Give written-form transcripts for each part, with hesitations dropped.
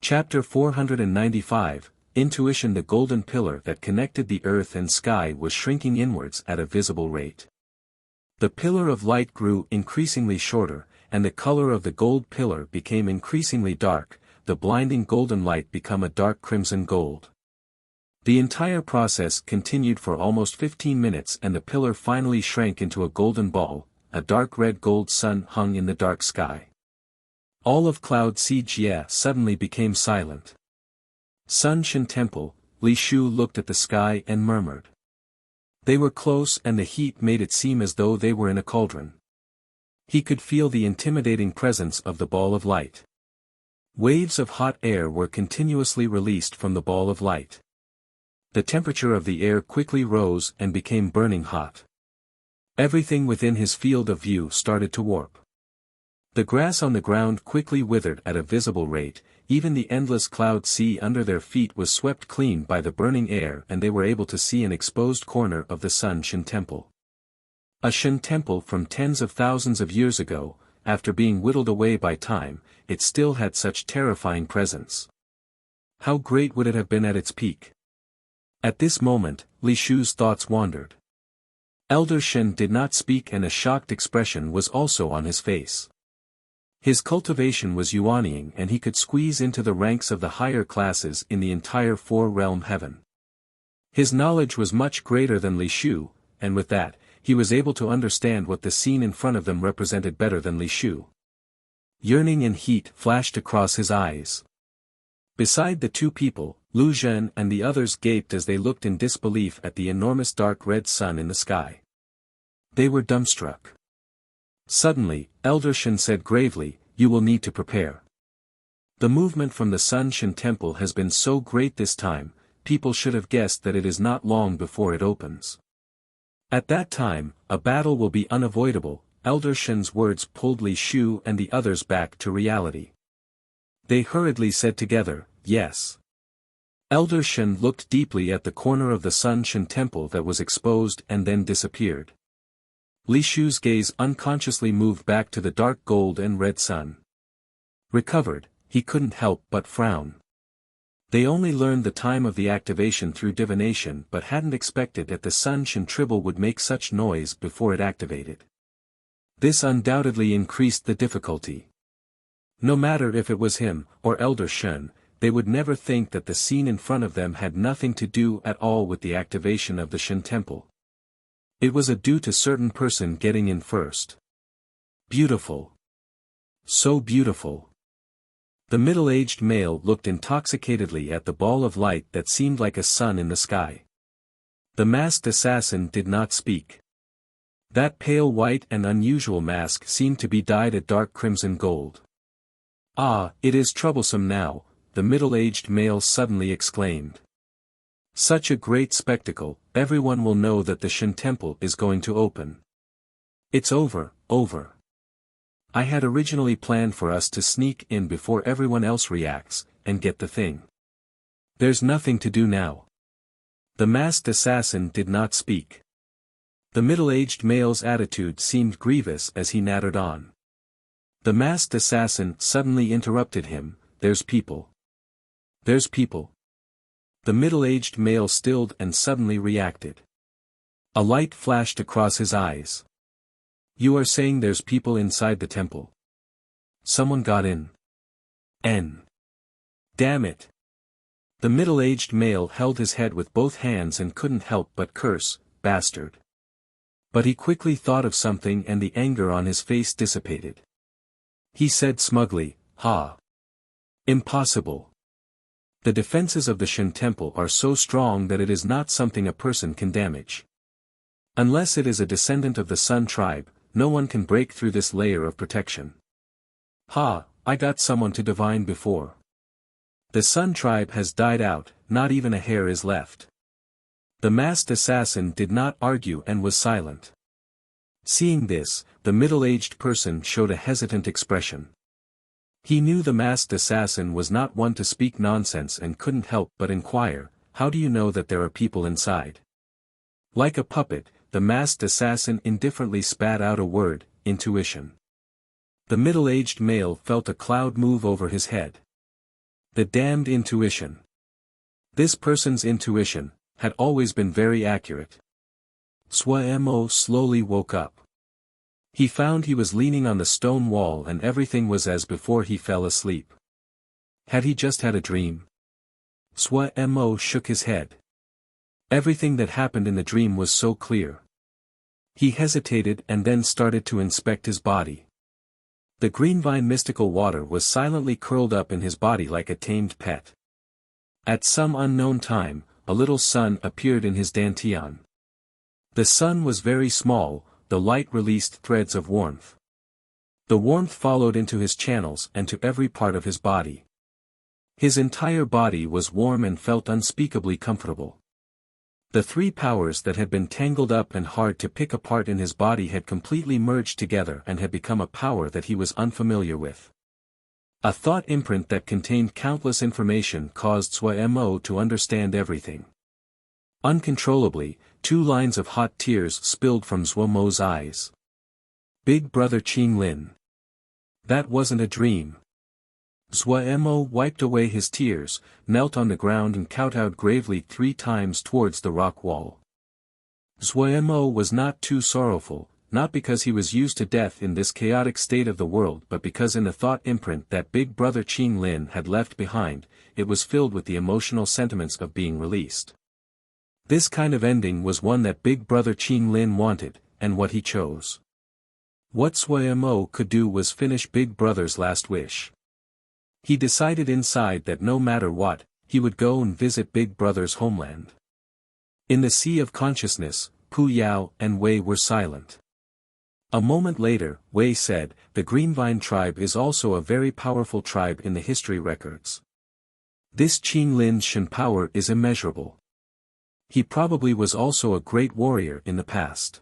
Chapter 495, Intuition. The golden pillar that connected the earth and sky was shrinking inwards at a visible rate. The pillar of light grew increasingly shorter, and the color of the gold pillar became increasingly dark, the blinding golden light became a dark crimson gold. The entire process continued for almost 15 minutes, and the pillar finally shrank into a golden ball. A dark red gold sun hung in the dark sky. All of Cloud Jie suddenly became silent. Sun Shan Temple, Li Shu looked at the sky and murmured. They were close, and the heat made it seem as though they were in a cauldron. He could feel the intimidating presence of the ball of light. Waves of hot air were continuously released from the ball of light. The temperature of the air quickly rose and became burning hot. Everything within his field of view started to warp. The grass on the ground quickly withered at a visible rate, even the endless cloud sea under their feet was swept clean by the burning air, and they were able to see an exposed corner of the Sun Shan Temple. A Shan Temple from tens of thousands of years ago, after being whittled away by time, it still had such terrifying presence. How great would it have been at its peak? At this moment, Li Shu's thoughts wandered. Elder Shen did not speak, and a shocked expression was also on his face. His cultivation was yuanying, and he could squeeze into the ranks of the higher classes in the entire four-realm heaven. His knowledge was much greater than Li Shu, and with that, he was able to understand what the scene in front of them represented better than Li Shu. Yearning and heat flashed across his eyes. Beside the two people, Lu Zhen and the others gaped as they looked in disbelief at the enormous dark red sun in the sky. They were dumbstruck. Suddenly, Elder Shen said gravely, "You will need to prepare. The movement from the Sun Shan Temple has been so great this time, people should have guessed that it is not long before it opens. At that time, a battle will be unavoidable." Elder Shen's words pulled Li Shu and the others back to reality. They hurriedly said together, "Yes." Elder Shen looked deeply at the corner of the Sun Shan Temple that was exposed and then disappeared. Li Shu's gaze unconsciously moved back to the dark gold and red sun. Recovered, he couldn't help but frown. They only learned the time of the activation through divination, but hadn't expected that the Sun Shan Tribble would make such noise before it activated. This undoubtedly increased the difficulty. No matter if it was him, or Elder Shen, they would never think that the scene in front of them had nothing to do at all with the activation of the Shan Temple. It was due to certain person getting in first. Beautiful. So beautiful. The middle-aged male looked intoxicatedly at the ball of light that seemed like a sun in the sky. The masked assassin did not speak. That pale white and unusual mask seemed to be dyed a dark crimson gold. "Ah, it is troublesome now," the middle-aged male suddenly exclaimed. "Such a great spectacle, everyone will know that the Shan Temple is going to open. It's over. I had originally planned for us to sneak in before everyone else reacts, and get the thing. There's nothing to do now." The masked assassin did not speak. The middle-aged male's attitude seemed grievous as he nattered on. The masked assassin suddenly interrupted him, "There's people. There's people." The middle-aged male stilled and suddenly reacted. A light flashed across his eyes. "You are saying there's people inside the temple? Someone got in. Damn it." The middle-aged male held his head with both hands and couldn't help but curse, "Bastard." But he quickly thought of something and the anger on his face dissipated. He said smugly, "Ha! Impossible. The defenses of the Shan Temple are so strong that it is not something a person can damage. Unless it is a descendant of the Sun tribe, no one can break through this layer of protection. Ha, I got someone to divine before. The Sun tribe has died out, not even a hair is left." The masked assassin did not argue and was silent. Seeing this, the middle-aged person showed a hesitant expression. He knew the masked assassin was not one to speak nonsense and couldn't help but inquire, "How do you know that there are people inside?" Like a puppet, the masked assassin indifferently spat out a word, "Intuition." The middle-aged male felt a cloud move over his head. The damned intuition. This person's intuition had always been very accurate. Swa-mo slowly woke up. He found he was leaning on the stone wall and everything was as before he fell asleep. Had he just had a dream? Swa-mo shook his head. Everything that happened in the dream was so clear. He hesitated and then started to inspect his body. The greenvine mystical water was silently curled up in his body like a tamed pet. At some unknown time, a little sun appeared in his dantian. The sun was very small, the light released threads of warmth. The warmth followed into his channels and to every part of his body. His entire body was warm and felt unspeakably comfortable. The three powers that had been tangled up and hard to pick apart in his body had completely merged together and had become a power that he was unfamiliar with. A thought imprint that contained countless information caused Swa-mo to understand everything. Uncontrollably, 2 lines of hot tears spilled from Swa-mo's eyes. Big Brother Qing Lin. That wasn't a dream. Swa-mo wiped away his tears, knelt on the ground and kowtowed gravely 3 times towards the rock wall. Swa-mo was not too sorrowful, not because he was used to death in this chaotic state of the world but because in the thought imprint that Big Brother Qing Lin had left behind, it was filled with the emotional sentiments of being released. This kind of ending was one that Big Brother Qing Lin wanted, and what he chose. What Swa-mo could do was finish Big Brother's last wish. He decided inside that no matter what, he would go and visit Big Brother's homeland. In the sea of consciousness, Pu Yao and Wei were silent. A moment later, Wei said, "The Greenvine tribe is also a very powerful tribe in the history records. This Qing Lin's Shen power is immeasurable. He probably was also a great warrior in the past.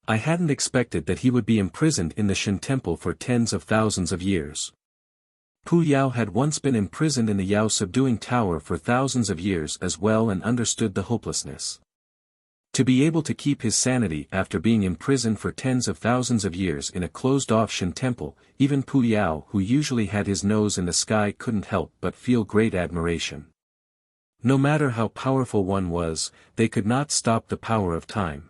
I hadn't expected that he would be imprisoned in the Shen temple for tens of thousands of years." Pu Yao had once been imprisoned in the Yao subduing tower for thousands of years as well and understood the hopelessness. To be able to keep his sanity after being imprisoned for tens of thousands of years in a closed-off Shen temple, even Pu Yao who usually had his nose in the sky couldn't help but feel great admiration. No matter how powerful one was, they could not stop the power of time.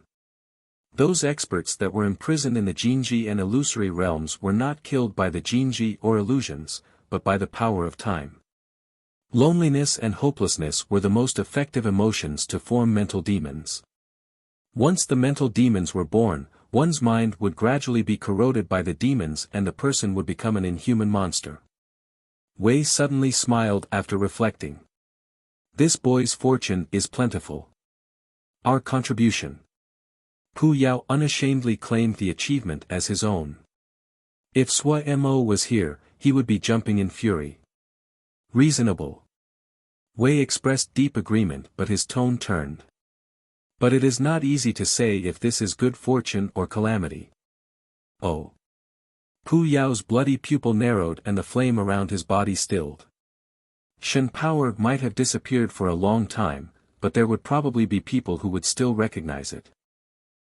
Those experts that were imprisoned in the Jinji and illusory realms were not killed by the Jinji or illusions, but by the power of time. Loneliness and hopelessness were the most effective emotions to form mental demons. Once the mental demons were born, one's mind would gradually be corroded by the demons and the person would become an inhuman monster. Wei suddenly smiled after reflecting. This boy's fortune is plentiful. Our contribution. Pu Yao unashamedly claimed the achievement as his own. If Swa-mo was here, he would be jumping in fury. Reasonable. Wei expressed deep agreement but his tone turned. But it is not easy to say if this is good fortune or calamity. Oh. Pu Yao's bloody pupil narrowed and the flame around his body stilled. Shen power might have disappeared for a long time, but there would probably be people who would still recognize it.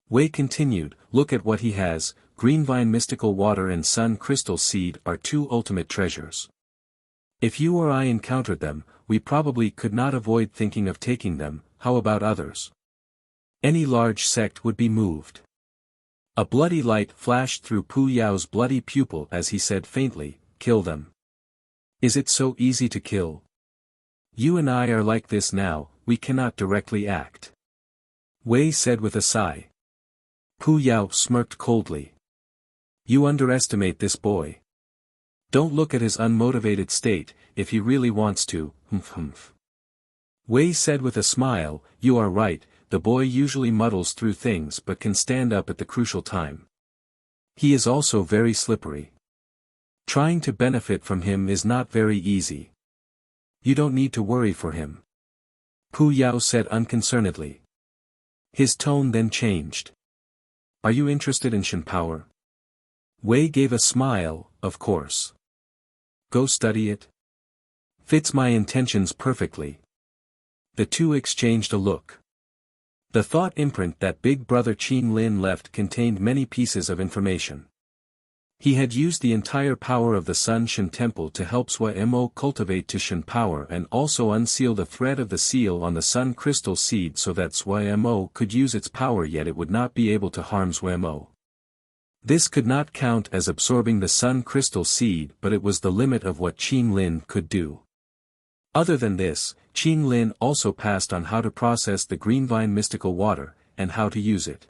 Wei continued, "Look at what he has, Greenvine mystical water and sun crystal seed are 2 ultimate treasures. If you or I encountered them, we probably could not avoid thinking of taking them. How about others? Any large sect would be moved." A bloody light flashed through Pu Yao's bloody pupil as he said faintly, "Kill them. Is it so easy to kill? You and I are like this now, we cannot directly act." Wei said with a sigh. Pu Yao smirked coldly. "You underestimate this boy. Don't look at his unmotivated state, if he really wants to, humph. Wei said with a smile, "You are right, the boy usually muddles through things but can stand up at the crucial time. He is also very slippery. Trying to benefit from him is not very easy. You don't need to worry for him." Pu Yao said unconcernedly. His tone then changed. "Are you interested in Shen power?" Wei gave a smile, "Of course. Go study it. Fits my intentions perfectly." The two exchanged a look. The thought imprint that Big Brother Qing Lin left contained many pieces of information. He had used the entire power of the Sun Shan Temple to help Sui Mo cultivate to Shan power and also unseal the thread of the seal on the Sun Crystal Seed so that Sui Mo could use its power, yet it would not be able to harm Sui Mo. This could not count as absorbing the Sun Crystal Seed, but it was the limit of what Qin Lin could do. Other than this, Qin Lin also passed on how to process the Greenvine mystical water, and how to use it.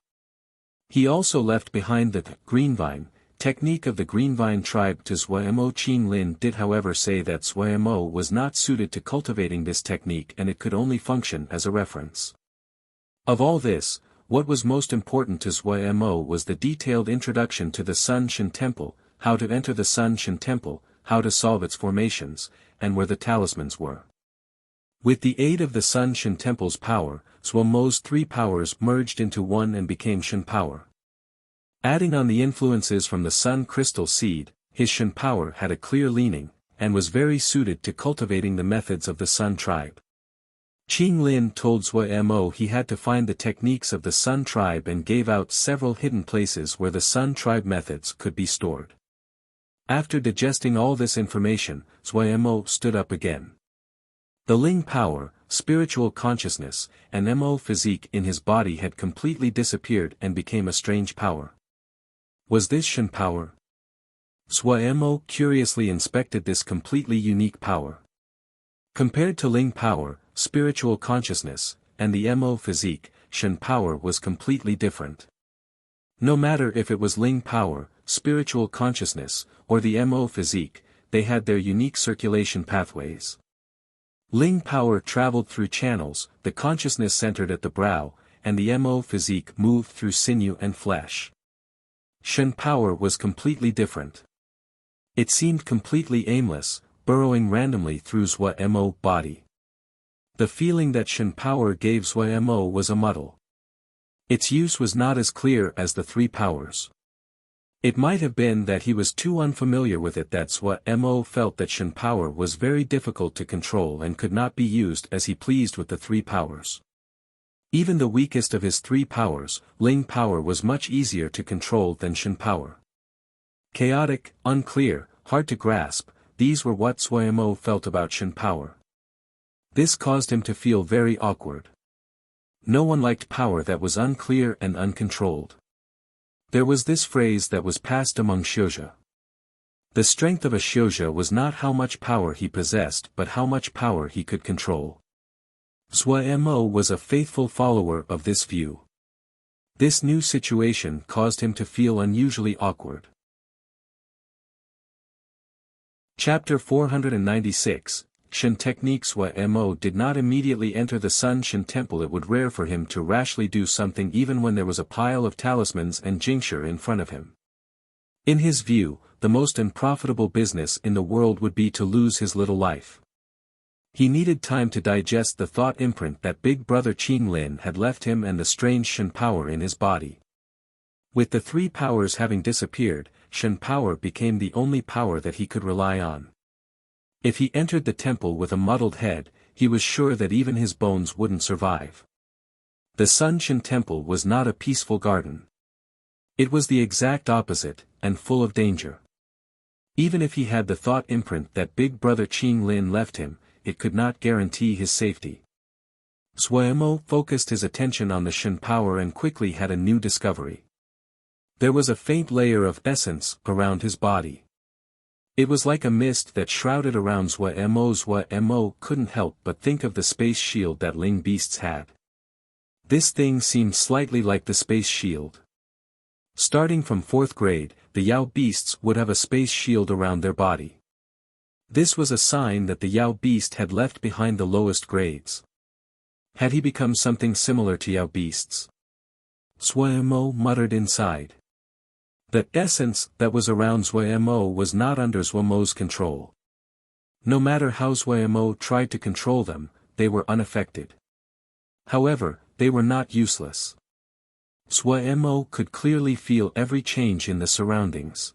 He also left behind the Greenvine technique of the Greenvine tribe to Sui Mo. Qin Lin did however say that Sui Mo was not suited to cultivating this technique and it could only function as a reference. Of all this, what was most important to Sui Mo was the detailed introduction to the Sun Shan Temple, how to enter the Sun Shan Temple, how to solve its formations, and where the talismans were. With the aid of the Sun Shan Temple's power, Sui Mo's three powers merged into one and became Shan power. Adding on the influences from the Sun Crystal Seed, his Shan power had a clear leaning, and was very suited to cultivating the methods of the Sun tribe. Qin Lin told Sui Mo he had to find the techniques of the Sun tribe and gave out several hidden places where the Sun tribe methods could be stored. After digesting all this information, Sui Mo stood up again. The Ling power, spiritual consciousness, and Mo physique in his body had completely disappeared and became a strange power. Was this Shan power? Sui Mo curiously inspected this completely unique power. Compared to Ling power, spiritual consciousness, and the Mo physique, Shan power was completely different. No matter if it was Ling power, spiritual consciousness, or the Mo physique, they had their unique circulation pathways. Ling power traveled through channels, the consciousness centered at the brow, and the Mo physique moved through sinew and flesh. Shan power was completely different. It seemed completely aimless, burrowing randomly through Sui Mo body. The feeling that Shan power gave Sui Mo was a muddle. Its use was not as clear as the three powers. It might have been that he was too unfamiliar with it that Sui Mo felt that Shan power was very difficult to control and could not be used as he pleased with the three powers. Even the weakest of his three powers, Ling power, was much easier to control than Shan power. Chaotic, unclear, hard to grasp, these were what Sui Mo felt about Shan power. This caused him to feel very awkward. No one liked power that was unclear and uncontrolled. There was this phrase that was passed among Xiuzhe. The strength of a Xiuzhe was not how much power he possessed but how much power he could control. Sui Mo was a faithful follower of this view. This new situation caused him to feel unusually awkward. Chapter 496, Shan Technique. Sui Mo did not immediately enter the Sun Shan Temple. It would rare for him to rashly do something even when there was a pile of talismans and jingsha in front of him. In his view, the most unprofitable business in the world would be to lose his little life. He needed time to digest the thought imprint that big brother Qin Lin had left him and the strange Shan power in his body. With the three powers having disappeared, Shan power became the only power that he could rely on. If he entered the temple with a muddled head, he was sure that even his bones wouldn't survive. The Sun Shan Temple was not a peaceful garden. It was the exact opposite, and full of danger. Even if he had the thought imprint that big brother Qin Lin left him, it could not guarantee his safety. Sui Mo focused his attention on the Shan power and quickly had a new discovery. There was a faint layer of essence around his body. It was like a mist that shrouded around Sui Mo. Sui Mo couldn't help but think of the space shield that Ling beasts had. This thing seemed slightly like the space shield. Starting from 4th grade, the Yao beasts would have a space shield around their body. This was a sign that the Yao beast had left behind the lowest grades. Had he become something similar to Yao beasts? Sui Mo muttered inside. The essence that was around Sui Mo was not under Sui Mo's control. No matter how Sui Mo tried to control them, they were unaffected. However, they were not useless. Sui Mo could clearly feel every change in the surroundings.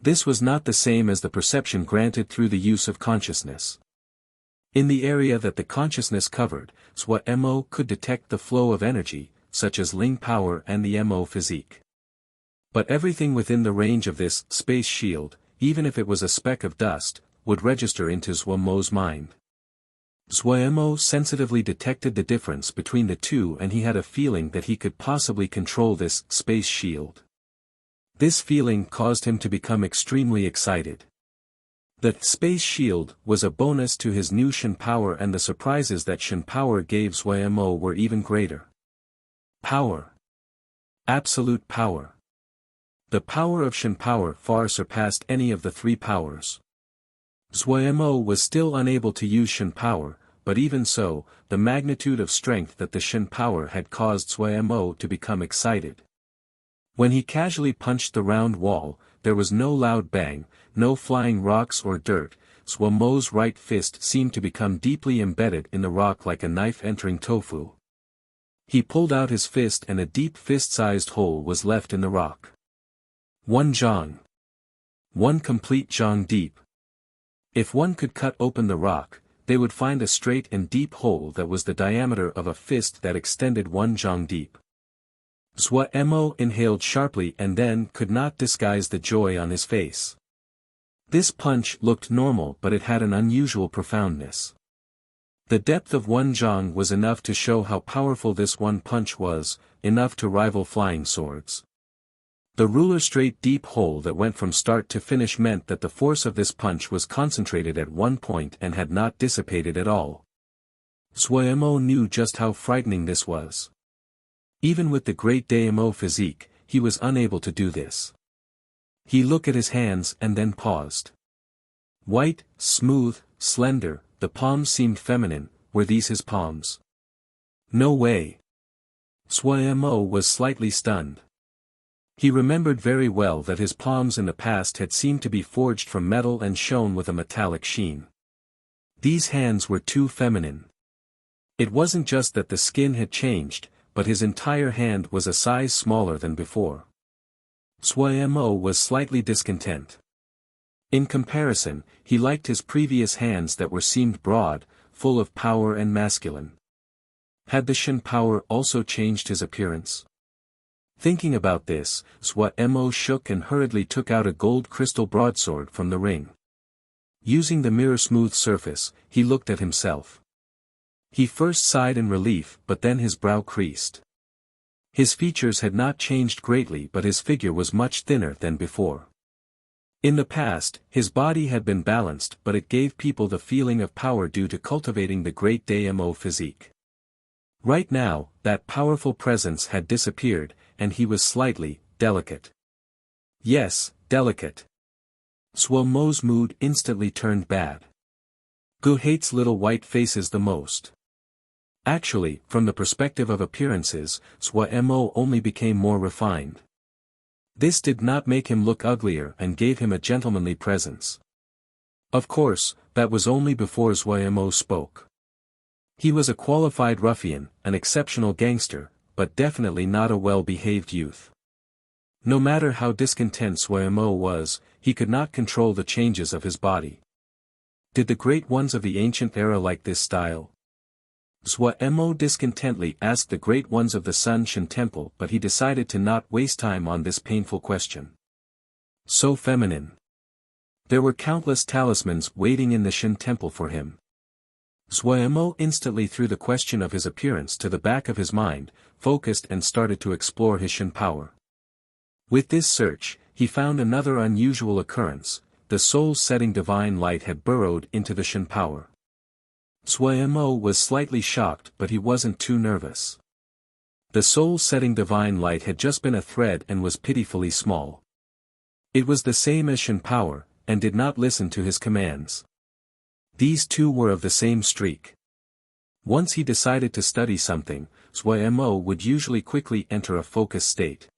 This was not the same as the perception granted through the use of consciousness. In the area that the consciousness covered, Sui Mo could detect the flow of energy, such as Ling power and the Mo physique. But everything within the range of this space shield, even if it was a speck of dust, would register into Zhuo mind. Zhuo sensitively detected the difference between the two, and he had a feeling that he could possibly control this space shield. This feeling caused him to become extremely excited. The space shield was a bonus to his new Shen power, and the surprises that Shen power gave Zhuo were even greater. Power. Absolute power. The power of Shen power far surpassed any of the three powers. Zhuo was still unable to use Shen power, but even so, the magnitude of strength that the Shen power had caused Zhuo to become excited. When he casually punched the round wall, there was no loud bang, no flying rocks or dirt. Zhuo's right fist seemed to become deeply embedded in the rock like a knife entering tofu. He pulled out his fist and a deep fist-sized hole was left in the rock. 1 zhang. 1 complete zhang deep. If one could cut open the rock, they would find a straight and deep hole that was the diameter of a fist that extended 1 zhang deep. Zhuo inhaled sharply and then could not disguise the joy on his face. This punch looked normal, but it had an unusual profoundness. The depth of 1 zhang was enough to show how powerful this one punch was, enough to rival flying swords. The ruler-straight deep hole that went from start to finish meant that the force of this punch was concentrated at one point and had not dissipated at all. Zhuo knew just how frightening this was. Even with the great Daimo physique, he was unable to do this. He looked at his hands and then paused. White, smooth, slender, the palms seemed feminine. Were these his palms? No way. Zhuo was slightly stunned. He remembered very well that his palms in the past had seemed to be forged from metal and shone with a metallic sheen. These hands were too feminine. It wasn't just that the skin had changed, but his entire hand was a size smaller than before. Zhuo was slightly discontent. In comparison, he liked his previous hands that seemed broad, full of power and masculine. Had the Shen power also changed his appearance? Thinking about this, Zhuo shook and hurriedly took out a gold crystal broadsword from the ring. Using the mirror-smooth surface, he looked at himself. He first sighed in relief, but then his brow creased. His features had not changed greatly, but his figure was much thinner than before. In the past, his body had been balanced, but it gave people the feeling of power due to cultivating the great Daimo physique. Right now, that powerful presence had disappeared, and he was slightly delicate. Yes, delicate. Zhuo's mood instantly turned bad. Gu hates little white faces the most. Actually, from the perspective of appearances, Zhuo only became more refined. This did not make him look uglier and gave him a gentlemanly presence. Of course, that was only before Zhuo spoke. He was a qualified ruffian, an exceptional gangster, but definitely not a well-behaved youth. No matter how discontent Zhuo was, he could not control the changes of his body. Did the great ones of the ancient era like this style? Zhuo discontently asked the great ones of the Sun Shen Temple, but he decided to not waste time on this painful question. So feminine. There were countless talismans waiting in the Shen Temple for him. Zhuo instantly threw the question of his appearance to the back of his mind, focused and started to explore his Shen power. With this search, he found another unusual occurrence: the soul-setting divine light had burrowed into the Shen power. Zhuo was slightly shocked, but he wasn't too nervous. The soul-setting divine light had just been a thread and was pitifully small. It was the same as Shen power, and did not listen to his commands. These two were of the same streak. Once he decided to study something, Zhuo would usually quickly enter a focus state.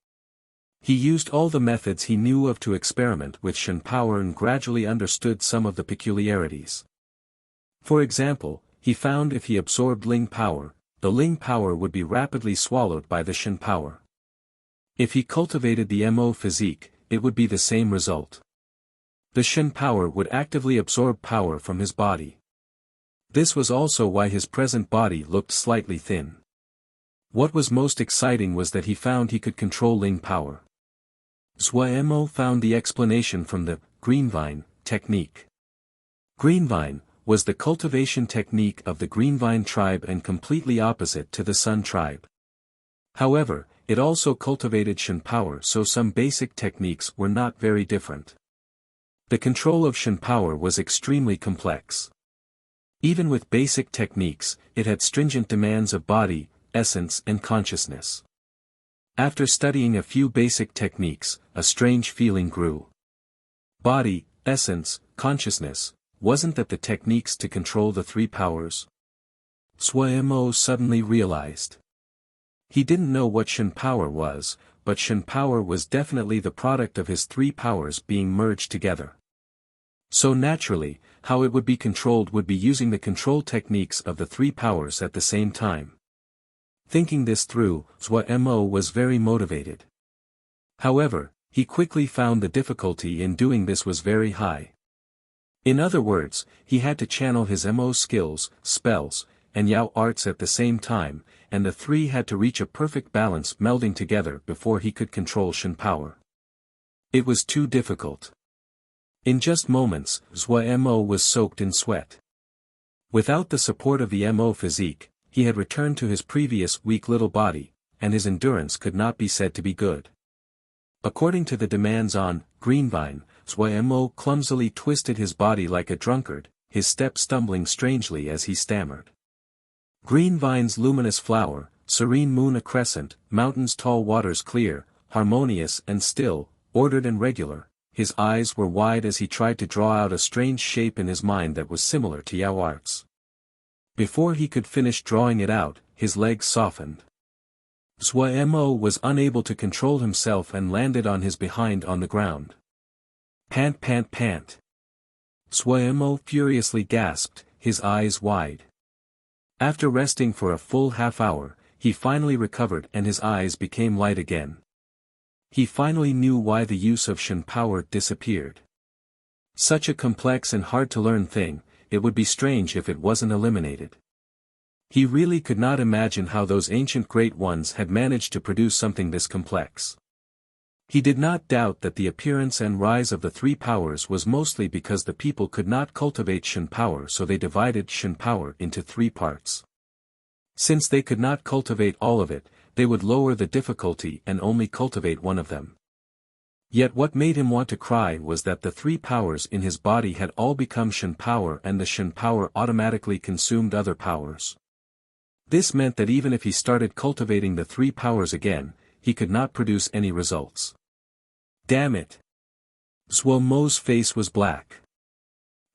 He used all the methods he knew of to experiment with Shen power and gradually understood some of the peculiarities. For example, he found if he absorbed Ling power, the Ling power would be rapidly swallowed by the Shen power. If he cultivated the Mo physique, it would be the same result. The Shen power would actively absorb power from his body. This was also why his present body looked slightly thin. What was most exciting was that he found he could control Ling power. Zhuemo found the explanation from the greenvine technique. Greenvine was the cultivation technique of the greenvine tribe and completely opposite to the sun tribe. However, it also cultivated Shen power, so some basic techniques were not very different. The control of Shen power was extremely complex. Even with basic techniques, it had stringent demands of body, essence and consciousness. After studying a few basic techniques, a strange feeling grew. Body, essence, consciousness, wasn't that the techniques to control the three powers? Zhuemo suddenly realized. He didn't know what Shen power was, but Shen power was definitely the product of his three powers being merged together. So naturally, how it would be controlled would be using the control techniques of the three powers at the same time. Thinking this through, Zhuemo was very motivated. However, he quickly found the difficulty in doing this was very high. In other words, he had to channel his Mo skills, spells, and Yao arts at the same time, and the three had to reach a perfect balance melding together before he could control Shen power. It was too difficult. In just moments, Zhuemo was soaked in sweat. Without the support of the Mo physique, he had returned to his previous weak little body, and his endurance could not be said to be good. According to the demands on greenvine, Zhuemo clumsily twisted his body like a drunkard, his step stumbling strangely as he stammered. Greenvine's luminous flower, serene moon a crescent, mountains tall waters clear, harmonious and still, ordered and regular, his eyes were wide as he tried to draw out a strange shape in his mind that was similar to Yao arts. Before he could finish drawing it out, his legs softened. Zhuemo was unable to control himself and landed on his behind on the ground. Pant pant pant. Zhuemo furiously gasped, his eyes wide. After resting for a full half hour, he finally recovered and his eyes became light again. He finally knew why the use of Shen power disappeared. Such a complex and hard-to-learn thing, it would be strange if it wasn't eliminated. He really could not imagine how those ancient great ones had managed to produce something this complex. He did not doubt that the appearance and rise of the three powers was mostly because the people could not cultivate Shen power, so they divided Shen power into three parts. Since they could not cultivate all of it, they would lower the difficulty and only cultivate one of them. Yet what made him want to cry was that the three powers in his body had all become Shen power and the Shen power automatically consumed other powers. This meant that even if he started cultivating the three powers again, he could not produce any results. Damn it! Zhuemo's face was black.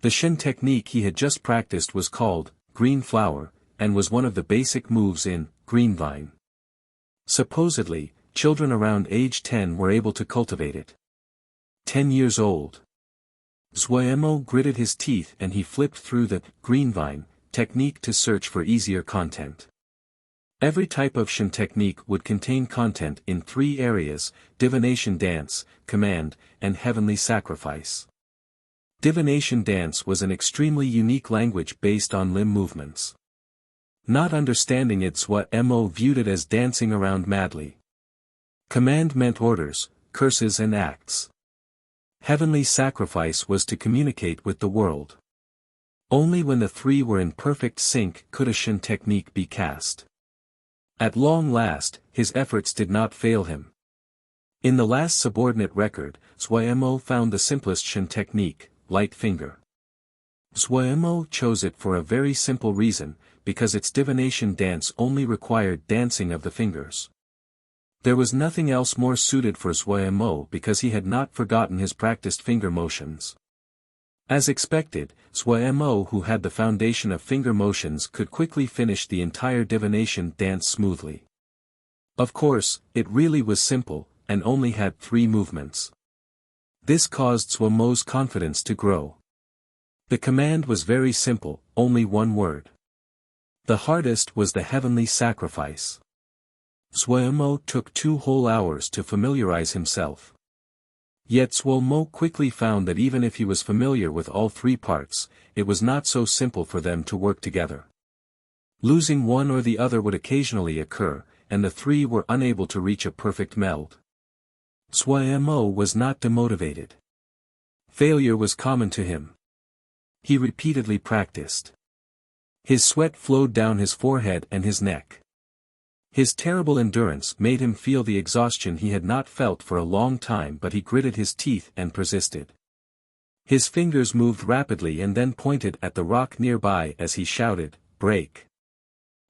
The Shen technique he had just practiced was called green flower, and was one of the basic moves in greenvine. Supposedly, children around age 10 were able to cultivate it. 10 years old. Zhuemo gritted his teeth and he flipped through the greenvine technique to search for easier content. Every type of Shen technique would contain content in three areas: divination dance, command, and heavenly sacrifice. Divination dance was an extremely unique language based on limb movements. Not understanding it, Zhuemo viewed it as dancing around madly. Command meant orders, curses and acts. Heavenly sacrifice was to communicate with the world. Only when the three were in perfect sync could a Shen technique be cast. At long last, his efforts did not fail him. In the last subordinate record, Zhuemo found the simplest Shen technique, light finger. Zhuemo chose it for a very simple reason, because its divination dance only required dancing of the fingers. There was nothing else more suited for Zhuemo because he had not forgotten his practiced finger motions. As expected, Zhuemo, who had the foundation of finger motions, could quickly finish the entire divination dance smoothly. Of course, it really was simple, and only had 3 movements. This caused Zhuemo's confidence to grow. The command was very simple, only 1 word. The hardest was the heavenly sacrifice. Zhuemo took 2 whole hours to familiarize himself. Yet Zhuemo quickly found that even if he was familiar with all 3 parts, it was not so simple for them to work together. Losing one or the other would occasionally occur, and the 3 were unable to reach a perfect meld. Mo was not demotivated. Failure was common to him. He repeatedly practiced. His sweat flowed down his forehead and his neck. His terrible endurance made him feel the exhaustion he had not felt for a long time, but he gritted his teeth and persisted. His fingers moved rapidly and then pointed at the rock nearby as he shouted, "Break!"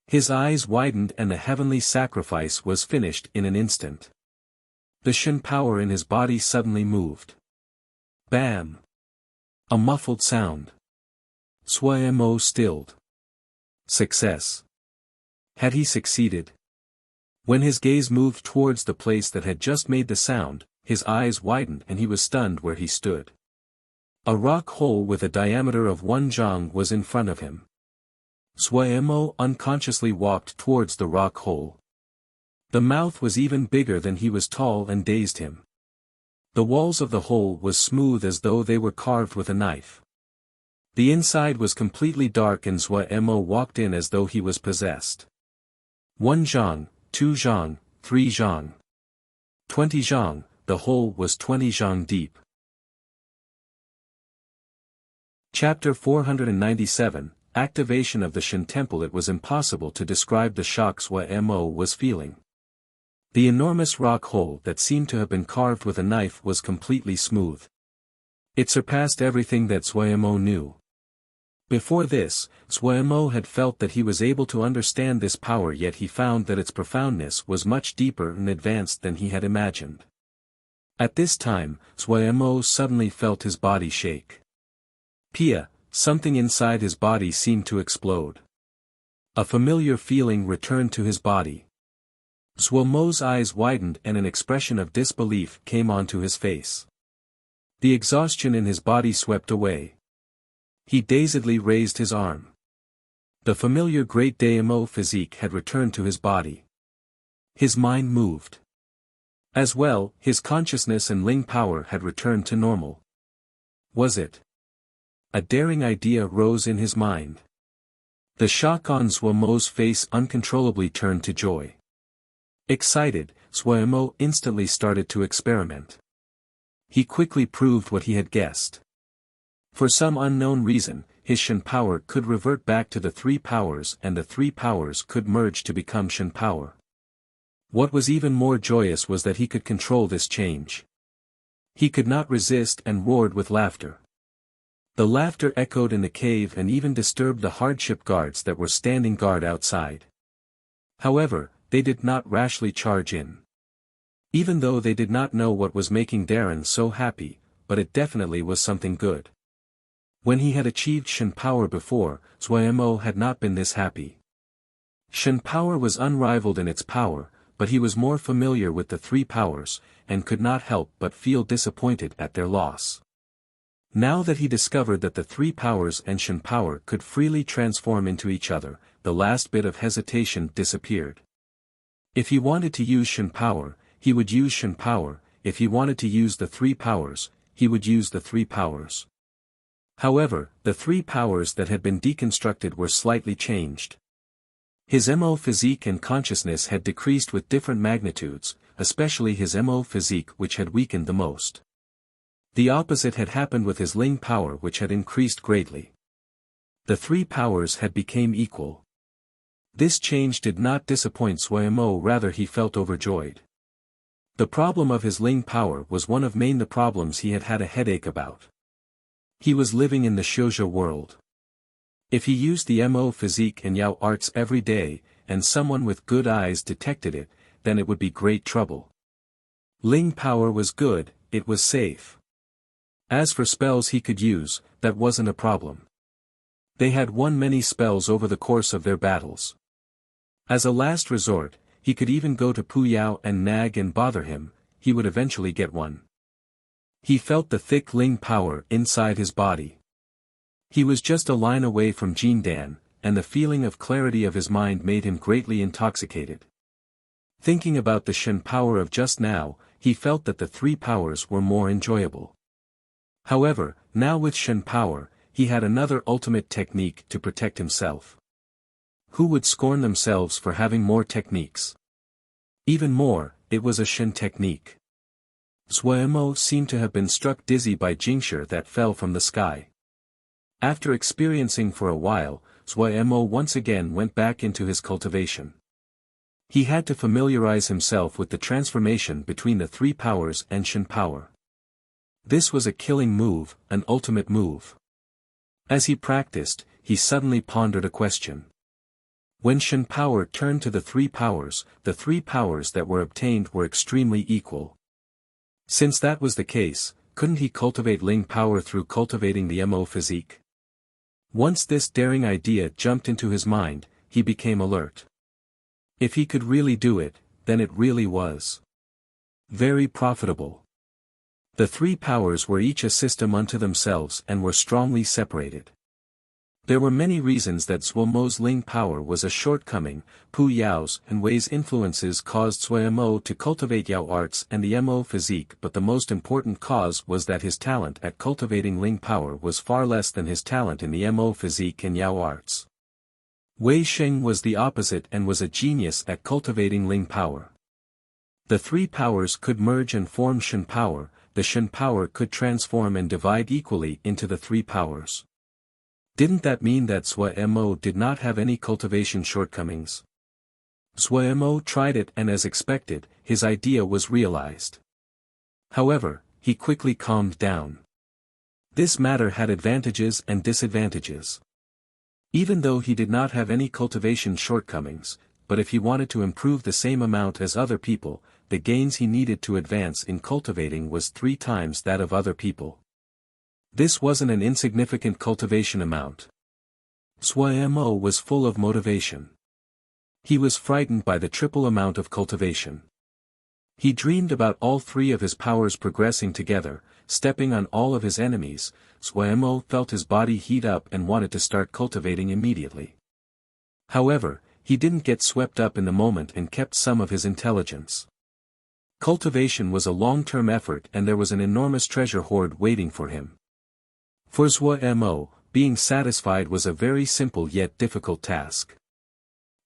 His eyes widened and the heavenly sacrifice was finished in an instant. The Shen power in his body suddenly moved. Bam! A muffled sound. Mo stilled. Success. Had he succeeded? When his gaze moved towards the place that had just made the sound, his eyes widened and he was stunned where he stood. A rock hole with a diameter of 1 zhang was in front of him. Mo unconsciously walked towards the rock hole. The mouth was even bigger than he was tall and dazed him. The walls of the hole was smooth as though they were carved with a knife. The inside was completely dark and Mo walked in as though he was possessed. 1 zhang, 2 zhang, 3 zhang. 20 zhang, the hole was 20 zhang deep. Chapter 497, Activation of the Shen Temple. It was impossible to describe the shock Mo was feeling. The enormous rock hole that seemed to have been carved with a knife was completely smooth. It surpassed everything that Mo knew. Before this, Mo had felt that he was able to understand this power, yet he found that its profoundness was much deeper and advanced than he had imagined. At this time, Mo suddenly felt his body shake. Something inside his body seemed to explode. A familiar feeling returned to his body. Mo's eyes widened and an expression of disbelief came onto his face. The exhaustion in his body swept away. He dazedly raised his arm. The familiar Great Daimo physique had returned to his body. His mind moved. As well, his consciousness and Ling power had returned to normal. Was it? A daring idea rose in his mind. The shock on Mo's face uncontrollably turned to joy. Excited, Mo instantly started to experiment. He quickly proved what he had guessed. For some unknown reason, his Shen power could revert back to the 3 powers and the 3 powers could merge to become Shen power. What was even more joyous was that he could control this change. He could not resist and roared with laughter. The laughter echoed in the cave and even disturbed the hardship guards that were standing guard outside. However, they did not rashly charge in. Even though they did not know what was making Darren so happy, but it definitely was something good. When he had achieved Shen power before, Mo had not been this happy. Shen power was unrivaled in its power, but he was more familiar with the 3 powers, and could not help but feel disappointed at their loss. Now that he discovered that the 3 powers and Shen power could freely transform into each other, the last bit of hesitation disappeared. If he wanted to use Shen power, he would use Shen power. If he wanted to use the 3 powers, he would use the 3 powers. However, the 3 powers that had been deconstructed were slightly changed. His Mo physique and consciousness had decreased with different magnitudes, especially his Mo physique, which had weakened the most. The opposite had happened with his Ling power, which had increased greatly. The 3 powers had become equal. This change did not disappoint Mo, rather he felt overjoyed. The problem of his Ling power was one of the problems he had had a headache about. He was living in the Shouja world. If he used the Mo physique and Yao arts every day, and someone with good eyes detected it, then it would be great trouble. Ling power was good, it was safe. As for spells he could use, that wasn't a problem. They had won many spells over the course of their battles. As a last resort, he could even go to Pu Yao and nag and bother him, he would eventually get one. He felt the thick Ling power inside his body. He was just a line away from Jindan, and the feeling of clarity of his mind made him greatly intoxicated. Thinking about the Shen power of just now, he felt that the 3 powers were more enjoyable. However, now with Shen power, he had another ultimate technique to protect himself. Who would scorn themselves for having more techniques? Even more, it was a Shen technique. Zuemo seemed to have been struck dizzy by Jingshi that fell from the sky. After experiencing for a while, Zuemo once again went back into his cultivation. He had to familiarize himself with the transformation between the three powers and Shen power. This was a killing move, an ultimate move. As he practiced, he suddenly pondered a question. When Shen power turned to the three powers that were obtained were extremely equal. Since that was the case, couldn't he cultivate Ling power through cultivating the Mo physique? Once this daring idea jumped into his mind, he became alert. If he could really do it, then it really was very profitable. The three powers were each a system unto themselves and were strongly separated. There were many reasons that Zuemo's Ling power was a shortcoming. Pu Yao's and Wei's influences caused Zuemo to cultivate Yao arts and the Mo physique, but the most important cause was that his talent at cultivating Ling power was far less than his talent in the Mo physique and Yao arts. Wei Sheng was the opposite and was a genius at cultivating Ling power. The three powers could merge and form Shen power. The Shen power could transform and divide equally into the three powers. Didn't that mean that Zuemo did not have any cultivation shortcomings? Zuemo tried it and as expected, his idea was realized. However, he quickly calmed down. This matter had advantages and disadvantages. Even though he did not have any cultivation shortcomings, but if he wanted to improve the same amount as other people, the gains he needed to advance in cultivating was 3 times that of other people. This wasn't an insignificant cultivation amount. Zuemo was full of motivation. He was frightened by the triple amount of cultivation. He dreamed about all 3 of his powers progressing together, stepping on all of his enemies. Zuemo felt his body heat up and wanted to start cultivating immediately. However, he didn't get swept up in the moment and kept some of his intelligence. Cultivation was a long-term effort and there was an enormous treasure hoard waiting for him. For Zuemo, being satisfied was a very simple yet difficult task.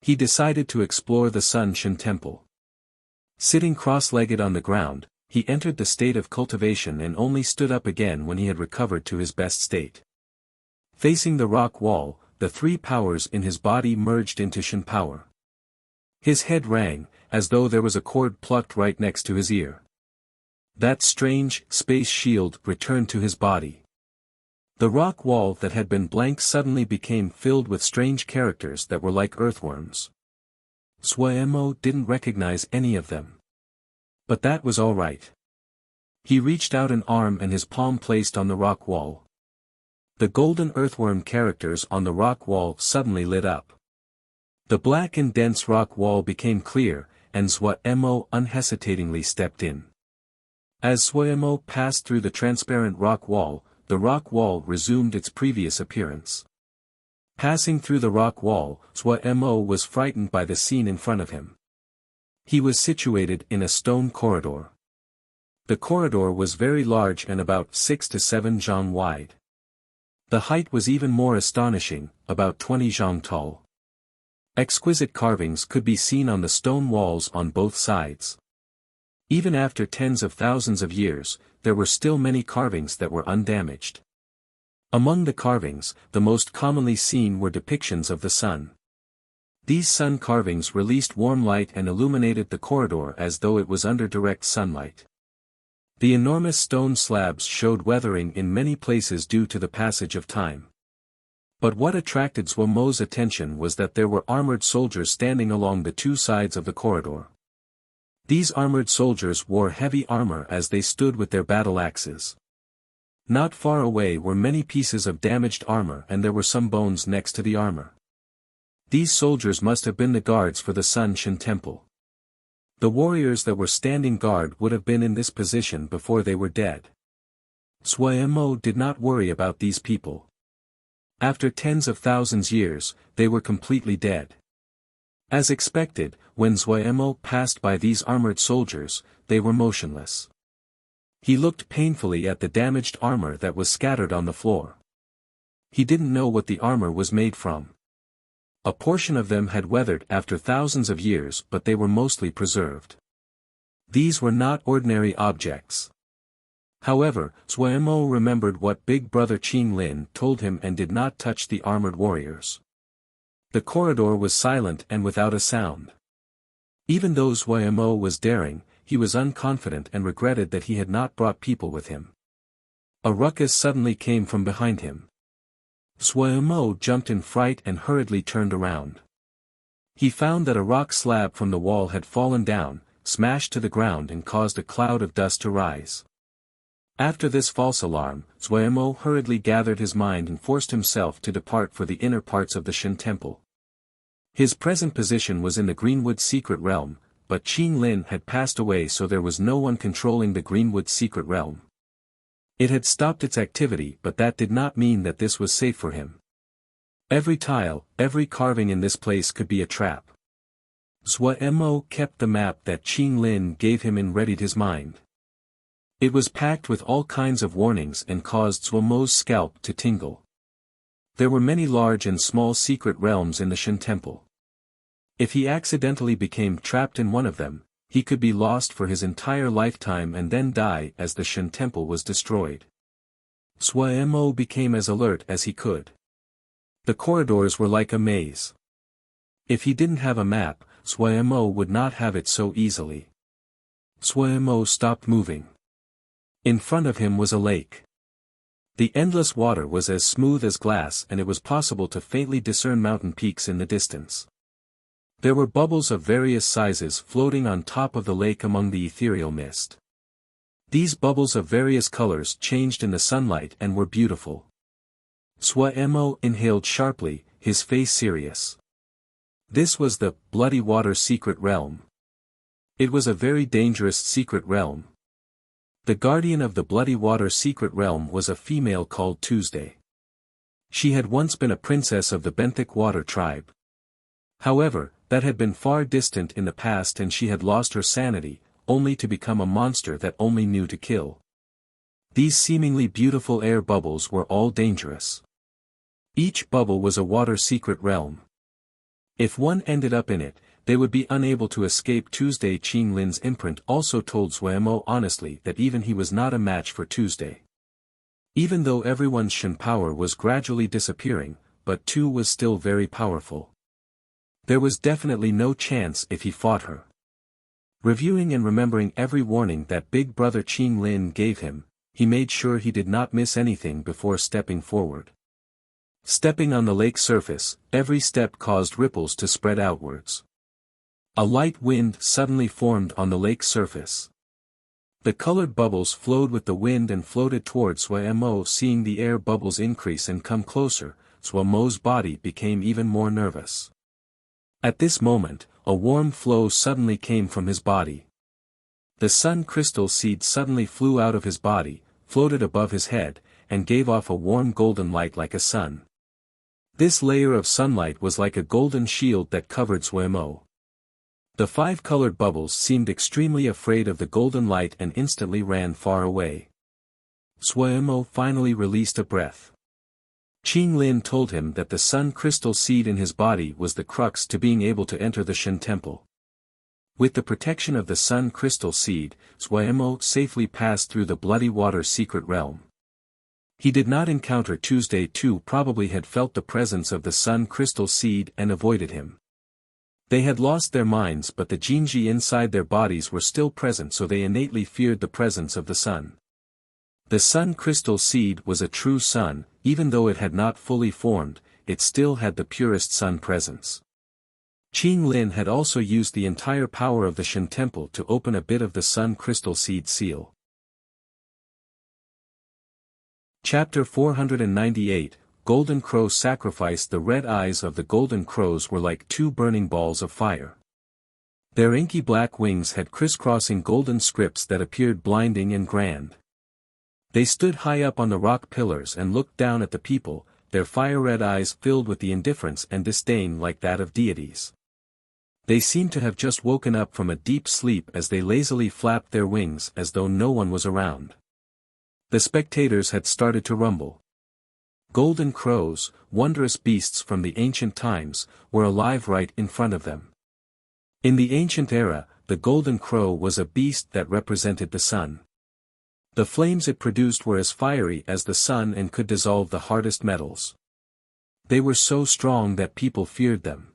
He decided to explore the Sun Shen Temple. Sitting cross-legged on the ground, he entered the state of cultivation and only stood up again when he had recovered to his best state. Facing the rock wall, the 3 powers in his body merged into Shen power. His head rang, as though there was a cord plucked right next to his ear. That strange, space shield returned to his body. The rock wall that had been blank suddenly became filled with strange characters that were like earthworms. Zuemo didn't recognize any of them. But that was all right. He reached out an arm and his palm placed on the rock wall. The golden earthworm characters on the rock wall suddenly lit up. The black and dense rock wall became clear, and Zuemo unhesitatingly stepped in. As Zuemo passed through the transparent rock wall, the rock wall resumed its previous appearance. Passing through the rock wall, Zuemo was frightened by the scene in front of him. He was situated in a stone corridor. The corridor was very large and about 6 to 7 zhang wide. The height was even more astonishing, about 20 zhang tall. Exquisite carvings could be seen on the stone walls on both sides. Even after tens of thousands of years, there were still many carvings that were undamaged. Among the carvings, the most commonly seen were depictions of the sun. These sun carvings released warm light and illuminated the corridor as though it was under direct sunlight. The enormous stone slabs showed weathering in many places due to the passage of time. But what attracted Zuemo's attention was that there were armored soldiers standing along the 2 sides of the corridor. These armored soldiers wore heavy armor as they stood with their battle axes. Not far away were many pieces of damaged armor and there were some bones next to the armor. These soldiers must have been the guards for the Sun Shen Temple. The warriors that were standing guard would have been in this position before they were dead. Zuemo did not worry about these people. After tens of thousands years, they were completely dead. As expected, when Zuemo passed by these armored soldiers, they were motionless. He looked painfully at the damaged armor that was scattered on the floor. He didn't know what the armor was made from. A portion of them had weathered after thousands of years but they were mostly preserved. These were not ordinary objects. However, Zuemo remembered what Big Brother Qing Lin told him and did not touch the armored warriors. The corridor was silent and without a sound. Even though Zuemo was daring, he was unconfident and regretted that he had not brought people with him. A ruckus suddenly came from behind him. Zuemo jumped in fright and hurriedly turned around. He found that a rock slab from the wall had fallen down, smashed to the ground and caused a cloud of dust to rise. After this false alarm, Zuemo hurriedly gathered his mind and forced himself to depart for the inner parts of the Shin Temple. His present position was in the Greenwood Secret Realm, but Qing Lin had passed away, so there was no one controlling the Greenwood Secret Realm. It had stopped its activity, but that did not mean that this was safe for him. Every tile, every carving in this place could be a trap. Zuemo kept the map that Qing Lin gave him and readied his mind. It was packed with all kinds of warnings and caused Zuemo's scalp to tingle. There were many large and small secret realms in the Shin Temple. If he accidentally became trapped in one of them, he could be lost for his entire lifetime and then die as the Shin Temple was destroyed. Zuemo became as alert as he could. The corridors were like a maze. If he didn't have a map, Zuemo would not have it so easily. Zuemo stopped moving. In front of him was a lake. The endless water was as smooth as glass and it was possible to faintly discern mountain peaks in the distance. There were bubbles of various sizes floating on top of the lake among the ethereal mist. These bubbles of various colors changed in the sunlight and were beautiful. Zuemo inhaled sharply, his face serious. This was the Bloody Water Secret Realm. It was a very dangerous secret realm. The guardian of the Bloody Water Secret Realm was a female called Tuesday. She had once been a princess of the Benthic Water tribe. However, that had been far distant in the past and she had lost her sanity, only to become a monster that only knew to kill. These seemingly beautiful air bubbles were all dangerous. Each bubble was a water secret realm. If one ended up in it, they would be unable to escape. Tuesday Qing Lin's imprint also told Zuemo honestly that even he was not a match for Tuesday. Even though everyone's Shin power was gradually disappearing, but Tu was still very powerful. There was definitely no chance if he fought her. Reviewing and remembering every warning that Big Brother Qing Lin gave him, he made sure he did not miss anything before stepping forward. Stepping on the lake surface, every step caused ripples to spread outwards. A light wind suddenly formed on the lake surface. The colored bubbles flowed with the wind and floated towards Zuemo. Seeing the air bubbles increase and come closer, Zuemo's body became even more nervous. At this moment, a warm flow suddenly came from his body. The sun crystal seed suddenly flew out of his body, floated above his head, and gave off a warm golden light like a sun. This layer of sunlight was like a golden shield that covered Zuemo. The 5 colored bubbles seemed extremely afraid of the golden light and instantly ran far away. Zuemo finally released a breath. Qing Lin told him that the sun crystal seed in his body was the crux to being able to enter the Shin Temple. With the protection of the sun crystal seed, Zuemo safely passed through the Bloody Water Secret Realm. He did not encounter Tuesday. Tu probably had felt the presence of the sun crystal seed and avoided him. They had lost their minds, but the Jinji inside their bodies were still present, so they innately feared the presence of the sun. The sun crystal seed was a true sun. Even though it had not fully formed, it still had the purest sun presence. Qing Lin had also used the entire power of the Shin Temple to open a bit of the sun crystal seed seal. Chapter 498, Golden Crow Sacrifice. The red eyes of the golden crows were like 2 burning balls of fire. Their inky black wings had crisscrossing golden scripts that appeared blinding and grand. They stood high up on the rock pillars and looked down at the people, their fire-red eyes filled with the indifference and disdain like that of deities. They seemed to have just woken up from a deep sleep as they lazily flapped their wings as though no one was around. The spectators had started to rumble. Golden crows, wondrous beasts from the ancient times, were alive right in front of them. In the ancient era, the golden crow was a beast that represented the sun. The flames it produced were as fiery as the sun and could dissolve the hardest metals. They were so strong that people feared them.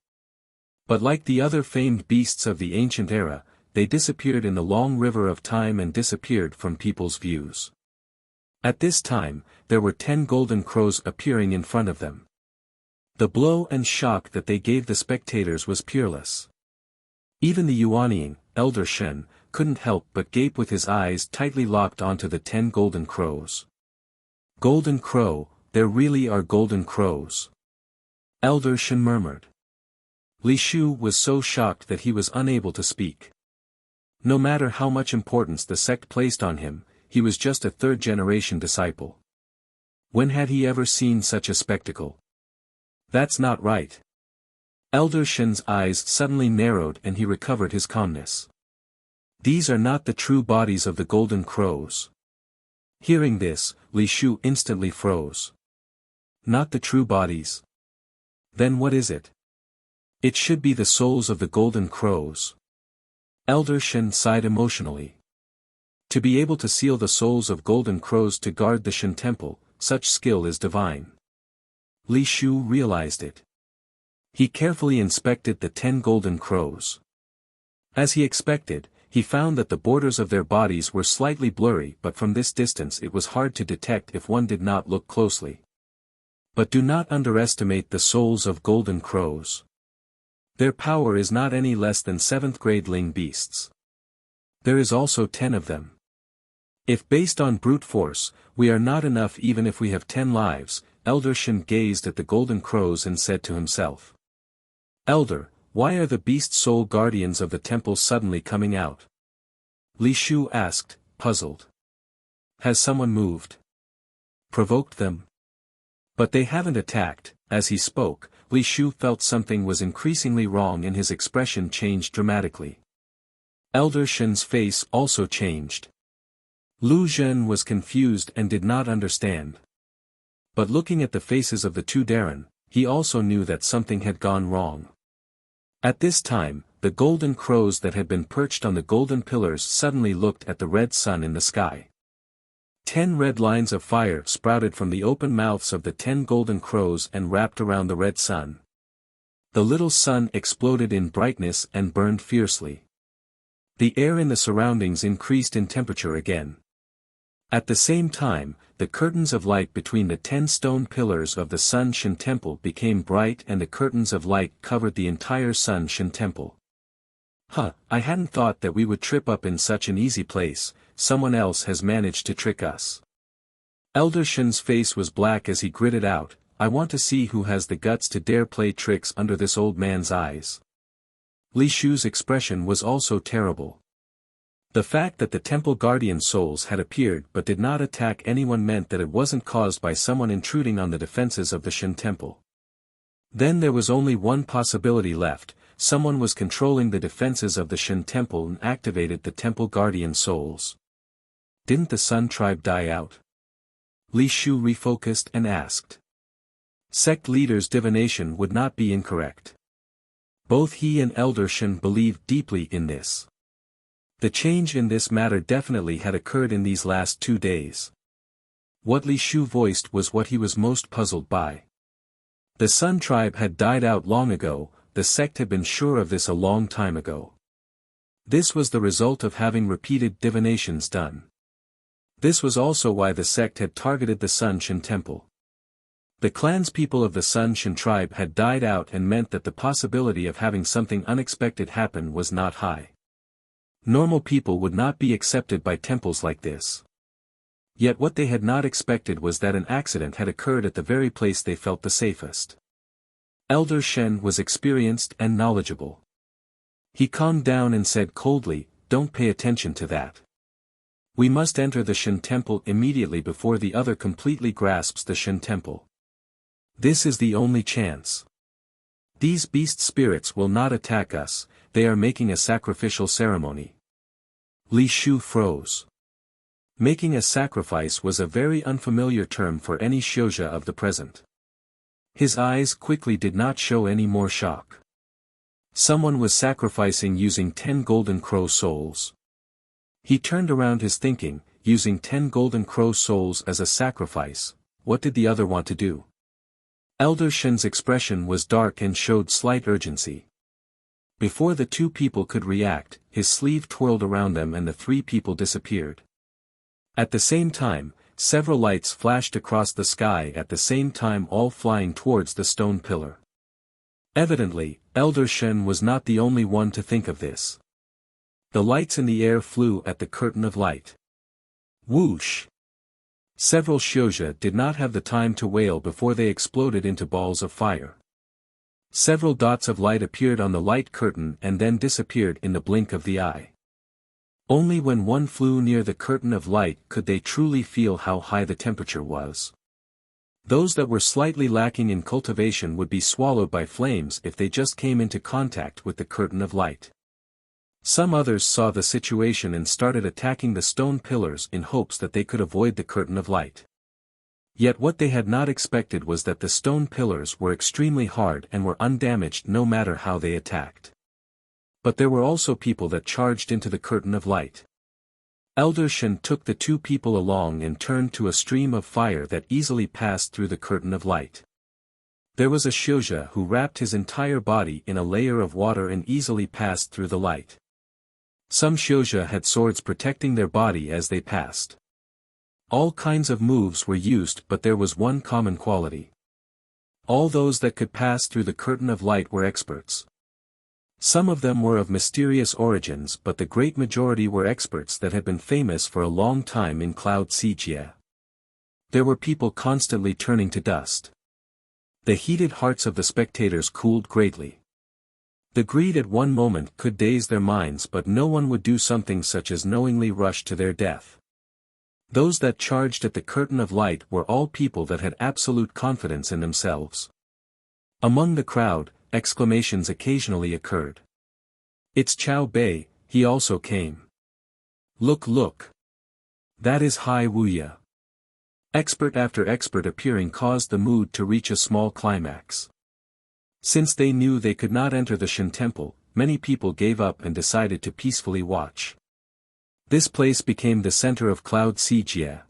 But like the other famed beasts of the ancient era, they disappeared in the long river of time and disappeared from people's views. At this time, there were 10 golden crows appearing in front of them. The blow and shock that they gave the spectators was peerless. Even the Yuanying, Elder Shen, couldn't help but gape with his eyes tightly locked onto the 10 golden crows. Golden crow, there really are golden crows. Elder Shen murmured. Li Shu was so shocked that he was unable to speak. No matter how much importance the sect placed on him, he was just a third-generation disciple. When had he ever seen such a spectacle? That's not right. Elder Shen's eyes suddenly narrowed and he recovered his calmness. These are not the true bodies of the golden crows. Hearing this, Li Shu instantly froze. Not the true bodies. Then what is it? It should be the souls of the golden crows. Elder Shen sighed emotionally. To be able to seal the souls of golden crows to guard the Shen temple, such skill is divine. Li Shu realized it. He carefully inspected the 10 golden crows. As he expected, he found that the borders of their bodies were slightly blurry, but from this distance it was hard to detect if one did not look closely. But do not underestimate the souls of golden crows. Their power is not any less than 7th-grade Ling beasts. There is also 10 of them. If based on brute force, we are not enough even if we have 10 lives, Elder Shen gazed at the golden crows and said to himself. Elder, why are the beast soul guardians of the temple suddenly coming out? Li Shu asked, puzzled. Has someone moved? Provoked them? But they haven't attacked. As he spoke, Li Shu felt something was increasingly wrong and his expression changed dramatically. Elder Shen's face also changed. Lu Zhen was confused and did not understand. But looking at the faces of the 2 Darren, he also knew that something had gone wrong. At this time, the golden crows that had been perched on the golden pillars suddenly looked at the red sun in the sky. 10 red lines of fire sprouted from the open mouths of the 10 golden crows and wrapped around the red sun. The little sun exploded in brightness and burned fiercely. The air in the surroundings increased in temperature again. At the same time, the curtains of light between the 10 stone pillars of the Sun Shen Temple became bright and the curtains of light covered the entire Sun Shen Temple. I hadn't thought that we would trip up in such an easy place. Someone else has managed to trick us. Elder Shen's face was black as he gritted out, I want to see who has the guts to dare play tricks under this old man's eyes. Li Shu's expression was also terrible. The fact that the temple guardian souls had appeared but did not attack anyone meant that it wasn't caused by someone intruding on the defenses of the Shen Temple. Then there was only one possibility left, someone was controlling the defenses of the Shen Temple and activated the temple guardian souls. Didn't the Sun tribe die out? Li Shu refocused and asked. Sect leader's divination would not be incorrect. Both he and Elder Shen believed deeply in this. The change in this matter definitely had occurred in these last 2 days. What Li Shu voiced was what he was most puzzled by. The Sun tribe had died out long ago, the sect had been sure of this a long time ago. This was the result of having repeated divinations done. This was also why the sect had targeted the Sun Shen Temple. The clanspeople of the Sun Shen tribe had died out and meant that the possibility of having something unexpected happen was not high. Normal people would not be accepted by temples like this. Yet what they had not expected was that an accident had occurred at the very place they felt the safest. Elder Shen was experienced and knowledgeable. He calmed down and said coldly, don't pay attention to that. We must enter the Shen Temple immediately before the other completely grasps the Shen Temple. This is the only chance. These beast spirits will not attack us, they are making a sacrificial ceremony. Li Shu froze. Making a sacrifice was a very unfamiliar term for any Shouja of the present. His eyes quickly did not show any more shock. Someone was sacrificing using 10 golden crow souls. He turned around his thinking, using 10 golden crow souls as a sacrifice. What did the other want to do? Elder Shen's expression was dark and showed slight urgency. Before the two people could react, his sleeve twirled around them and the three people disappeared. At the same time, several lights flashed across the sky at the same time, all flying towards the stone pillar. Evidently, Elder Shen was not the only one to think of this. The lights in the air flew at the curtain of light. Whoosh! Several Xiuzhi did not have the time to wail before they exploded into balls of fire. Several dots of light appeared on the light curtain and then disappeared in the blink of the eye. Only when one flew near the curtain of light could they truly feel how high the temperature was. Those that were slightly lacking in cultivation would be swallowed by flames if they just came into contact with the curtain of light. Some others saw the situation and started attacking the stone pillars in hopes that they could avoid the curtain of light. Yet what they had not expected was that the stone pillars were extremely hard and were undamaged no matter how they attacked. But there were also people that charged into the curtain of light. Elder Shen took the two people along and turned to a stream of fire that easily passed through the curtain of light. There was a Xiuzhi who wrapped his entire body in a layer of water and easily passed through the light. Some Xiuzhi had swords protecting their body as they passed. All kinds of moves were used, but there was one common quality. All those that could pass through the curtain of light were experts. Some of them were of mysterious origins, but the great majority were experts that had been famous for a long time in Cloud Xijie. There were people constantly turning to dust. The heated hearts of the spectators cooled greatly. The greed at one moment could daze their minds, but no one would do something such as knowingly rush to their death. Those that charged at the curtain of light were all people that had absolute confidence in themselves. Among the crowd, exclamations occasionally occurred. "It's Chao Bei, he also came. Look, look. That is Hai Wuya." Expert after expert appearing caused the mood to reach a small climax. Since they knew they could not enter the Shen temple, many people gave up and decided to peacefully watch. This place became the center of Cloud Xijie.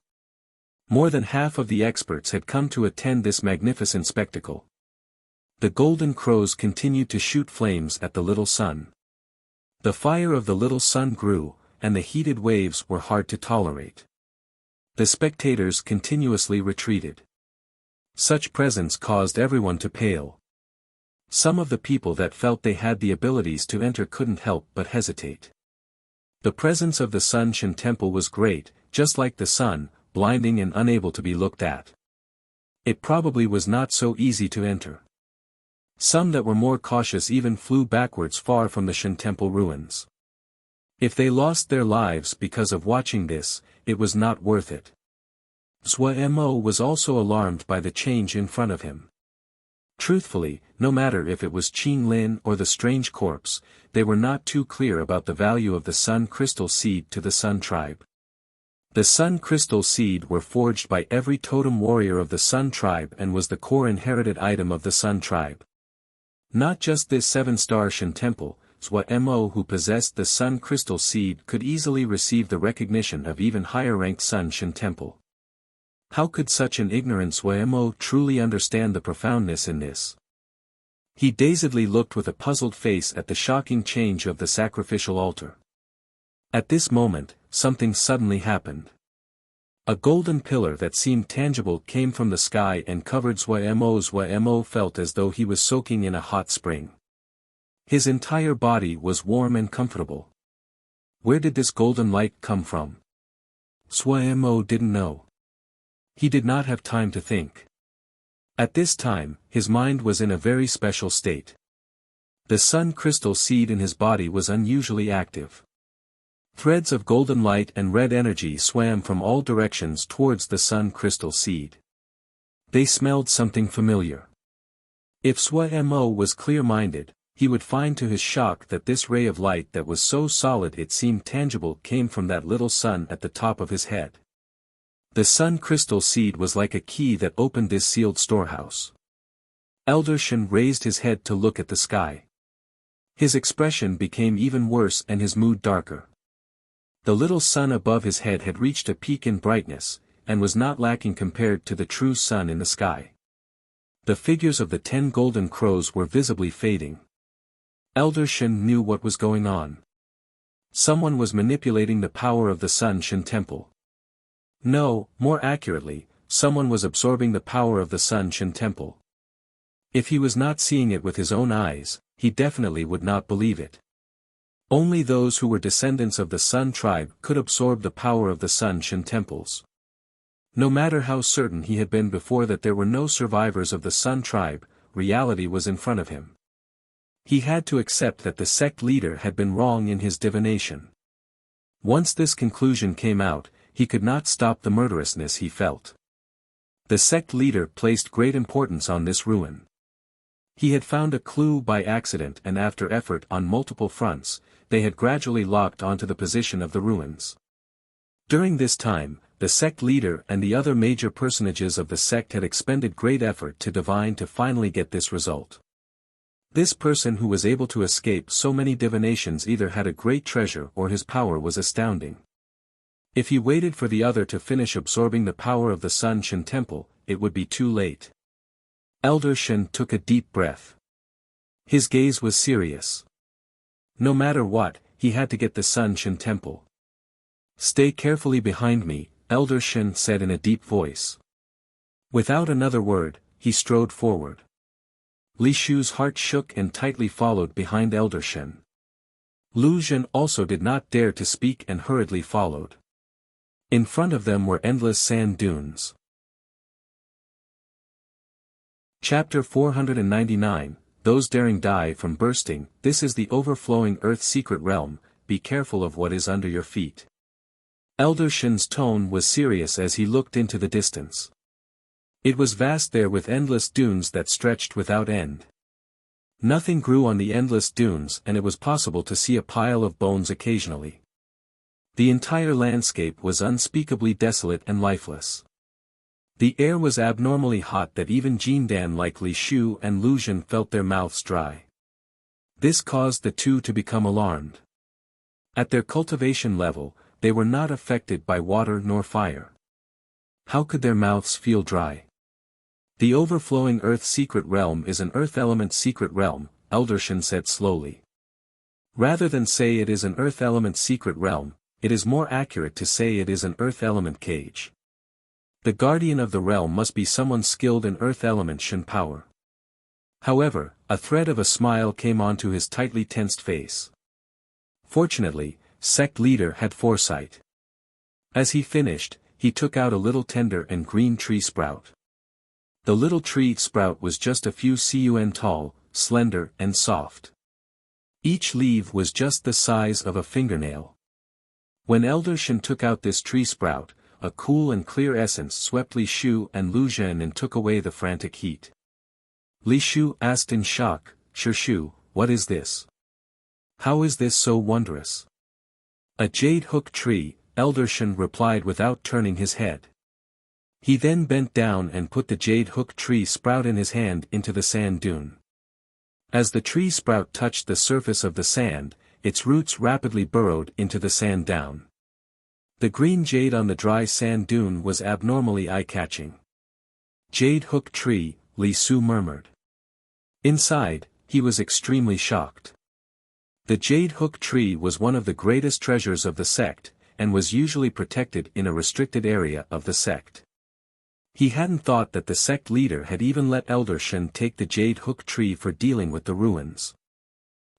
More than half of the experts had come to attend this magnificent spectacle. The golden crows continued to shoot flames at the little sun. The fire of the little sun grew, and the heated waves were hard to tolerate. The spectators continuously retreated. Such presence caused everyone to pale. Some of the people that felt they had the abilities to enter couldn't help but hesitate. The presence of the Sun Shen temple was great, just like the sun, blinding and unable to be looked at. It probably was not so easy to enter. Some that were more cautious even flew backwards far from the Shen temple ruins. If they lost their lives because of watching this, it was not worth it. Zhuo Mo was also alarmed by the change in front of him. Truthfully, no matter if it was Qing Lin or the strange corpse, they were not too clear about the value of the Sun Crystal Seed to the Sun Tribe. The Sun Crystal Seed were forged by every totem warrior of the Sun Tribe and was the core inherited item of the Sun Tribe. Not just this 7-star Shen temple, Zhuo Mo who possessed the Sun Crystal Seed could easily receive the recognition of even higher-ranked Sun Shen temple. How could such an ignorant Zhuo Mo truly understand the profoundness in this? He dazedly looked with a puzzled face at the shocking change of the sacrificial altar. At this moment, something suddenly happened. A golden pillar that seemed tangible came from the sky and covered Zhuo Mo. Zhuo Mo felt as though he was soaking in a hot spring. His entire body was warm and comfortable. Where did this golden light come from? Zhuo Mo didn't know. He did not have time to think. At this time, his mind was in a very special state. The Sun Crystal Seed in his body was unusually active. Threads of golden light and red energy swam from all directions towards the Sun Crystal Seed. They smelled something familiar. If Zhuo Mo was clear-minded, he would find to his shock that this ray of light that was so solid it seemed tangible came from that little sun at the top of his head. The Sun Crystal Seed was like a key that opened this sealed storehouse. Elder Shen raised his head to look at the sky. His expression became even worse and his mood darker. The little sun above his head had reached a peak in brightness, and was not lacking compared to the true sun in the sky. The figures of the 10 golden crows were visibly fading. Elder Shen knew what was going on. Someone was manipulating the power of the Sun Shen Temple. No, more accurately, someone was absorbing the power of the Sun Shen Temple. If he was not seeing it with his own eyes, he definitely would not believe it. Only those who were descendants of the Sun tribe could absorb the power of the Sun Shen temples. No matter how certain he had been before that there were no survivors of the Sun tribe, reality was in front of him. He had to accept that the sect leader had been wrong in his divination. Once this conclusion came out, he could not stop the murderousness he felt. The sect leader placed great importance on this ruin. He had found a clue by accident, and after effort on multiple fronts, they had gradually locked onto the position of the ruins. During this time, the sect leader and the other major personages of the sect had expended great effort to divine to finally get this result. This person who was able to escape so many divinations either had a great treasure or his power was astounding. If he waited for the other to finish absorbing the power of the Sun Shen Temple, it would be too late. Elder Shen took a deep breath. His gaze was serious. No matter what, he had to get the Sun Shen Temple. "Stay carefully behind me," Elder Shen said in a deep voice. Without another word, he strode forward. Li Shu's heart shook and tightly followed behind Elder Shen. Lu Zhen also did not dare to speak and hurriedly followed. In front of them were endless sand dunes. Chapter 499, Those Daring Die from Bursting. This is the overflowing earth secret realm, be careful of what is under your feet. Elder Shen's tone was serious as he looked into the distance. It was vast there with endless dunes that stretched without end. Nothing grew on the endless dunes and it was possible to see a pile of bones occasionally. The entire landscape was unspeakably desolate and lifeless. The air was abnormally hot that even Jindan like Li Shu and Lu Zhen felt their mouths dry. This caused the two to become alarmed. At their cultivation level, they were not affected by water nor fire. How could their mouths feel dry? The overflowing earth secret realm is an earth element secret realm, Elder Shen said slowly. Rather than say it is an earth element secret realm, it is more accurate to say it is an earth element cage. The guardian of the realm must be someone skilled in earth element Shen power. However, a thread of a smile came onto his tightly tensed face. Fortunately, sect leader had foresight. As he finished, he took out a little tender and green tree sprout. The little tree sprout was just a few cun tall, slender and soft. Each leaf was just the size of a fingernail. When Elder Shen took out this tree sprout, a cool and clear essence swept Li Shu and Lu Zhen and took away the frantic heat. Li Shu asked in shock, "Shu, what is this? How is this so wondrous?" "A jade hook tree," Elder Shen replied without turning his head. He then bent down and put the jade hook tree sprout in his hand into the sand dune. As the tree sprout touched the surface of the sand, its roots rapidly burrowed into the sand down. The green jade on the dry sand dune was abnormally eye-catching. "Jade hook tree," Li Su murmured. Inside, he was extremely shocked. The jade hook tree was one of the greatest treasures of the sect, and was usually protected in a restricted area of the sect. He hadn't thought that the sect leader had even let Elder Shen take the jade hook tree for dealing with the ruins.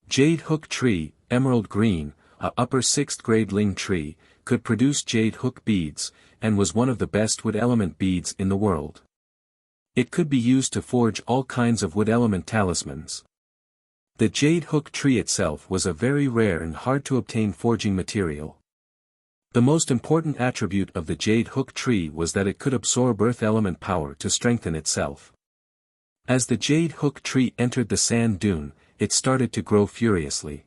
Jade hook tree, emerald green, a upper 6th grade ling tree, could produce jade hook beads, and was one of the best wood element beads in the world. It could be used to forge all kinds of wood element talismans. The jade hook tree itself was a very rare and hard to obtain forging material. The most important attribute of the jade hook tree was that it could absorb earth element power to strengthen itself. As the jade hook tree entered the sand dune, it started to grow furiously.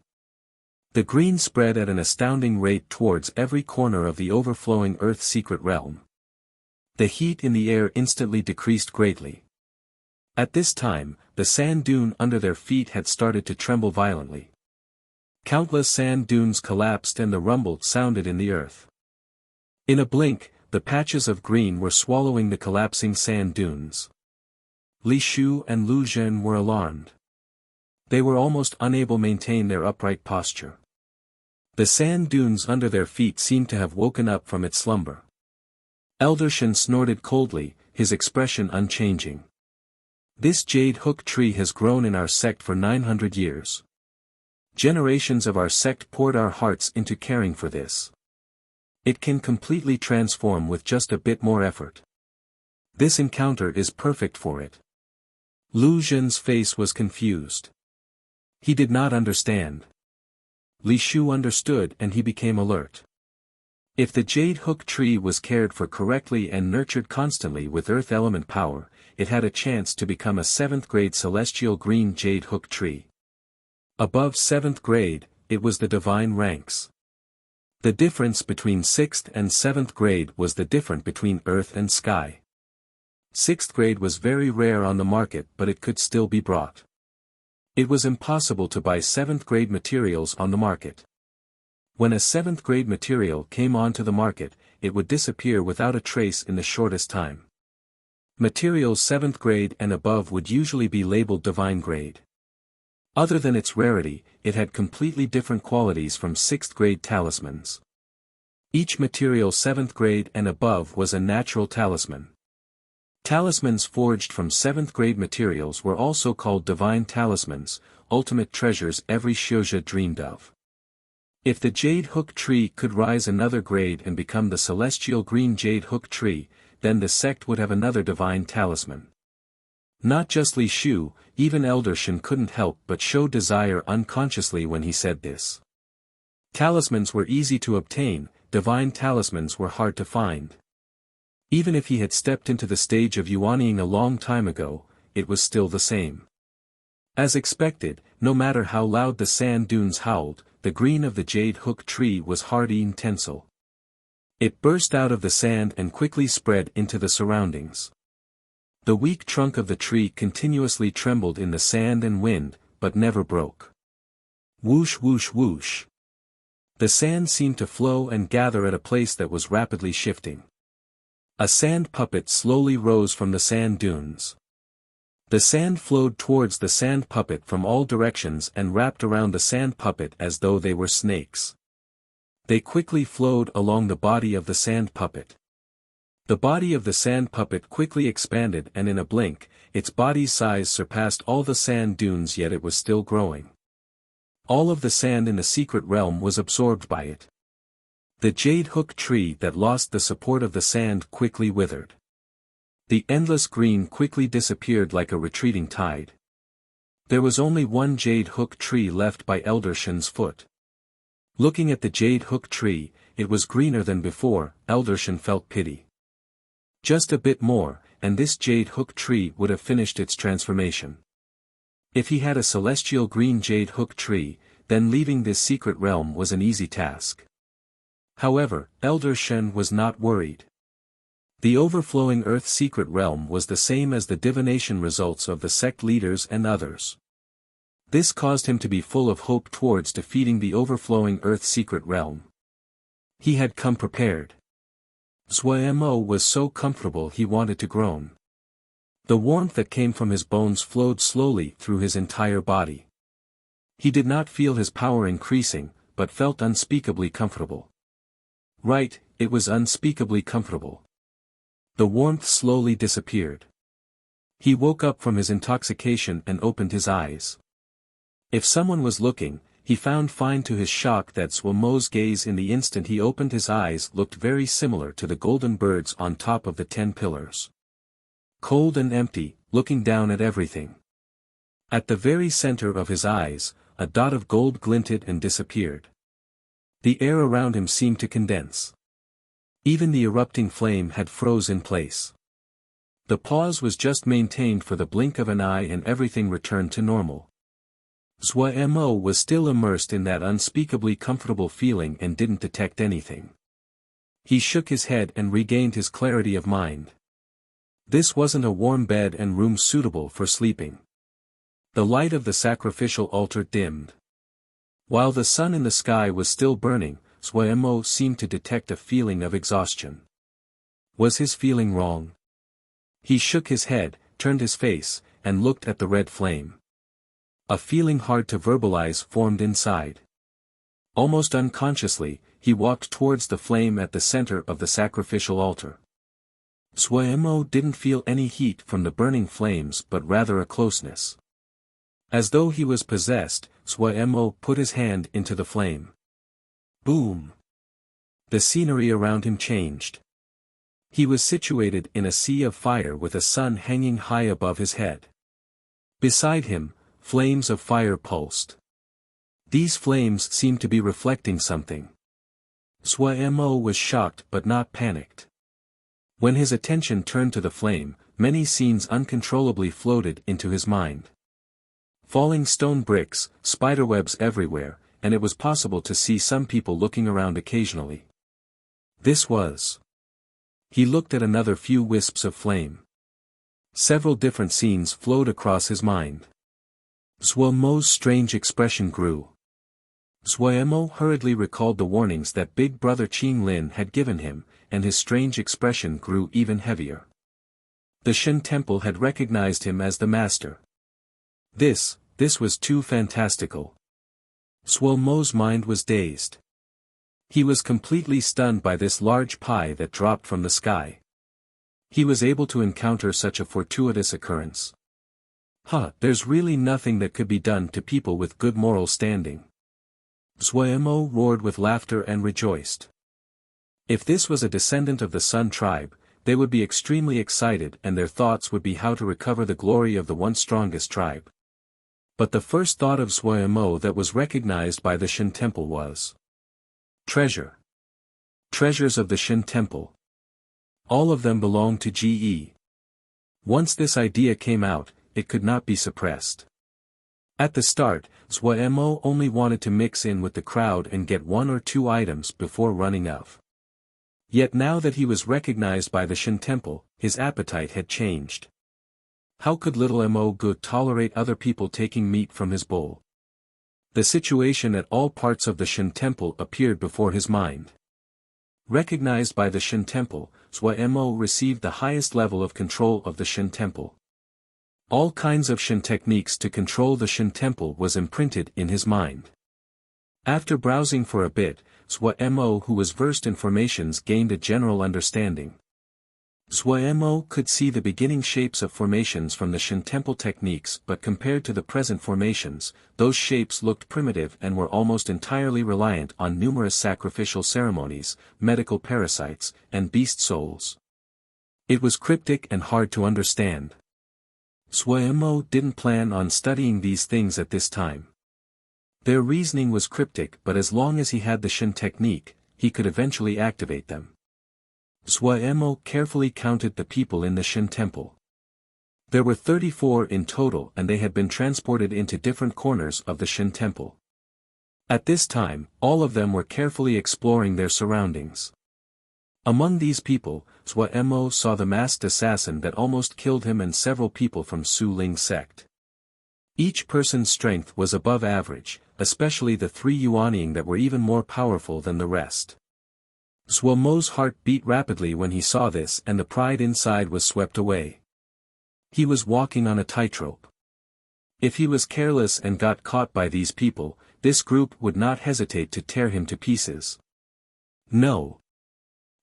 The green spread at an astounding rate towards every corner of the overflowing earth secret realm. The heat in the air instantly decreased greatly. At this time, the sand dune under their feet had started to tremble violently. Countless sand dunes collapsed and the rumble sounded in the earth. In a blink, the patches of green were swallowing the collapsing sand dunes. Li Shu and Lu Zhen were alarmed. They were almost unable to maintain their upright posture. The sand dunes under their feet seemed to have woken up from its slumber. Elder Shen snorted coldly, his expression unchanging. This jade hook tree has grown in our sect for 900 years. Generations of our sect poured our hearts into caring for this. It can completely transform with just a bit more effort. This encounter is perfect for it. Lu Zhen's face was confused. He did not understand. Li Shu understood and he became alert. If the jade hook tree was cared for correctly and nurtured constantly with earth element power, it had a chance to become a 7th grade celestial green jade hook tree. Above 7th grade, it was the divine ranks. The difference between 6th and 7th grade was the difference between earth and sky. 6th grade was very rare on the market, but it could still be brought. It was impossible to buy 7th grade materials on the market. When a 7th grade material came onto the market, it would disappear without a trace in the shortest time. Materials 7th grade and above would usually be labeled divine grade. Other than its rarity, it had completely different qualities from 6th grade talismans. Each material 7th grade and above was a natural talisman. Talismans forged from 7th grade materials were also called divine talismans, ultimate treasures every Shioja dreamed of. If the jade hook tree could rise another grade and become the celestial green jade hook tree, then the sect would have another divine talisman. Not just Li Shu, even Elder Shen couldn't help but show desire unconsciously when he said this. Talismans were easy to obtain, divine talismans were hard to find. Even if he had stepped into the stage of yuanning a long time ago, it was still the same. As expected, no matter how loud the sand dunes howled, the green of the jade hook tree was hardy and tensile. It burst out of the sand and quickly spread into the surroundings. The weak trunk of the tree continuously trembled in the sand and wind, but never broke. Whoosh whoosh whoosh. The sand seemed to flow and gather at a place that was rapidly shifting. A sand puppet slowly rose from the sand dunes. The sand flowed towards the sand puppet from all directions and wrapped around the sand puppet as though they were snakes. They quickly flowed along the body of the sand puppet. The body of the sand puppet quickly expanded and in a blink, its body's size surpassed all the sand dunes, yet it was still growing. All of the sand in the secret realm was absorbed by it. The jade hook tree that lost the support of the sand quickly withered. The endless green quickly disappeared like a retreating tide. There was only one jade hook tree left by Elder Shen's foot. Looking at the jade hook tree, it was greener than before. Elder Shen felt pity. Just a bit more, and this jade hook tree would have finished its transformation. If he had a celestial green jade hook tree, then leaving this secret realm was an easy task. However, Elder Shen was not worried. The overflowing earth secret realm was the same as the divination results of the sect leaders and others. This caused him to be full of hope towards defeating the overflowing earth secret realm. He had come prepared. Zhuemo was so comfortable he wanted to groan. The warmth that came from his bones flowed slowly through his entire body. He did not feel his power increasing, but felt unspeakably comfortable. Right, it was unspeakably comfortable. The warmth slowly disappeared. He woke up from his intoxication and opened his eyes. If someone was looking, he found fine to his shock that Zhuemo's gaze in the instant he opened his eyes looked very similar to the golden birds on top of the 10 pillars. Cold and empty, looking down at everything. At the very center of his eyes, a dot of gold glinted and disappeared. The air around him seemed to condense. Even the erupting flame had froze in place. The pause was just maintained for the blink of an eye and everything returned to normal. Zhuemo was still immersed in that unspeakably comfortable feeling and didn't detect anything. He shook his head and regained his clarity of mind. This wasn't a warm bed and room suitable for sleeping. The light of the sacrificial altar dimmed. While the sun in the sky was still burning, Suemo seemed to detect a feeling of exhaustion. Was his feeling wrong? He shook his head, turned his face, and looked at the red flame. A feeling hard to verbalize formed inside. Almost unconsciously, he walked towards the flame at the center of the sacrificial altar. Suemo didn't feel any heat from the burning flames but rather a closeness. As though he was possessed, Suemo put his hand into the flame. Boom! The scenery around him changed. He was situated in a sea of fire with a sun hanging high above his head. Beside him, flames of fire pulsed. These flames seemed to be reflecting something. Suemo was shocked but not panicked. When his attention turned to the flame, many scenes uncontrollably floated into his mind. Falling stone bricks, spiderwebs everywhere, and it was possible to see some people looking around occasionally. This was. He looked at another few wisps of flame. Several different scenes flowed across his mind. Suemo's strange expression grew. Suemo hurriedly recalled the warnings that Big Brother Qing Lin had given him, and his strange expression grew even heavier. The Shen Temple had recognized him as the master. This was too fantastical. Suemo's mind was dazed. He was completely stunned by this large pie that dropped from the sky. He was able to encounter such a fortuitous occurrence. There's really nothing that could be done to people with good moral standing. Suemo roared with laughter and rejoiced. If this was a descendant of the Sun tribe, they would be extremely excited and their thoughts would be how to recover the glory of the once strongest tribe. But the first thought of Suemo that was recognized by the Shen Temple was treasure. Treasures of the Shen Temple. All of them belonged to GE. Once this idea came out, it could not be suppressed. At the start, Suemo only wanted to mix in with the crowd and get 1 or 2 items before running off. Yet now that he was recognized by the Shen Temple, his appetite had changed. How could little Mo tolerate other people taking meat from his bowl? The situation at all parts of the Shen Temple appeared before his mind. Recognized by the Shen Temple, Suemo received the highest level of control of the Shen Temple. All kinds of Shen techniques to control the Shen Temple was imprinted in his mind. After browsing for a bit, Suemo, who was versed in formations, gained a general understanding. Suemo could see the beginning shapes of formations from the Shen Temple techniques, but compared to the present formations, those shapes looked primitive and were almost entirely reliant on numerous sacrificial ceremonies, medical parasites, and beast souls. It was cryptic and hard to understand. Suemo didn't plan on studying these things at this time. Their reasoning was cryptic, but as long as he had the Shen technique, he could eventually activate them. Suemo carefully counted the people in the Shen Temple. There were 34 in total and they had been transported into different corners of the Shen Temple. At this time, all of them were carefully exploring their surroundings. Among these people, Suemo saw the masked assassin that almost killed him and several people from Su Ling sect. Each person's strength was above average, especially the 3 Yuanying that were even more powerful than the rest. Suemo's heart beat rapidly when he saw this and the pride inside was swept away. He was walking on a tightrope. If he was careless and got caught by these people, this group would not hesitate to tear him to pieces. No.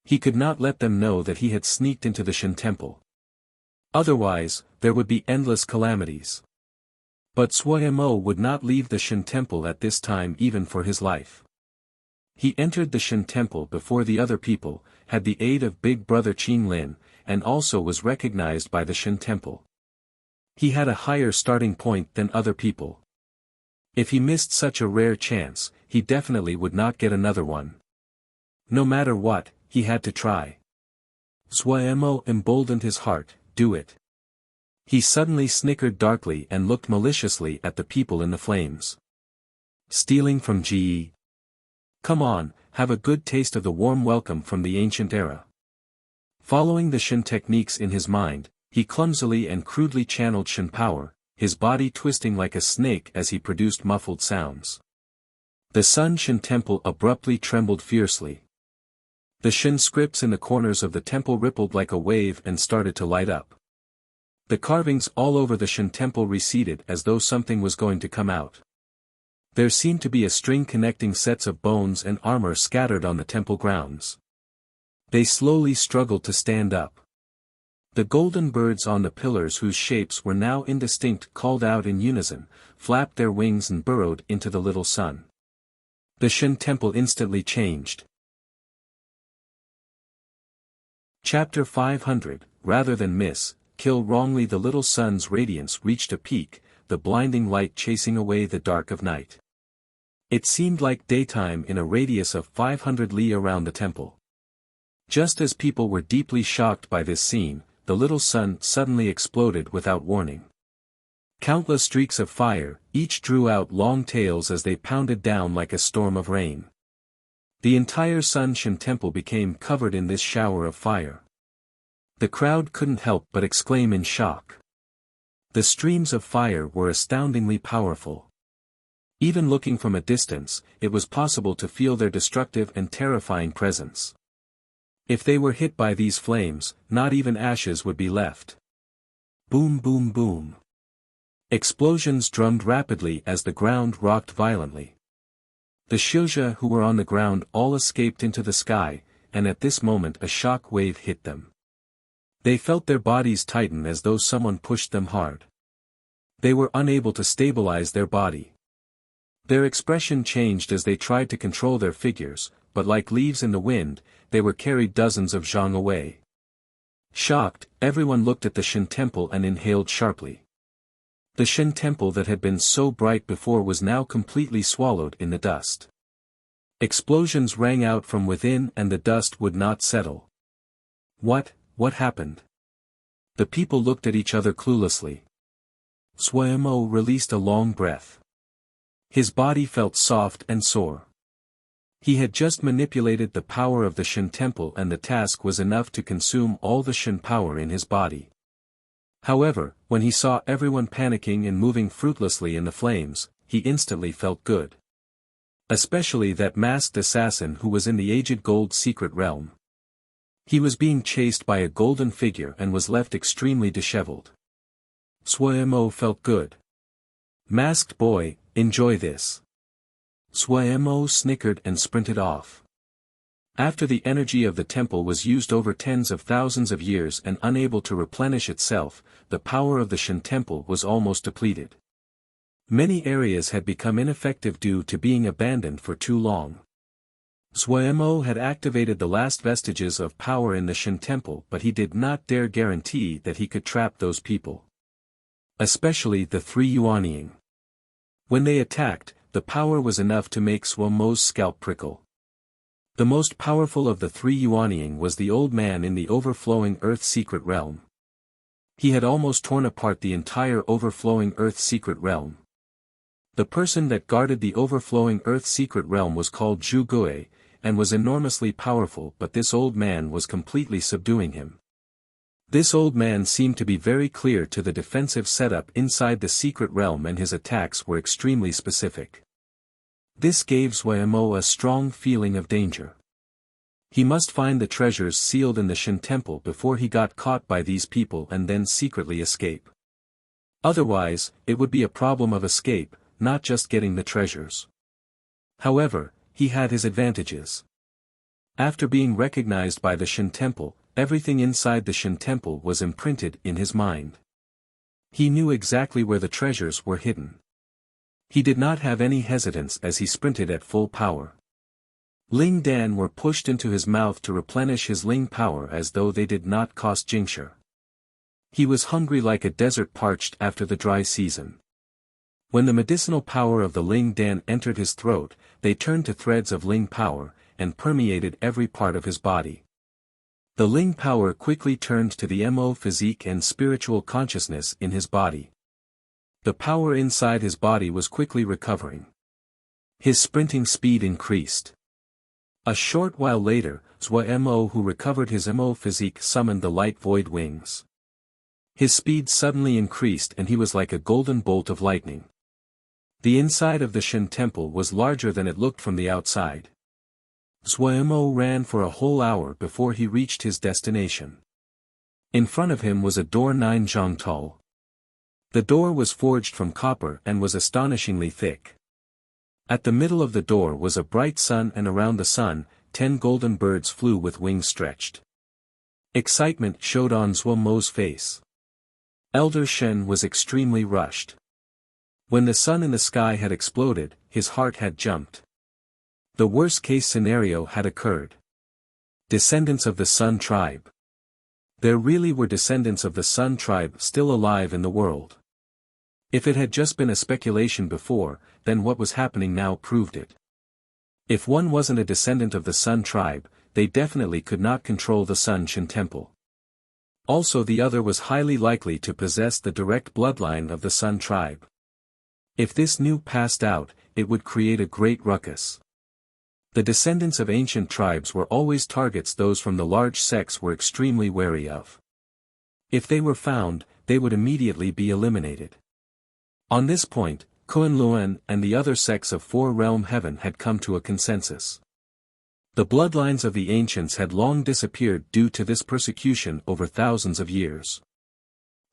He could not let them know that he had sneaked into the Shen Temple. Otherwise, there would be endless calamities. But Suemo would not leave the Shen Temple at this time even for his life. He entered the Shen Temple before the other people, had the aid of Big Brother Qing Lin, and also was recognized by the Shen Temple. He had a higher starting point than other people. If he missed such a rare chance, he definitely would not get another one. No matter what, he had to try. Suemo emboldened his heart, do it. He suddenly snickered darkly and looked maliciously at the people in the flames. Stealing from GE. Come on, have a good taste of the warm welcome from the ancient era. Following the Shen techniques in his mind, he clumsily and crudely channeled Shen power, his body twisting like a snake as he produced muffled sounds. The Sun Shin Temple abruptly trembled fiercely. The Shin scripts in the corners of the temple rippled like a wave and started to light up. The carvings all over the Shin Temple receded as though something was going to come out. There seemed to be a string connecting sets of bones and armor scattered on the temple grounds. They slowly struggled to stand up. The golden birds on the pillars, whose shapes were now indistinct, called out in unison, flapped their wings and burrowed into the little sun. The Shin Temple instantly changed. Chapter 500, Rather than kill wrongly. The little sun's radiance reached a peak, the blinding light chasing away the dark of night. It seemed like daytime in a radius of 500 li around the temple. Just as people were deeply shocked by this scene, the little sun suddenly exploded without warning. Countless streaks of fire, each drew out long tails as they pounded down like a storm of rain. The entire Sun Shin Temple became covered in this shower of fire. The crowd couldn't help but exclaim in shock. The streams of fire were astoundingly powerful. Even looking from a distance, it was possible to feel their destructive and terrifying presence. If they were hit by these flames, not even ashes would be left. Boom, boom, boom. Explosions drummed rapidly as the ground rocked violently. The Shilja who were on the ground all escaped into the sky, and at this moment a shock wave hit them. They felt their bodies tighten as though someone pushed them hard. They were unable to stabilize their body. Their expression changed as they tried to control their figures, but like leaves in the wind, they were carried dozens of zhang away. Shocked, everyone looked at the Shin Temple and inhaled sharply. The Shin Temple that had been so bright before was now completely swallowed in the dust. Explosions rang out from within and the dust would not settle. What happened? The people looked at each other cluelessly. Swayamo released a long breath. His body felt soft and sore. He had just manipulated the power of the Shin Temple and the task was enough to consume all the Shin power in his body. However, when he saw everyone panicking and moving fruitlessly in the flames, he instantly felt good. Especially that masked assassin who was in the aged gold secret realm. He was being chased by a golden figure and was left extremely disheveled. Swayamo felt good. Masked boy, enjoy this. Swayamo snickered and sprinted off. After the energy of the temple was used over tens of thousands of years and unable to replenish itself, the power of the Shin Temple was almost depleted. Many areas had become ineffective due to being abandoned for too long. Swayamo had activated the last vestiges of power in the Shin Temple, but he did not dare guarantee that he could trap those people. Especially the three Yuanying. When they attacked, the power was enough to make Swayamo's scalp prickle. The most powerful of the three Yuanying was the old man in the overflowing earth secret realm. He had almost torn apart the entire overflowing earth secret realm. The person that guarded the overflowing earth secret realm was called Zhu Gui, and was enormously powerful, but this old man was completely subduing him. This old man seemed to be very clear to the defensive setup inside the secret realm and his attacks were extremely specific. This gave Swayamo a strong feeling of danger. He must find the treasures sealed in the Shin Temple before he got caught by these people and then secretly escape. Otherwise, it would be a problem of escape, not just getting the treasures. However, he had his advantages. After being recognized by the Shin Temple, everything inside the Shin Temple was imprinted in his mind. He knew exactly where the treasures were hidden. He did not have any hesitance as he sprinted at full power. Ling Dan were pushed into his mouth to replenish his Ling power as though they did not cost Jingshi. He was hungry like a desert parched after the dry season. When the medicinal power of the Ling Dan entered his throat, they turned to threads of Ling power, and permeated every part of his body. The Ling power quickly turned to the Mo physique and spiritual consciousness in his body. The power inside his body was quickly recovering. His sprinting speed increased. A short while later, Swayamo who recovered his Mo physique summoned the light void wings. His speed suddenly increased and he was like a golden bolt of lightning. The inside of the Shen temple was larger than it looked from the outside. Zhuo ran for a whole hour before he reached his destination. In front of him was a door 9 zhang tall. The door was forged from copper and was astonishingly thick. At the middle of the door was a bright sun, and around the sun, 10 golden birds flew with wings stretched. Excitement showed on Zhuo's face. Elder Shen was extremely rushed. When the sun in the sky had exploded, his heart had jumped. The worst-case scenario had occurred. Descendants of the Sun tribe. There really were descendants of the Sun tribe still alive in the world. If it had just been a speculation before, then what was happening now proved it. If one wasn't a descendant of the Sun tribe, they definitely could not control the Sun Shen temple. Also, the other was highly likely to possess the direct bloodline of the Sun tribe. If this news passed out, it would create a great ruckus. The descendants of ancient tribes were always targets those from the large sects were extremely wary of. If they were found, they would immediately be eliminated. On this point, Kunlun and the other sects of Four-Realm Heaven had come to a consensus. The bloodlines of the ancients had long disappeared due to this persecution over thousands of years.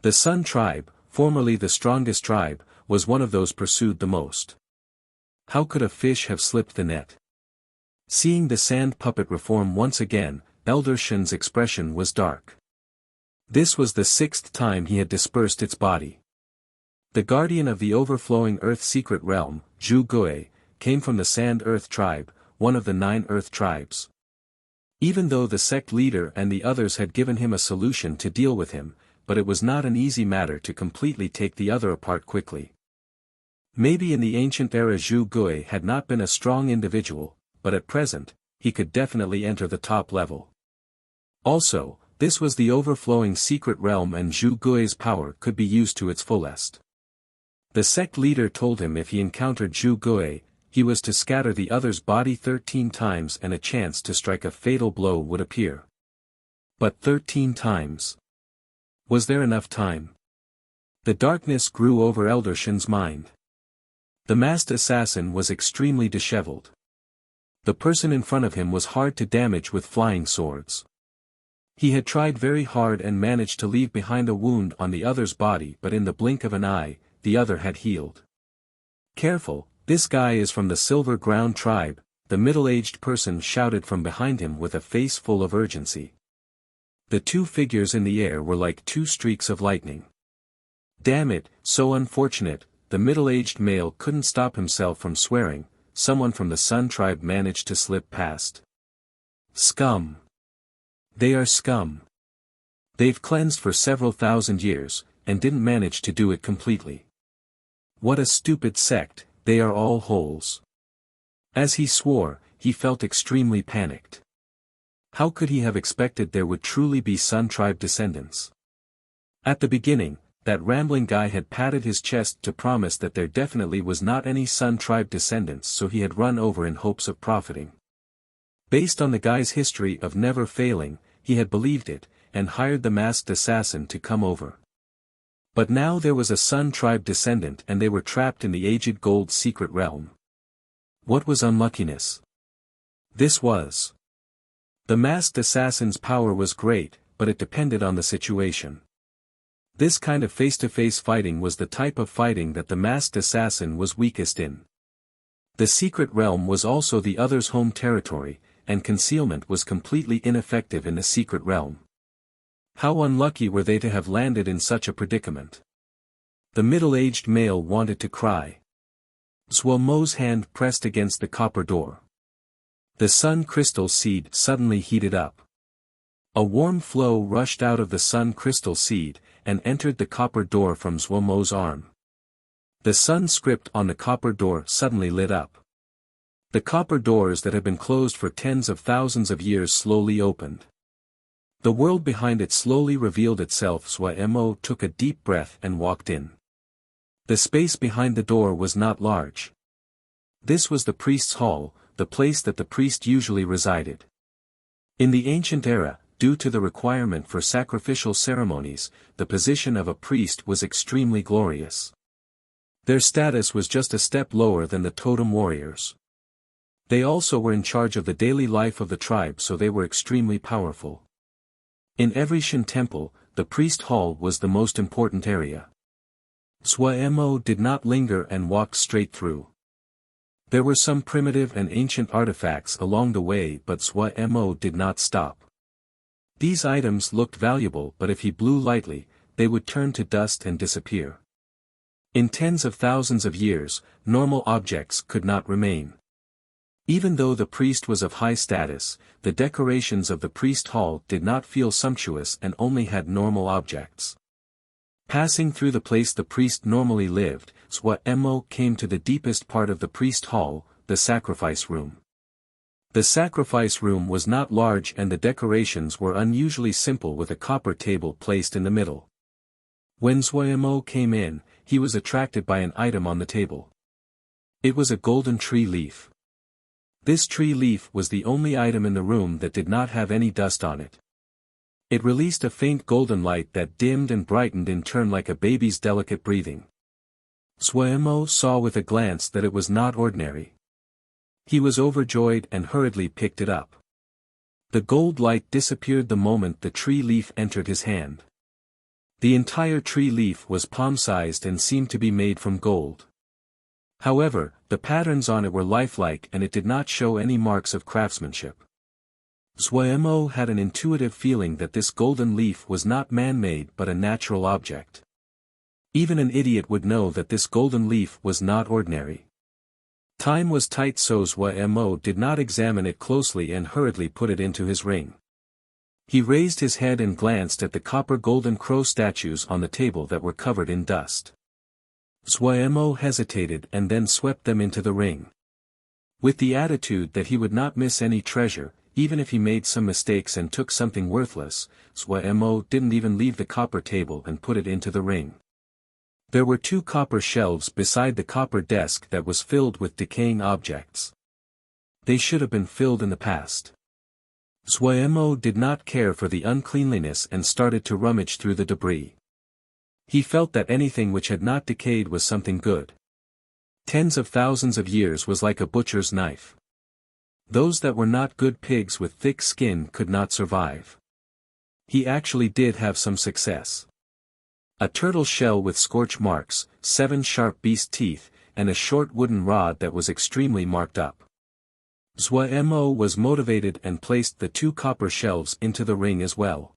The Sun tribe, formerly the strongest tribe, was one of those pursued the most. How could a fish have slipped the net? Seeing the sand puppet reform once again, Elder Shen's expression was dark. This was the 6th time he had dispersed its body. The guardian of the overflowing earth secret realm, Zhu Gui, came from the Sand Earth tribe, one of the 9 earth tribes. Even though the sect leader and the others had given him a solution to deal with him, but it was not an easy matter to completely take the other apart quickly. Maybe in the ancient era Zhu Gui had not been a strong individual, but at present, he could definitely enter the top level. Also, this was the overflowing secret realm and Zhu Gui's power could be used to its fullest. The sect leader told him if he encountered Zhu Gui, he was to scatter the other's body 13 times and a chance to strike a fatal blow would appear. But 13 times? Was there enough time? The darkness grew over Elder Shen's mind. The masked assassin was extremely disheveled. The person in front of him was hard to damage with flying swords. He had tried very hard and managed to leave behind a wound on the other's body, but in the blink of an eye, the other had healed. "Careful, this guy is from the Silver Ground tribe," the middle-aged person shouted from behind him with a face full of urgency. The 2 figures in the air were like 2 streaks of lightning. Damn it, so unfortunate, the middle-aged male couldn't stop himself from swearing. Someone from the Sun tribe managed to slip past. Scum. They are scum. They've cleansed for several thousand years, and didn't manage to do it completely. What a stupid sect, they are all holes. As he swore, he felt extremely panicked. How could he have expected there would truly be Sun tribe descendants? At the beginning, that rambling guy had patted his chest to promise that there definitely was not any Sun tribe descendants, so he had run over in hopes of profiting. Based on the guy's history of never failing, he had believed it, and hired the masked assassin to come over. But now there was a Sun tribe descendant and they were trapped in the aged gold secret realm. What was unluckiness? This was. The masked assassin's power was great, but it depended on the situation. This kind of face-to-face fighting was the type of fighting that the masked assassin was weakest in. The secret realm was also the other's home territory, and concealment was completely ineffective in the secret realm. How unlucky were they to have landed in such a predicament? The middle-aged male wanted to cry. Zhuo's hand pressed against the copper door. The sun crystal seed suddenly heated up. A warm flow rushed out of the sun crystal seed, and entered the copper door from Zhuo's arm. The sun script on the copper door suddenly lit up. The copper doors that had been closed for tens of thousands of years slowly opened. The world behind it slowly revealed itself. Zhuo took a deep breath and walked in. The space behind the door was not large. This was the priest's hall, the place that the priest usually resided. In the ancient era, due to the requirement for sacrificial ceremonies, the position of a priest was extremely glorious. Their status was just a step lower than the totem warriors. They also were in charge of the daily life of the tribe, so they were extremely powerful. In every Shin temple, the priest hall was the most important area. Suemo did not linger and walked straight through. There were some primitive and ancient artifacts along the way, but Suemo did not stop. These items looked valuable, but if he blew lightly, they would turn to dust and disappear. In tens of thousands of years, normal objects could not remain. Even though the priest was of high status, the decorations of the priest hall did not feel sumptuous and only had normal objects. Passing through the place the priest normally lived, Suemo came to the deepest part of the priest hall, the sacrifice room. The sacrifice room was not large and the decorations were unusually simple, with a copper table placed in the middle. When Suemo came in, he was attracted by an item on the table. It was a golden tree leaf. This tree leaf was the only item in the room that did not have any dust on it. It released a faint golden light that dimmed and brightened in turn like a baby's delicate breathing. Suemo saw with a glance that it was not ordinary. He was overjoyed and hurriedly picked it up. The gold light disappeared the moment the tree leaf entered his hand. The entire tree leaf was palm-sized and seemed to be made from gold. However, the patterns on it were lifelike and it did not show any marks of craftsmanship. Suemo had an intuitive feeling that this golden leaf was not man-made but a natural object. Even an idiot would know that this golden leaf was not ordinary. Time was tight, so Suemo did not examine it closely and hurriedly put it into his ring. He raised his head and glanced at the copper golden crow statues on the table that were covered in dust. Suemo hesitated and then swept them into the ring. With the attitude that he would not miss any treasure, even if he made some mistakes and took something worthless, Suemo didn't even leave the copper table and put it into the ring. There were 2 copper shelves beside the copper desk that was filled with decaying objects. They should have been filled in the past. Suemo did not care for the uncleanliness and started to rummage through the debris. He felt that anything which had not decayed was something good. Tens of thousands of years was like a butcher's knife. Those that were not good pigs with thick skin could not survive. He actually did have some success. A turtle shell with scorch marks, 7 sharp beast teeth, and a short wooden rod that was extremely marked up. Suemo was motivated and placed the 2 copper shelves into the ring as well.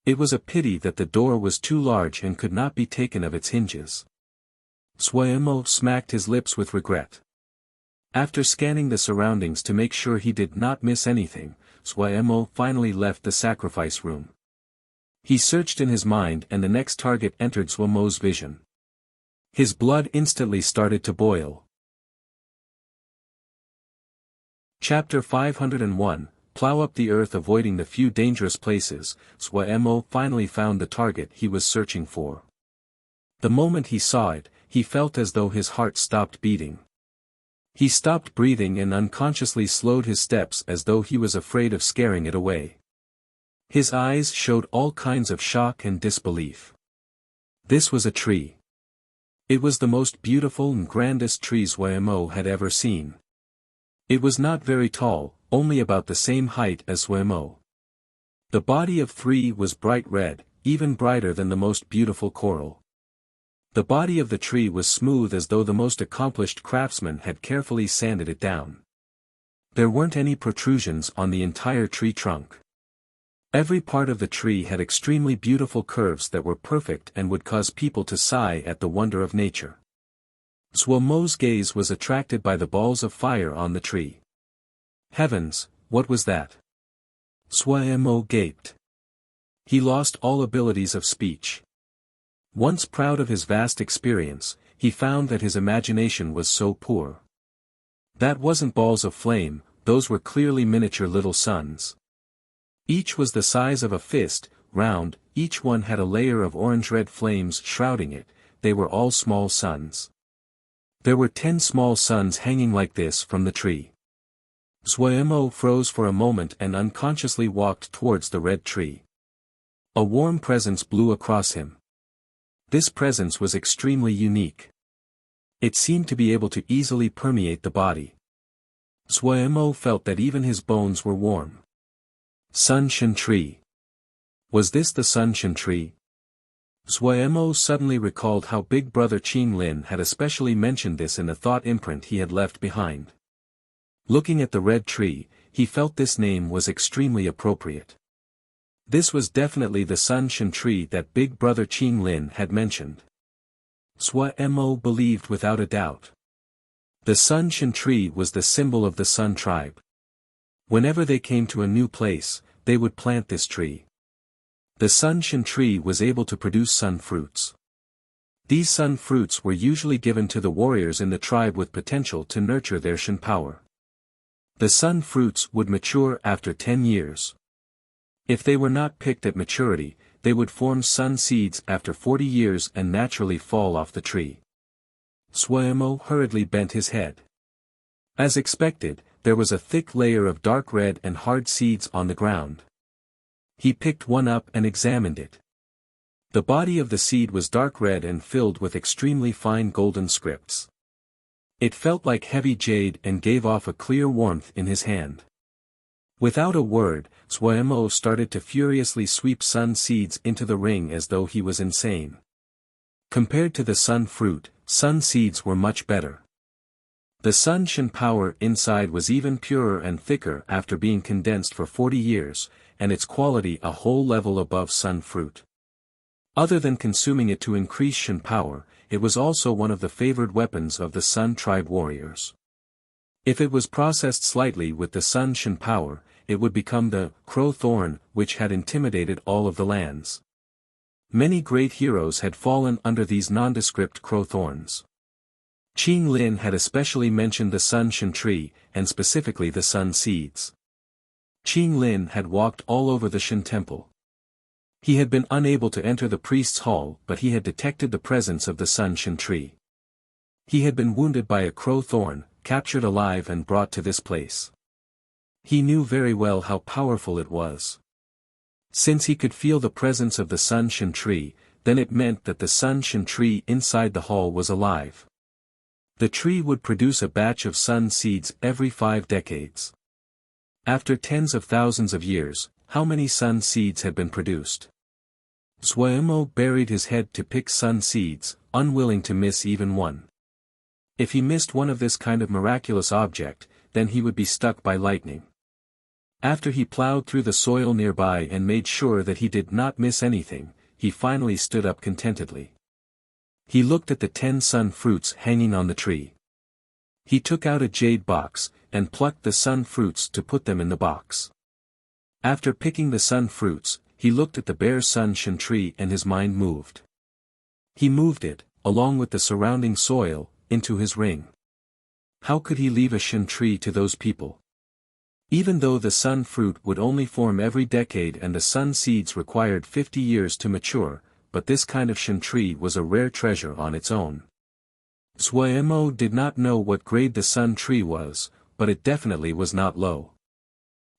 It was a pity that the door was too large and could not be taken of its hinges. Suemo smacked his lips with regret. After scanning the surroundings to make sure he did not miss anything, Suemo finally left the sacrifice room. He searched in his mind and the next target entered Suemo's vision. His blood instantly started to boil. Chapter 501, Plow up the earth. Avoiding the few dangerous places, Suemo finally found the target he was searching for. The moment he saw it, he felt as though his heart stopped beating. He stopped breathing and unconsciously slowed his steps as though he was afraid of scaring it away. His eyes showed all kinds of shock and disbelief. This was a tree. It was the most beautiful and grandest tree Suemo had ever seen. It was not very tall, only about the same height as Suemo. The body of 3 was bright red, even brighter than the most beautiful coral. The body of the tree was smooth as though the most accomplished craftsman had carefully sanded it down. There weren't any protrusions on the entire tree trunk. Every part of the tree had extremely beautiful curves that were perfect and would cause people to sigh at the wonder of nature. Suemo's gaze was attracted by the balls of fire on the tree. Heavens, what was that? Suemo gaped. He lost all abilities of speech. Once proud of his vast experience, he found that his imagination was so poor. That wasn't balls of flame, those were clearly miniature little suns. Each was the size of a fist, round, each one had a layer of orange-red flames shrouding it. They were all small suns. There were 10 small suns hanging like this from the tree. Suemo froze for a moment and unconsciously walked towards the red tree. A warm presence blew across him. This presence was extremely unique. It seemed to be able to easily permeate the body. Suemo felt that even his bones were warm. Sun Shan Tree. Was this the Sun Shan Tree? Suemo suddenly recalled how Big Brother Qing Lin had especially mentioned this in the thought imprint he had left behind. Looking at the red tree, he felt this name was extremely appropriate. This was definitely the Sun Shan Tree that Big Brother Qing Lin had mentioned. Suemo believed without a doubt. The Sun Shan Tree was the symbol of the Sun tribe. Whenever they came to a new place, they would plant this tree. The Sun Shan Tree was able to produce sun fruits. These sun fruits were usually given to the warriors in the tribe with potential to nurture their Shan power. The sun fruits would mature after 10 years. If they were not picked at maturity, they would form sun seeds after 40 years and naturally fall off the tree. Suemo hurriedly bent his head. As expected, there was a thick layer of dark red and hard seeds on the ground. He picked one up and examined it. The body of the seed was dark red and filled with extremely fine golden scripts. It felt like heavy jade and gave off a clear warmth in his hand. Without a word, Suemo started to furiously sweep sun seeds into the ring as though he was insane. Compared to the sun fruit, sun seeds were much better. The Sun Shan power inside was even purer and thicker after being condensed for 40 years, and its quality a whole level above sun fruit. Other than consuming it to increase Shan power, it was also one of the favored weapons of the Sun tribe warriors. If it was processed slightly with the Sun Shan power, it would become the crow thorn which had intimidated all of the lands. Many great heroes had fallen under these nondescript crow thorns. Qing Lin had especially mentioned the Sun Shan Tree, and specifically the sun seeds. Qing Lin had walked all over the Shan temple. He had been unable to enter the priest's hall, but he had detected the presence of the Sun Shan Tree. He had been wounded by a crow thorn, captured alive and brought to this place. He knew very well how powerful it was. Since he could feel the presence of the Sun Shan Tree, then it meant that the Sun Shan Tree inside the hall was alive. The tree would produce a batch of sun seeds every 5 decades. After tens of thousands of years, how many sun seeds had been produced? Suemo buried his head to pick sun seeds, unwilling to miss even one. If he missed one of this kind of miraculous object, then he would be struck by lightning. After he plowed through the soil nearby and made sure that he did not miss anything, he finally stood up contentedly. He looked at the 10 sun fruits hanging on the tree. He took out a jade box, and plucked the sun fruits to put them in the box. After picking the sun fruits, he looked at the bare Sun Shan Tree and his mind moved. He moved it, along with the surrounding soil, into his ring. How could he leave a Shan Tree to those people? Even though the sun fruit would only form every decade and the sun seeds required 50 years to mature, but this kind of Shan Tree was a rare treasure on its own. Suemo did not know what grade the sun tree was, but it definitely was not low.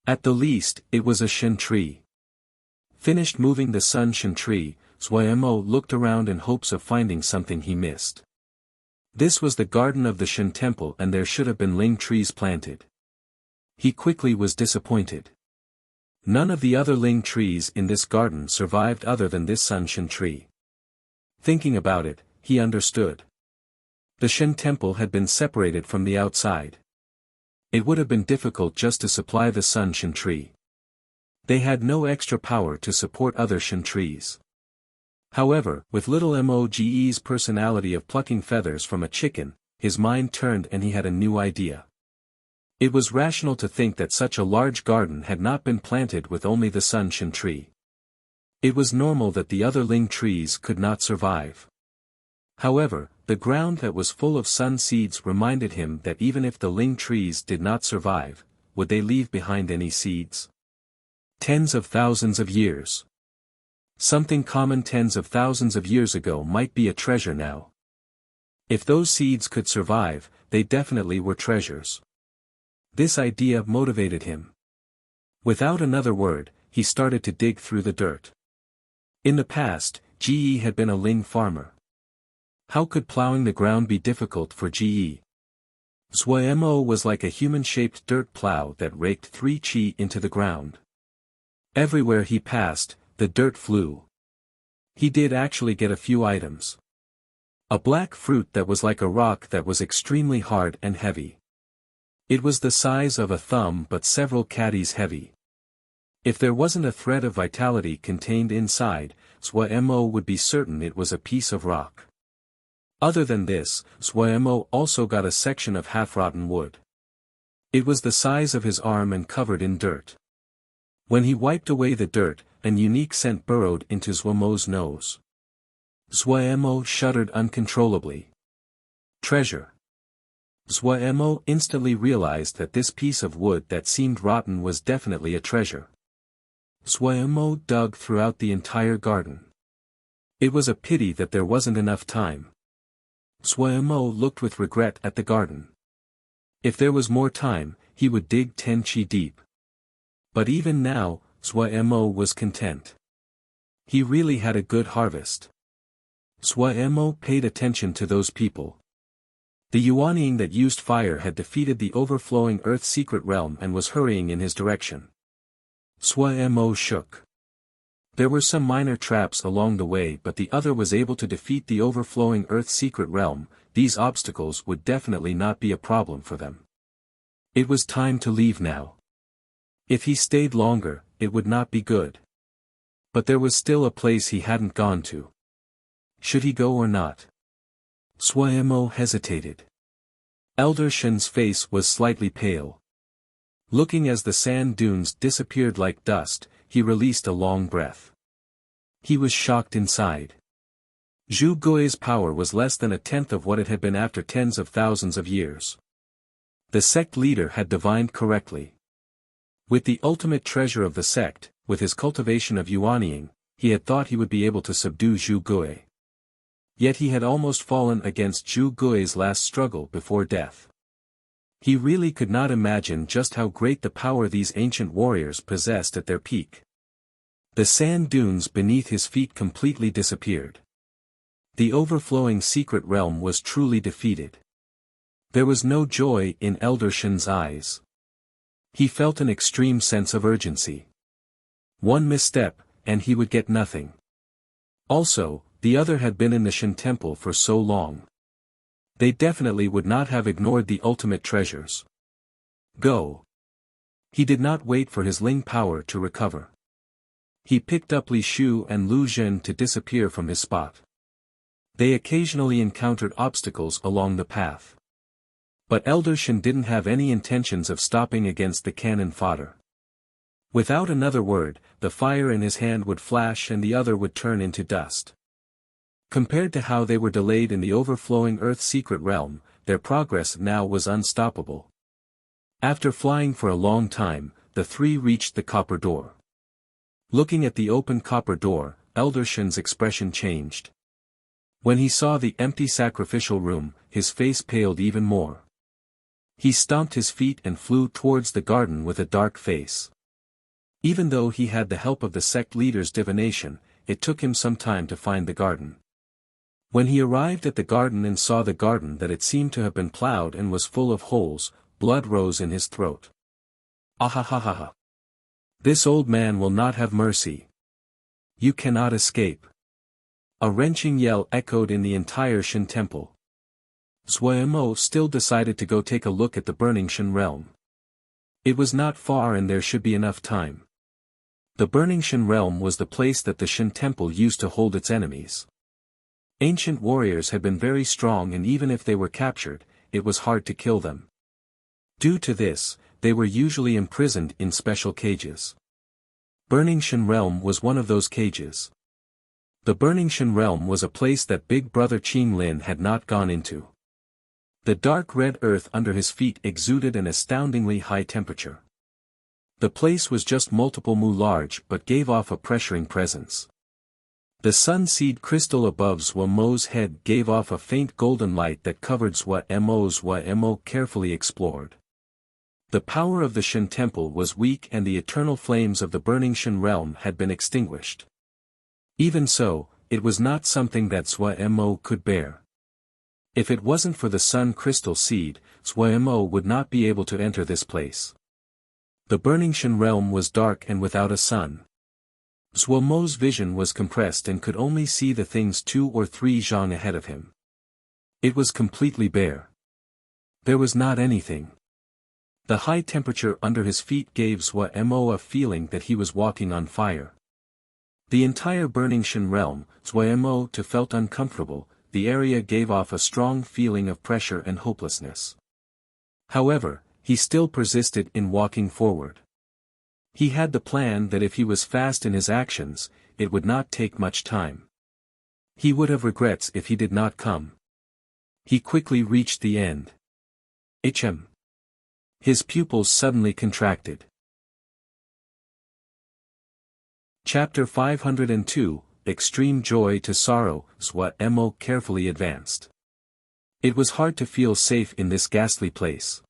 At the least, it was a Shan Tree. Finished moving the Sun Shan Tree, Suemo looked around in hopes of finding something he missed. This was the garden of the Shan temple and there should have been ling trees planted. He quickly was disappointed. None of the other ling trees in this garden survived other than this Sun Shan Tree. Thinking about it, he understood. The Shan temple had been separated from the outside. It would have been difficult just to supply the Sun Shan Tree. They had no extra power to support other Shan trees. However, with little Moge's personality of plucking feathers from a chicken, his mind turned and he had a new idea. It was rational to think that such a large garden had not been planted with only the Sun Shan Tree. It was normal that the other ling trees could not survive. However, the ground that was full of sun seeds reminded him that even if the ling trees did not survive, would they leave behind any seeds? Tens of thousands of years. Something common tens of thousands of years ago might be a treasure now. If those seeds could survive, they definitely were treasures. This idea motivated him. Without another word, he started to dig through the dirt. In the past, Ge had been a ling farmer. How could plowing the ground be difficult for Ge? Zhuemo was like a human-shaped dirt plow that raked 3 chi into the ground. Everywhere he passed, the dirt flew. He did actually get a few items. A black fruit that was like a rock that was extremely hard and heavy. It was the size of a thumb but several caddies heavy. If there wasn't a thread of vitality contained inside, Zhuemo would be certain it was a piece of rock. Other than this, Zhuemo also got a section of half-rotten wood. It was the size of his arm and covered in dirt. When he wiped away the dirt, an unique scent burrowed into Zhuemo's nose. Zhuemo shuddered uncontrollably. Treasure. Zhuemo instantly realized that this piece of wood that seemed rotten was definitely a treasure. Zhuemo dug throughout the entire garden. It was a pity that there wasn't enough time. Zhuemo looked with regret at the garden. If there was more time, he would dig 10 chi deep. But even now, Zhuemo was content. He really had a good harvest. Zhuemo paid attention to those people. The Yuanying that used fire had defeated the overflowing Earth's secret realm and was hurrying in his direction. Zhuemo shook. There were some minor traps along the way, but the other was able to defeat the overflowing Earth's secret realm. These obstacles would definitely not be a problem for them. It was time to leave now. If he stayed longer, it would not be good. But there was still a place he hadn't gone to. Should he go or not? Zhuemo hesitated. Elder Shen's face was slightly pale. Looking as the sand dunes disappeared like dust, he released a long breath. He was shocked inside. Zhu Gui's power was less than a tenth of what it had been after tens of thousands of years. The sect leader had divined correctly. With the ultimate treasure of the sect, with his cultivation of Yuanying, he had thought he would be able to subdue Zhu Gui. Yet he had almost fallen against Zhu Gui's last struggle before death. He really could not imagine just how great the power these ancient warriors possessed at their peak. The sand dunes beneath his feet completely disappeared. The overflowing secret realm was truly defeated. There was no joy in Elder Shen's eyes. He felt an extreme sense of urgency. One misstep, and he would get nothing. Also, the other had been in the Shen temple for so long. They definitely would not have ignored the ultimate treasures. Go. He did not wait for his Ling power to recover. He picked up Li Shu and Lu Zhen to disappear from his spot. They occasionally encountered obstacles along the path. But Elder Shen didn't have any intentions of stopping against the cannon fodder. Without another word, the fire in his hand would flash and the other would turn into dust. Compared to how they were delayed in the overflowing Earth's secret realm, their progress now was unstoppable. After flying for a long time, the three reached the copper door. Looking at the open copper door, Elder Shen's expression changed. When he saw the empty sacrificial room, his face paled even more. He stomped his feet and flew towards the garden with a dark face. Even though he had the help of the sect leader's divination, it took him some time to find the garden. When he arrived at the garden and saw the garden that it seemed to have been plowed and was full of holes, blood rose in his throat. Ahahaha. This old man will not have mercy. You cannot escape. A wrenching yell echoed in the entire Shen temple. Zhuemo still decided to go take a look at the burning Shen realm. It was not far and there should be enough time. The burning Shen realm was the place that the Shen temple used to hold its enemies. Ancient warriors had been very strong and even if they were captured, it was hard to kill them. Due to this, they were usually imprisoned in special cages. Burning Shen realm was one of those cages. The burning Shen realm was a place that Big Brother Qing Lin had not gone into. The dark red earth under his feet exuded an astoundingly high temperature. The place was just multiple mu large but gave off a pressuring presence. The sun seed crystal above Zhuemo's head gave off a faint golden light that covered Zhuemo carefully explored. The power of the Shen temple was weak and the eternal flames of the burning Shen realm had been extinguished. Even so, it was not something that Zhuemo could bear. If it wasn't for the sun crystal seed, Zhuemo would not be able to enter this place. The burning Shen realm was dark and without a sun. Zhuemo's vision was compressed and could only see the things 2 or 3 zhang ahead of him. It was completely bare. There was not anything. The high temperature under his feet gave Zhuemo a feeling that he was walking on fire. The entire burning Shen realm, Zhuemo felt uncomfortable. The area gave off a strong feeling of pressure and hopelessness. However, he still persisted in walking forward. He had the plan that if he was fast in his actions, it would not take much time. He would have regrets if he did not come. He quickly reached the end. His pupils suddenly contracted. Chapter 502, Extreme Joy to Sorrow. Zhuemo carefully advanced. It was hard to feel safe in this ghastly place.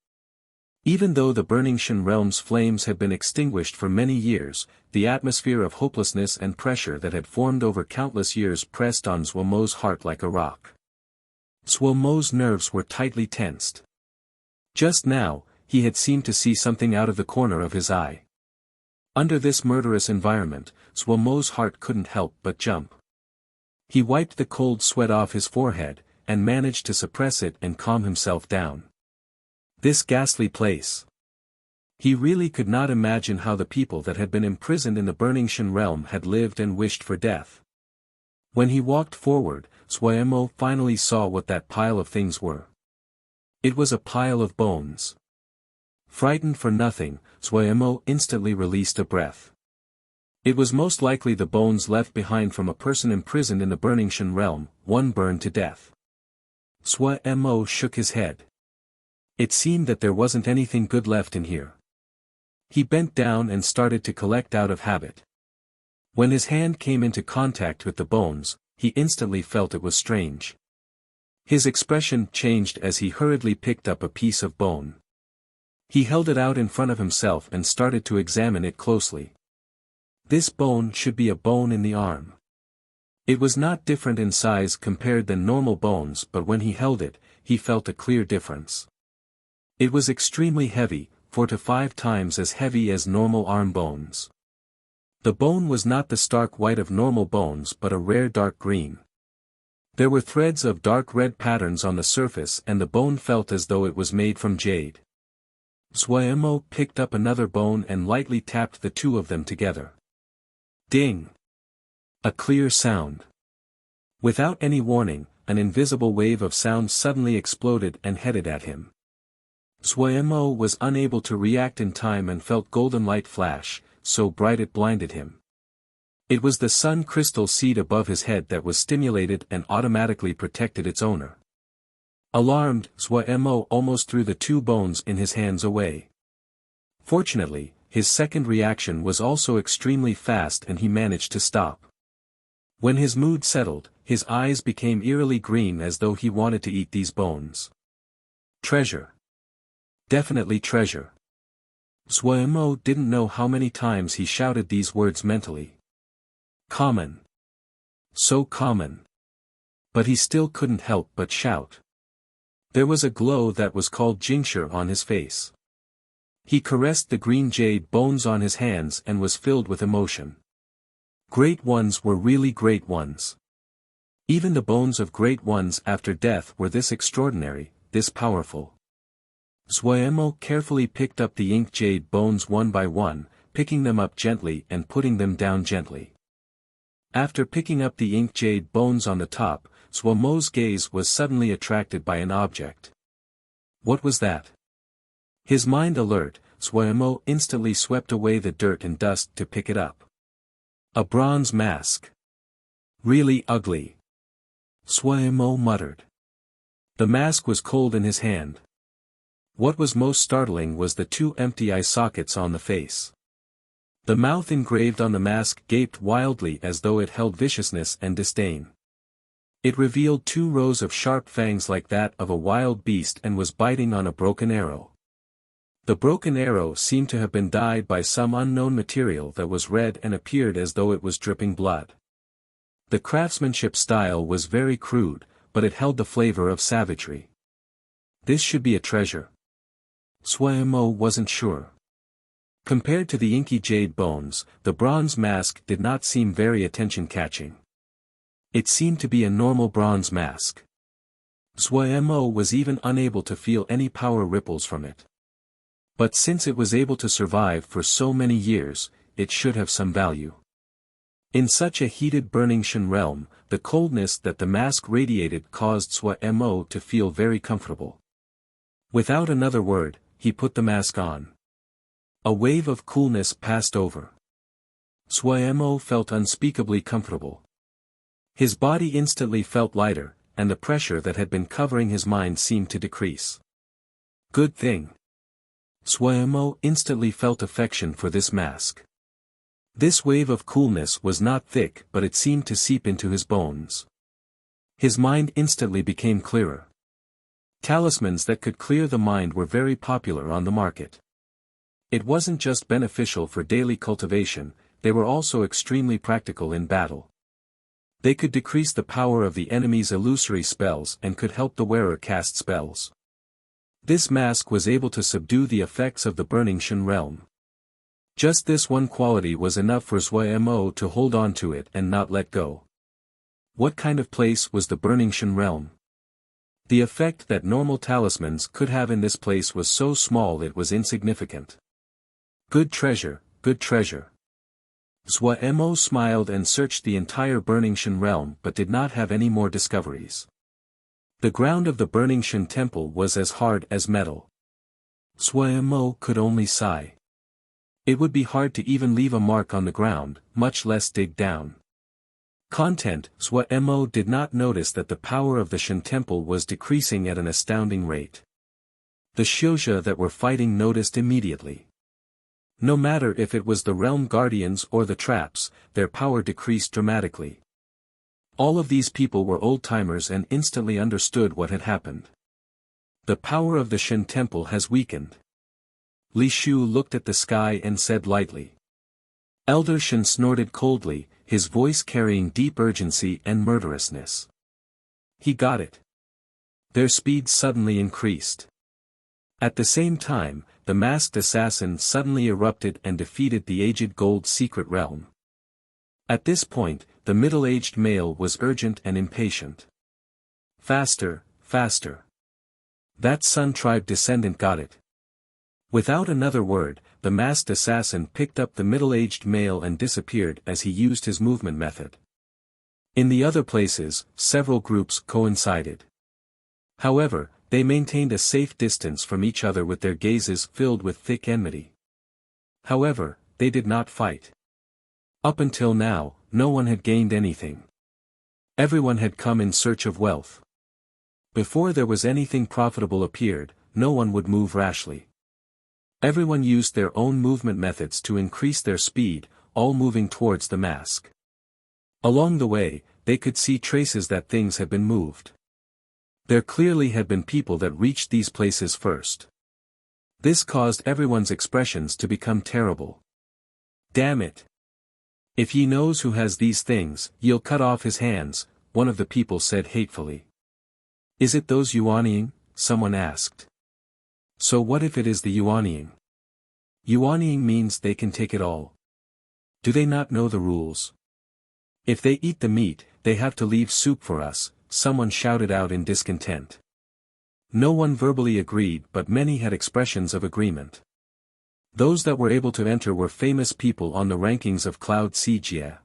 Even though the burning Shen realm's flames had been extinguished for many years, the atmosphere of hopelessness and pressure that had formed over countless years pressed on Zhuemo's heart like a rock. Zhuemo's nerves were tightly tensed. Just now, he had seemed to see something out of the corner of his eye. Under this murderous environment, Zhuemo's heart couldn't help but jump. He wiped the cold sweat off his forehead, and managed to suppress it and calm himself down. This ghastly place. He really could not imagine how the people that had been imprisoned in the burning Shen realm had lived and wished for death. When he walked forward, Zhuemo finally saw what that pile of things were. It was a pile of bones. Frightened for nothing, Zhuemo instantly released a breath. It was most likely the bones left behind from a person imprisoned in the burning Shen realm, one burned to death. Zhuemo shook his head. It seemed that there wasn't anything good left in here. He bent down and started to collect out of habit. When his hand came into contact with the bones, he instantly felt it was strange. His expression changed as he hurriedly picked up a piece of bone. He held it out in front of himself and started to examine it closely. This bone should be a bone in the arm. It was not different in size compared than normal bones, but when he held it, he felt a clear difference. It was extremely heavy, 4 to 5 times as heavy as normal arm bones. The bone was not the stark white of normal bones but a rare dark green. There were threads of dark red patterns on the surface and the bone felt as though it was made from jade. Zhuemo picked up another bone and lightly tapped the 2 of them together. Ding! A clear sound. Without any warning, an invisible wave of sound suddenly exploded and headed at him. Zhuemo was unable to react in time and felt golden light flash, so bright it blinded him. It was the sun crystal seed above his head that was stimulated and automatically protected its owner. Alarmed, Zhuemo almost threw the 2 bones in his hands away. Fortunately, his second reaction was also extremely fast and he managed to stop. When his mood settled, his eyes became eerily green as though he wanted to eat these bones. Treasure. Definitely treasure. Zhuemo didn't know how many times he shouted these words mentally. Common. So common. But he still couldn't help but shout. There was a glow that was called Jingshi on his face. He caressed the green jade bones on his hands and was filled with emotion. Great ones were really great ones. Even the bones of great ones after death were this extraordinary, this powerful. Zhuemo carefully picked up the ink jade bones one by one, picking them up gently and putting them down gently. After picking up the ink jade bones on the top, Zhuemo's gaze was suddenly attracted by an object. What was that? His mind alert, Zhuemo instantly swept away the dirt and dust to pick it up. A bronze mask. Really ugly. Zhuemo muttered. The mask was cold in his hand. What was most startling was the 2 empty eye sockets on the face. The mouth engraved on the mask gaped wildly as though it held viciousness and disdain. It revealed 2 rows of sharp fangs like that of a wild beast and was biting on a broken arrow. The broken arrow seemed to have been dyed by some unknown material that was red and appeared as though it was dripping blood. The craftsmanship style was very crude, but it held the flavor of savagery. This should be a treasure. Suemo wasn't sure. Compared to the inky jade bones, the bronze mask did not seem very attention-catching. It seemed to be a normal bronze mask. Suemo was even unable to feel any power ripples from it. But since it was able to survive for so many years, it should have some value. In such a heated burning Shen realm, the coldness that the mask radiated caused Suemo to feel very comfortable. Without another word, he put the mask on. A wave of coolness passed over. Suemo felt unspeakably comfortable. His body instantly felt lighter, and the pressure that had been covering his mind seemed to decrease. Good thing. Suemo instantly felt affection for this mask. This wave of coolness was not thick, but it seemed to seep into his bones. His mind instantly became clearer. Talismans that could clear the mind were very popular on the market. It wasn't just beneficial for daily cultivation, they were also extremely practical in battle. They could decrease the power of the enemy's illusory spells and could help the wearer cast spells. This mask was able to subdue the effects of the burning Shen realm. Just this one quality was enough for Suemo to hold on to it and not let go. What kind of place was the burning Shen realm? The effect that normal talismans could have in this place was so small it was insignificant. Good treasure, good treasure. Suemo smiled and searched the entire burning Shen realm but did not have any more discoveries. The ground of the burning Shen temple was as hard as metal. Suemo could only sigh. It would be hard to even leave a mark on the ground, much less dig down. Content: Suemo did not notice that the power of the Shen temple was decreasing at an astounding rate. The Xiuzhe that were fighting noticed immediately. No matter if it was the realm guardians or the traps, their power decreased dramatically. All of these people were old-timers and instantly understood what had happened. The power of the Shen temple has weakened. Li Shu looked at the sky and said lightly. Elder Shen snorted coldly, his voice carrying deep urgency and murderousness. He got it. Their speed suddenly increased. At the same time, the masked assassin suddenly erupted and defeated the aged gold secret realm. At this point, the middle-aged male was urgent and impatient. Faster, faster. That Sun Tribe descendant got it. Without another word, the masked assassin picked up the middle-aged male and disappeared as he used his movement method. In the other places, several groups coincided. However, they maintained a safe distance from each other with their gazes filled with thick enmity. However, they did not fight. Up until now, no one had gained anything. Everyone had come in search of wealth. Before there was anything profitable appeared, no one would move rashly. Everyone used their own movement methods to increase their speed, all moving towards the mask. Along the way, they could see traces that things had been moved. There clearly had been people that reached these places first. This caused everyone's expressions to become terrible. Damn it! If ye knows who has these things, ye'll cut off his hands, one of the people said hatefully. Is it those Yuanying? Someone asked. So what if it is the Yuanying? Yuanying means they can take it all. Do they not know the rules? If they eat the meat, they have to leave soup for us, someone shouted out in discontent. No one verbally agreed but many had expressions of agreement. Those that were able to enter were famous people on the rankings of Cloud Sijie.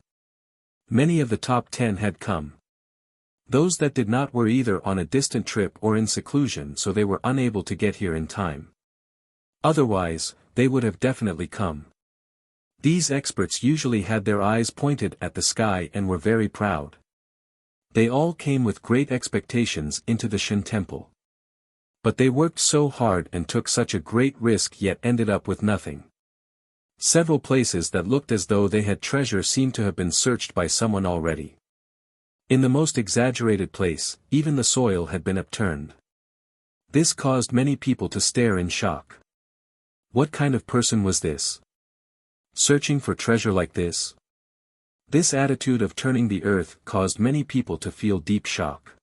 Many of the top 10 had come. Those that did not were either on a distant trip or in seclusion, so they were unable to get here in time. Otherwise, they would have definitely come. These experts usually had their eyes pointed at the sky and were very proud. They all came with great expectations into the Shen temple. But they worked so hard and took such a great risk yet ended up with nothing. Several places that looked as though they had treasure seemed to have been searched by someone already. In the most exaggerated place, even the soil had been upturned. This caused many people to stare in shock. What kind of person was this? Searching for treasure like this? This attitude of turning the earth caused many people to feel deep shock.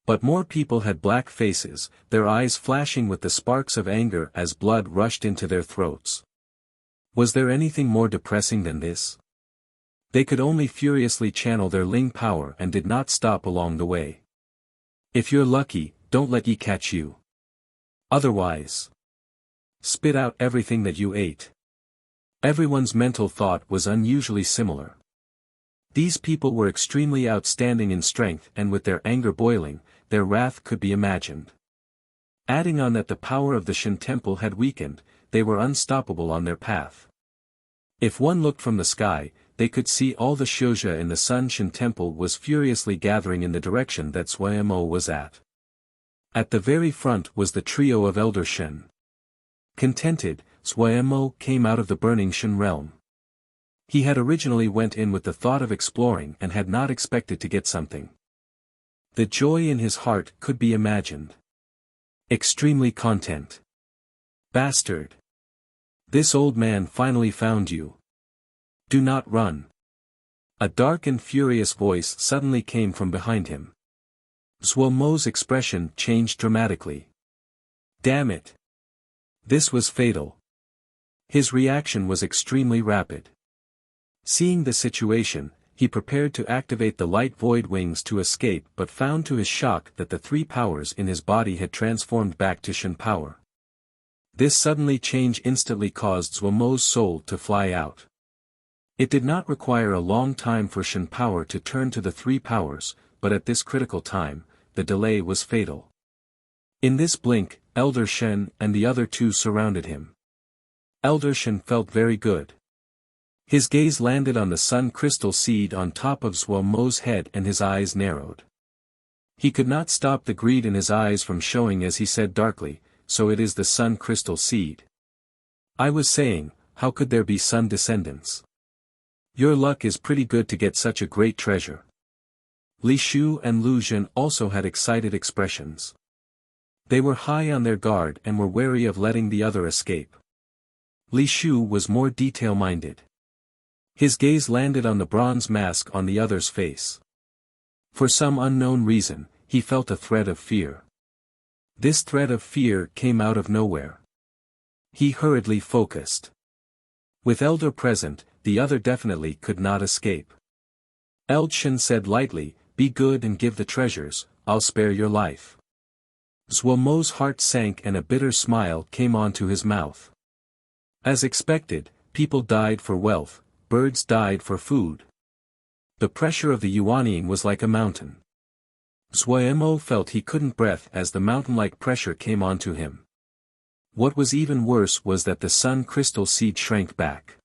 But more people had black faces, their eyes flashing with the sparks of anger as blood rushed into their throats. Was there anything more depressing than this? They could only furiously channel their Ling power and did not stop along the way. If you're lucky, don't let Yi catch you. Otherwise, spit out everything that you ate. Everyone's mental thought was unusually similar. These people were extremely outstanding in strength, and with their anger boiling, their wrath could be imagined. Adding on that the power of the Shin temple had weakened, they were unstoppable on their path. If one looked from the sky, they could see all the Shouja in the Sun Shin temple was furiously gathering in the direction that Suemo was at. At the very front was the trio of Elder Shin. Contented, Suemo came out of the burning Shin realm. He had originally went in with the thought of exploring and had not expected to get something. The joy in his heart could be imagined. Extremely content. Bastard! This old man finally found you. Do not run. A dark and furious voice suddenly came from behind him. Suomo's expression changed dramatically. Damn it! This was fatal. His reaction was extremely rapid. Seeing the situation, he prepared to activate the light void wings to escape, but found to his shock that the three powers in his body had transformed back to Shin power. This suddenly change instantly caused Suomo's soul to fly out. It did not require a long time for Shin power to turn to the three powers, but at this critical time, the delay was fatal. In this blink, Elder Shen and the other two surrounded him. Elder Shen felt very good. His gaze landed on the sun crystal seed on top of Suomo's head and his eyes narrowed. He could not stop the greed in his eyes from showing as he said darkly, so it is the sun crystal seed. I was saying, how could there be sun descendants? Your luck is pretty good to get such a great treasure. Li Shu and Lu Jin also had excited expressions. They were high on their guard and were wary of letting the other escape. Li Shu was more detail-minded. His gaze landed on the bronze mask on the other's face. For some unknown reason, he felt a threat of fear. This threat of fear came out of nowhere. He hurriedly focused. With Elder present, the other definitely could not escape. Eldshin said lightly, "Be good and give the treasures, I'll spare your life." Suomo's heart sank and a bitter smile came onto his mouth. As expected, people died for wealth, birds died for food. The pressure of the Yuanying was like a mountain. Suemo felt he couldn't breathe as the mountain-like pressure came onto him. What was even worse was that the sun crystal seed shrank back.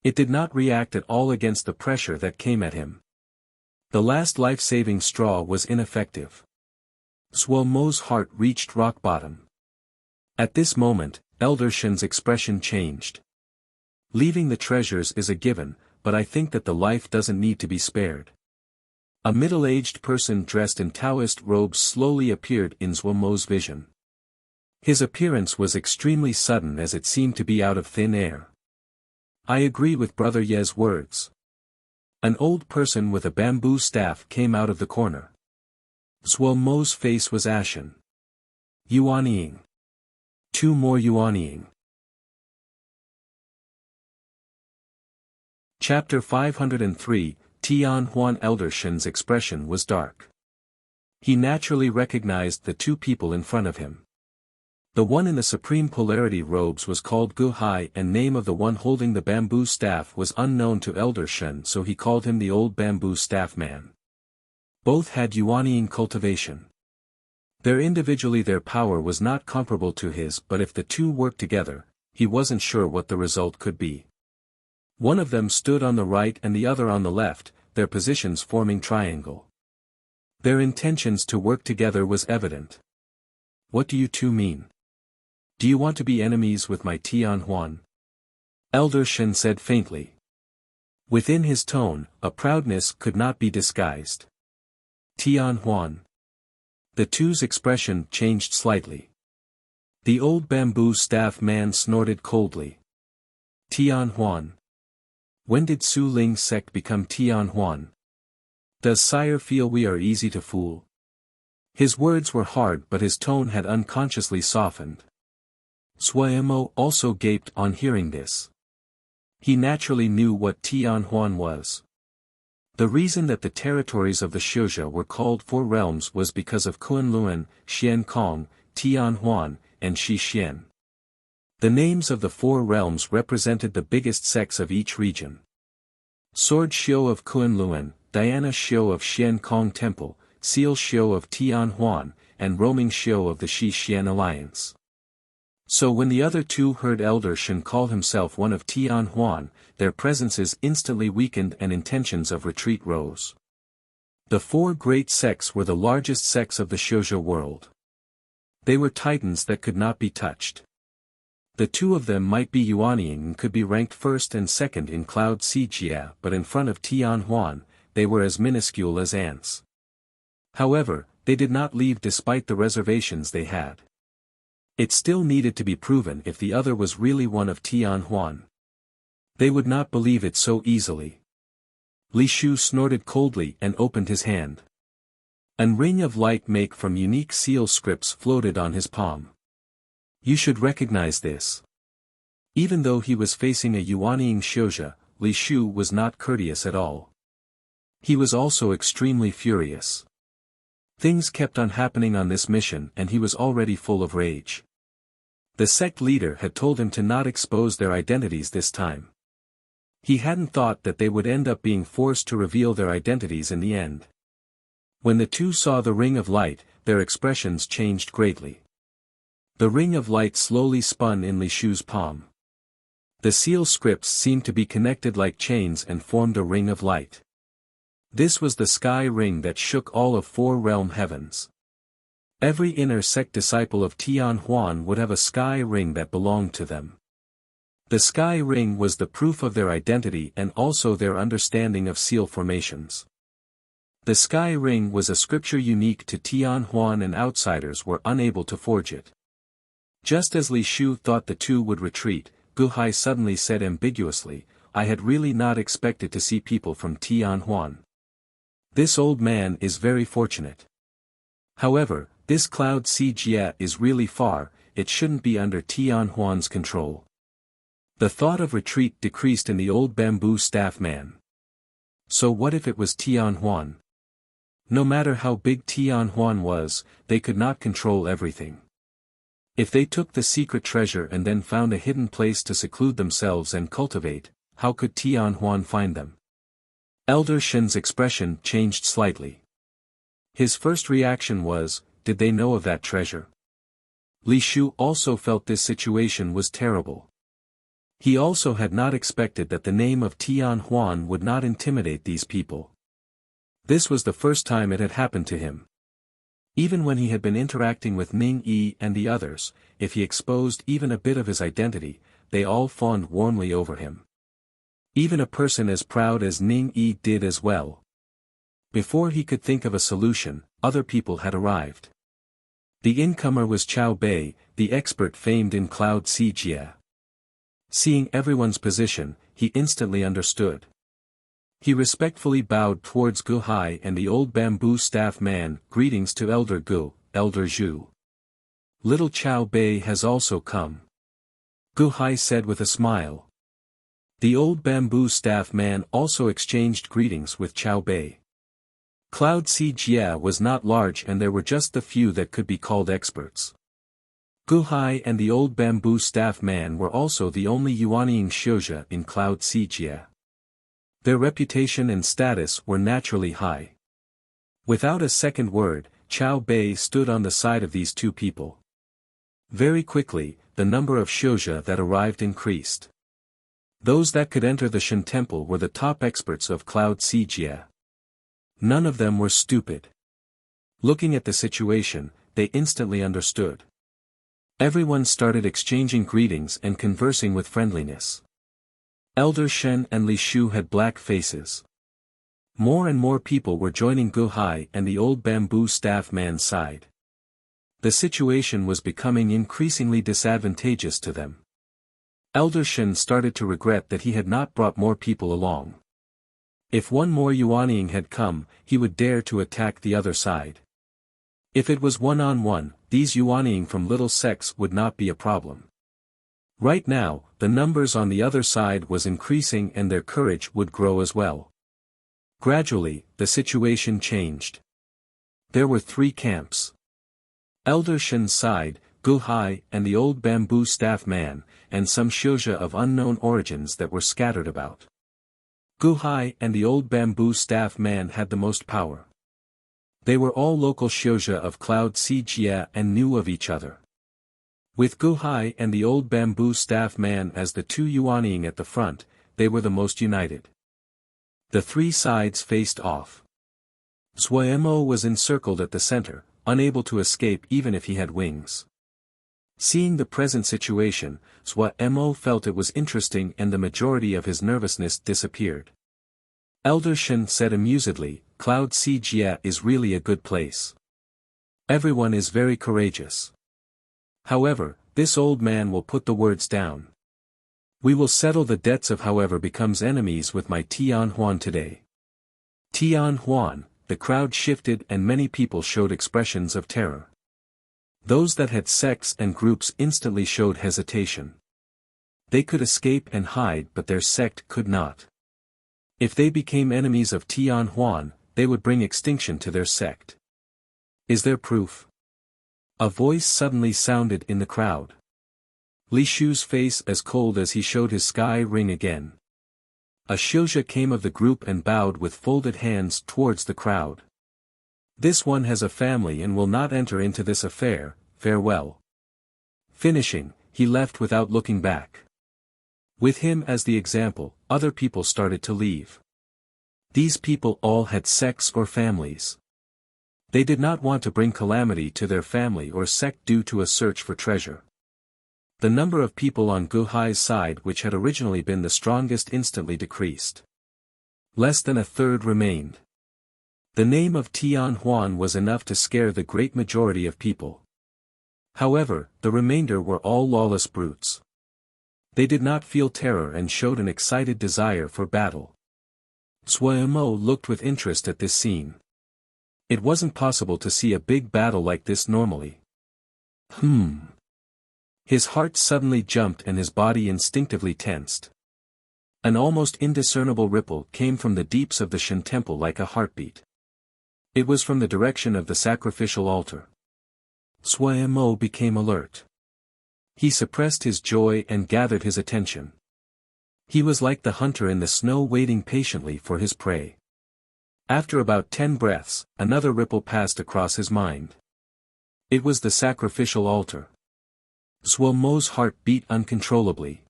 It did not react at all against the pressure that came at him. The last life-saving straw was ineffective. Suomo's heart reached rock bottom. At this moment, Elder Shin's expression changed. Leaving the treasures is a given, but I think that the life doesn't need to be spared. A middle-aged person dressed in Taoist robes slowly appeared in Suomo's vision. His appearance was extremely sudden as it seemed to be out of thin air. I agree with Brother Ye's words. An old person with a bamboo staff came out of the corner. Suomo's face was ashen. Yuanying. 2 more Yuanying. Chapter 503, Tian Huan. Elder Shin's expression was dark. He naturally recognized the two people in front of him. The one in the supreme polarity robes was called Gu Hai, and name of the one holding the bamboo staff was unknown to Elder Shin, so he called him the old bamboo staff man. Both had Yuanying cultivation. Individually their power was not comparable to his, but if the two worked together, he wasn't sure what the result could be. One of them stood on the right and the other on the left, their positions forming triangle. Their intentions to work together was evident. What do you two mean? Do you want to be enemies with my Tian Huan? Elder Shin said faintly. Within his tone, a proudness could not be disguised. Tian Huan. The two's expression changed slightly. The old bamboo staff man snorted coldly. Tian Huan. When did Su Ling's sect become Tian Huan? Does sire feel we are easy to fool? His words were hard but his tone had unconsciously softened. Suemo also gaped on hearing this. He naturally knew what Tianhuan was. The reason that the territories of the Xiuzhi were called Four Realms was because of Kunlun, Xian Kong, Tianhuan, and Xixian. The names of the four realms represented the biggest sects of each region. Sword Xiu of Kunlun, Diana Xiu of Xian Kong Temple, Seal Xiu of Tianhuan, and Roaming Xiu of the Xixian Alliance. So when the other two heard Elder Shen call himself one of Tianhuan, their presences instantly weakened and intentions of retreat rose. The four great sects were the largest sects of the Xiuzhi world. They were titans that could not be touched. The two of them might be Yuanying and could be ranked first and second in Cloud Sijia, but in front of Tianhuan, they were as minuscule as ants. However, they did not leave despite the reservations they had. It still needed to be proven if the other was really one of Tianhuan. They would not believe it so easily. Li Shu snorted coldly and opened his hand. A ring of light made from unique seal scripts floated on his palm. You should recognize this. Even though he was facing a Yuanying Xiuzhi, Li Shu was not courteous at all. He was also extremely furious. Things kept on happening on this mission and he was already full of rage. The sect leader had told him to not expose their identities this time. He hadn't thought that they would end up being forced to reveal their identities in the end. When the two saw the ring of light, their expressions changed greatly. The ring of light slowly spun in Li Shu's palm. The seal scripts seemed to be connected like chains and formed a ring of light. This was the sky ring that shook all of four realm heavens. Every inner sect disciple of Tianhuan would have a sky ring that belonged to them. The sky ring was the proof of their identity and also their understanding of seal formations. The sky ring was a scripture unique to Tianhuan and outsiders were unable to forge it. Just as Li Shu thought the two would retreat, Gu Hai suddenly said ambiguously, I had really not expected to see people from Tianhuan. This old man is very fortunate. However, this Cloud Sijia is really far, it shouldn't be under Tianhuan's control. The thought of retreat decreased in the old bamboo staff man. So what if it was Tianhuan? No matter how big Tianhuan was, they could not control everything. If they took the secret treasure and then found a hidden place to seclude themselves and cultivate, how could Tianhuan find them? Elder Shen's expression changed slightly. His first reaction was, did they know of that treasure? Li Shu also felt this situation was terrible. He also had not expected that the name of Tianhuan would not intimidate these people. This was the first time it had happened to him. Even when he had been interacting with Ning Yi and the others, if he exposed even a bit of his identity, they all fawned warmly over him. Even a person as proud as Ning Yi did as well. Before he could think of a solution, other people had arrived. The incomer was Chao Bei, the expert famed in Cloud Sijia. Seeing everyone's position, he instantly understood. He respectfully bowed towards Gu Hai and the old bamboo staff man, greetings to Elder Gu, Elder Zhu. Little Chao Bei has also come. Gu Hai said with a smile. The old bamboo staff man also exchanged greetings with Chao Bei. Cloud Sijia was not large and there were just the few that could be called experts. Gu Hai and the old bamboo staff man were also the only Yuanying Xiuzhi in Cloud Sijia. Their reputation and status were naturally high. Without a second word, Chao Bei stood on the side of these two people. Very quickly, the number of Xiuzhi that arrived increased. Those that could enter the Shen Temple were the top experts of Cloud Sijia. None of them were stupid. Looking at the situation, they instantly understood. Everyone started exchanging greetings and conversing with friendliness. Elder Shen and Li Shu had black faces. More and more people were joining Gu Hai and the old bamboo staff man's side. The situation was becoming increasingly disadvantageous to them. Elder Shen started to regret that he had not brought more people along. If one more Yuanying had come, he would dare to attack the other side. If it was one-on-one, these yuanying from little sects would not be a problem. Right now, the numbers on the other side was increasing and their courage would grow as well. Gradually, the situation changed. There were 3 camps. Elder Shen's side, Guhai and the old bamboo staff man, and some shouja of unknown origins that were scattered about. Guhai and the old bamboo staff man had the most power. They were all local shouja of Cloud Sea Jia and knew of each other. With Guhai and the old bamboo staff man as the 2 yuanying at the front, they were the most united. The 3 sides faced off. Zuemo was encircled at the center, unable to escape even if he had wings. Seeing the present situation, Zuemo felt it was interesting and the majority of his nervousness disappeared. Elder Shen said amusedly, Cloud Sea Jia is really a good place. Everyone is very courageous. However, this old man will put the words down. We will settle the debts of whoever becomes enemies with my Tian Huan today. Tian Huan, the crowd shifted and many people showed expressions of terror. Those that had sects and groups instantly showed hesitation. They could escape and hide but their sect could not. If they became enemies of Tian Huan, they would bring extinction to their sect. Is there proof? A voice suddenly sounded in the crowd. Li Shu's face as cold as he showed his sky ring again. A shouja came of the group and bowed with folded hands towards the crowd. This one has a family and will not enter into this affair, farewell. Finishing, he left without looking back. With him as the example, other people started to leave. These people all had sects or families. They did not want to bring calamity to their family or sect due to a search for treasure. The number of people on Guhai's side which had originally been the strongest instantly decreased. Less than a third remained. The name of Tian Huan was enough to scare the great majority of people. However, the remainder were all lawless brutes. They did not feel terror and showed an excited desire for battle. Zuemo looked with interest at this scene. It wasn't possible to see a big battle like this normally. His heart suddenly jumped and his body instinctively tensed. An almost indiscernible ripple came from the deeps of the Shen temple like a heartbeat. It was from the direction of the sacrificial altar. Zuemo became alert. He suppressed his joy and gathered his attention. He was like the hunter in the snow waiting patiently for his prey. After about 10 breaths, another ripple passed across his mind. It was the sacrificial altar. Zuemo's heart beat uncontrollably.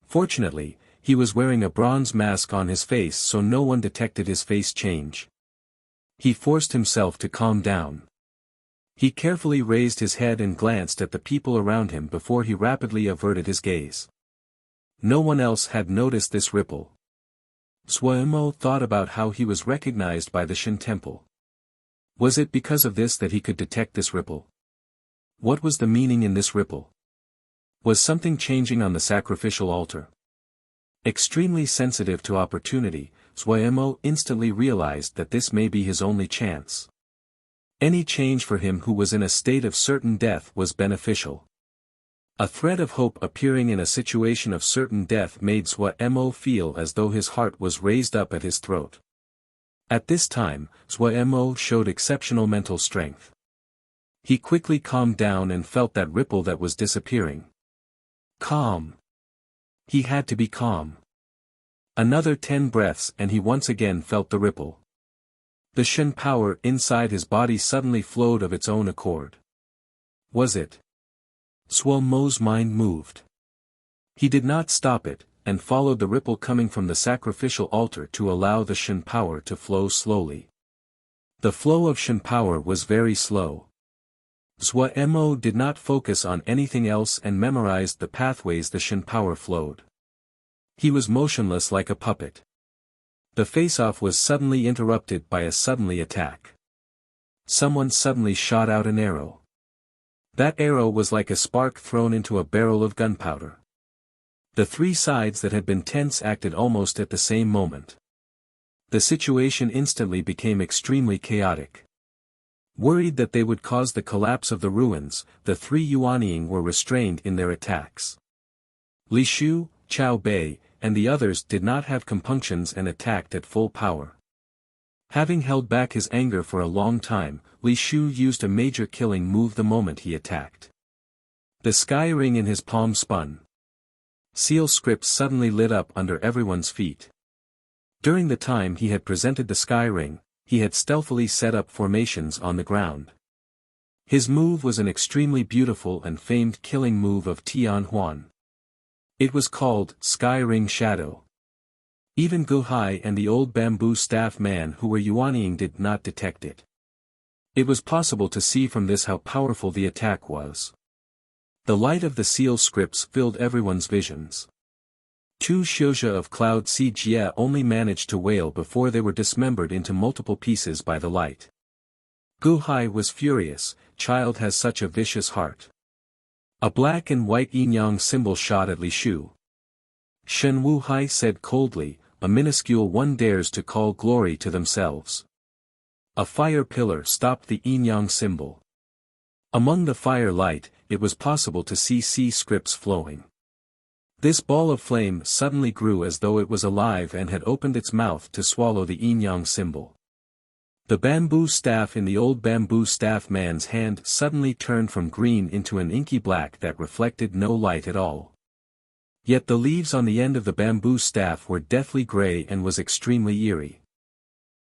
Fortunately, he was wearing a bronze mask on his face so no one detected his face change. He forced himself to calm down. He carefully raised his head and glanced at the people around him before he rapidly averted his gaze. No one else had noticed this ripple. Zuemo thought about how he was recognized by the Shen temple. Was it because of this that he could detect this ripple? What was the meaning in this ripple? Was something changing on the sacrificial altar? Extremely sensitive to opportunity, Zuemo instantly realized that this may be his only chance. Any change for him who was in a state of certain death was beneficial. A thread of hope appearing in a situation of certain death made Zuemo feel as though his heart was raised up at his throat. At this time, Zuemo showed exceptional mental strength. He quickly calmed down and felt that ripple that was disappearing. Calm. He had to be calm. Another 10 breaths and he once again felt the ripple. The Shen power inside his body suddenly flowed of its own accord. Was it? Zuemo's mind moved. He did not stop it, and followed the ripple coming from the sacrificial altar to allow the Shen power to flow slowly. The flow of Shen power was very slow. Zuemo did not focus on anything else and memorized the pathways the Shen power flowed. He was motionless like a puppet. The face-off was suddenly interrupted by a suddenly attack. Someone suddenly shot out an arrow. That arrow was like a spark thrown into a barrel of gunpowder. The 3 sides that had been tense acted almost at the same moment. The situation instantly became extremely chaotic. Worried that they would cause the collapse of the ruins, the three Yuanying were restrained in their attacks. Li Shu, Chao Bei, and the others did not have compunctions and attacked at full power. Having held back his anger for a long time, Li Shu used a major killing move the moment he attacked. The sky ring in his palm spun. Seal scripts suddenly lit up under everyone's feet. During the time he had presented the sky ring, he had stealthily set up formations on the ground. His move was an extremely beautiful and famed killing move of Tian Huan. It was called Sky Ring Shadow. Even Gu Hai and the old bamboo staff man who were Yuanying did not detect it. It was possible to see from this how powerful the attack was. The light of the seal scripts filled everyone's visions. Two Xiuzha of Cloud Sea Jie only managed to wail before they were dismembered into multiple pieces by the light. Gu Hai was furious. Child has such a vicious heart. A black and white yin-yang symbol shot at Li Shu. Shen Wu Hai said coldly, a minuscule one dares to call glory to themselves. A fire pillar stopped the yin-yang symbol. Among the fire light, it was possible to see sea scripts flowing. This ball of flame suddenly grew as though it was alive and had opened its mouth to swallow the yin-yang symbol. The bamboo staff in the old bamboo staff man's hand suddenly turned from green into an inky black that reflected no light at all. Yet the leaves on the end of the bamboo staff were deathly gray and was extremely eerie.